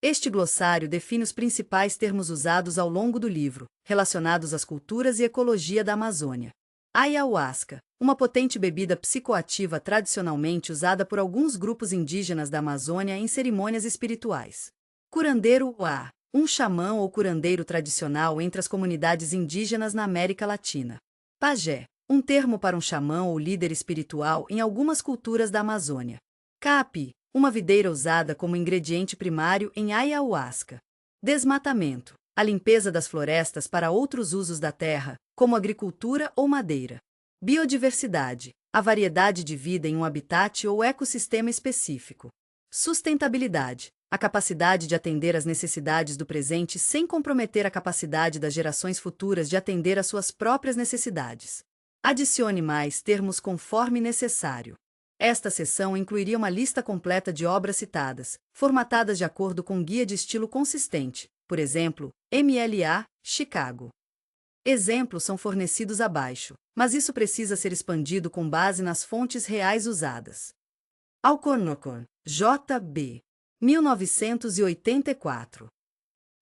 Este glossário define os principais termos usados ao longo do livro, relacionados às culturas e ecologia da Amazônia. Ayahuasca, uma potente bebida psicoativa tradicionalmente usada por alguns grupos indígenas da Amazônia em cerimônias espirituais. Curandeiro Uá, um xamã ou curandeiro tradicional entre as comunidades indígenas na América Latina. Pajé, um termo para um xamã ou líder espiritual em algumas culturas da Amazônia. Caapi, uma videira usada como ingrediente primário em ayahuasca. Desmatamento, a limpeza das florestas para outros usos da terra, como agricultura ou madeira. Biodiversidade, a variedade de vida em um habitat ou ecossistema específico. Sustentabilidade, a capacidade de atender às necessidades do presente sem comprometer a capacidade das gerações futuras de atender às suas próprias necessidades. Adicione mais termos conforme necessário. Esta seção incluiria uma lista completa de obras citadas, formatadas de acordo com um guia de estilo consistente, por exemplo, MLA, Chicago. Exemplos são fornecidos abaixo, mas isso precisa ser expandido com base nas fontes reais usadas. Alcornocan, J.B. 1984.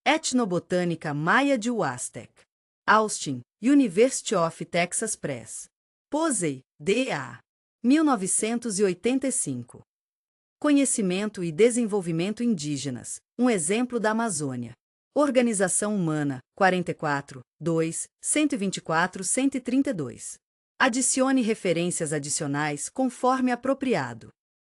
Etnobotânica Maia de Huastec. Austin, University of Texas Press. Posey, D.A. 1985. Conhecimento e Desenvolvimento Indígenas, um exemplo da Amazônia. Organização Humana, 44, 2, 124-132. Adicione referências adicionais conforme apropriado.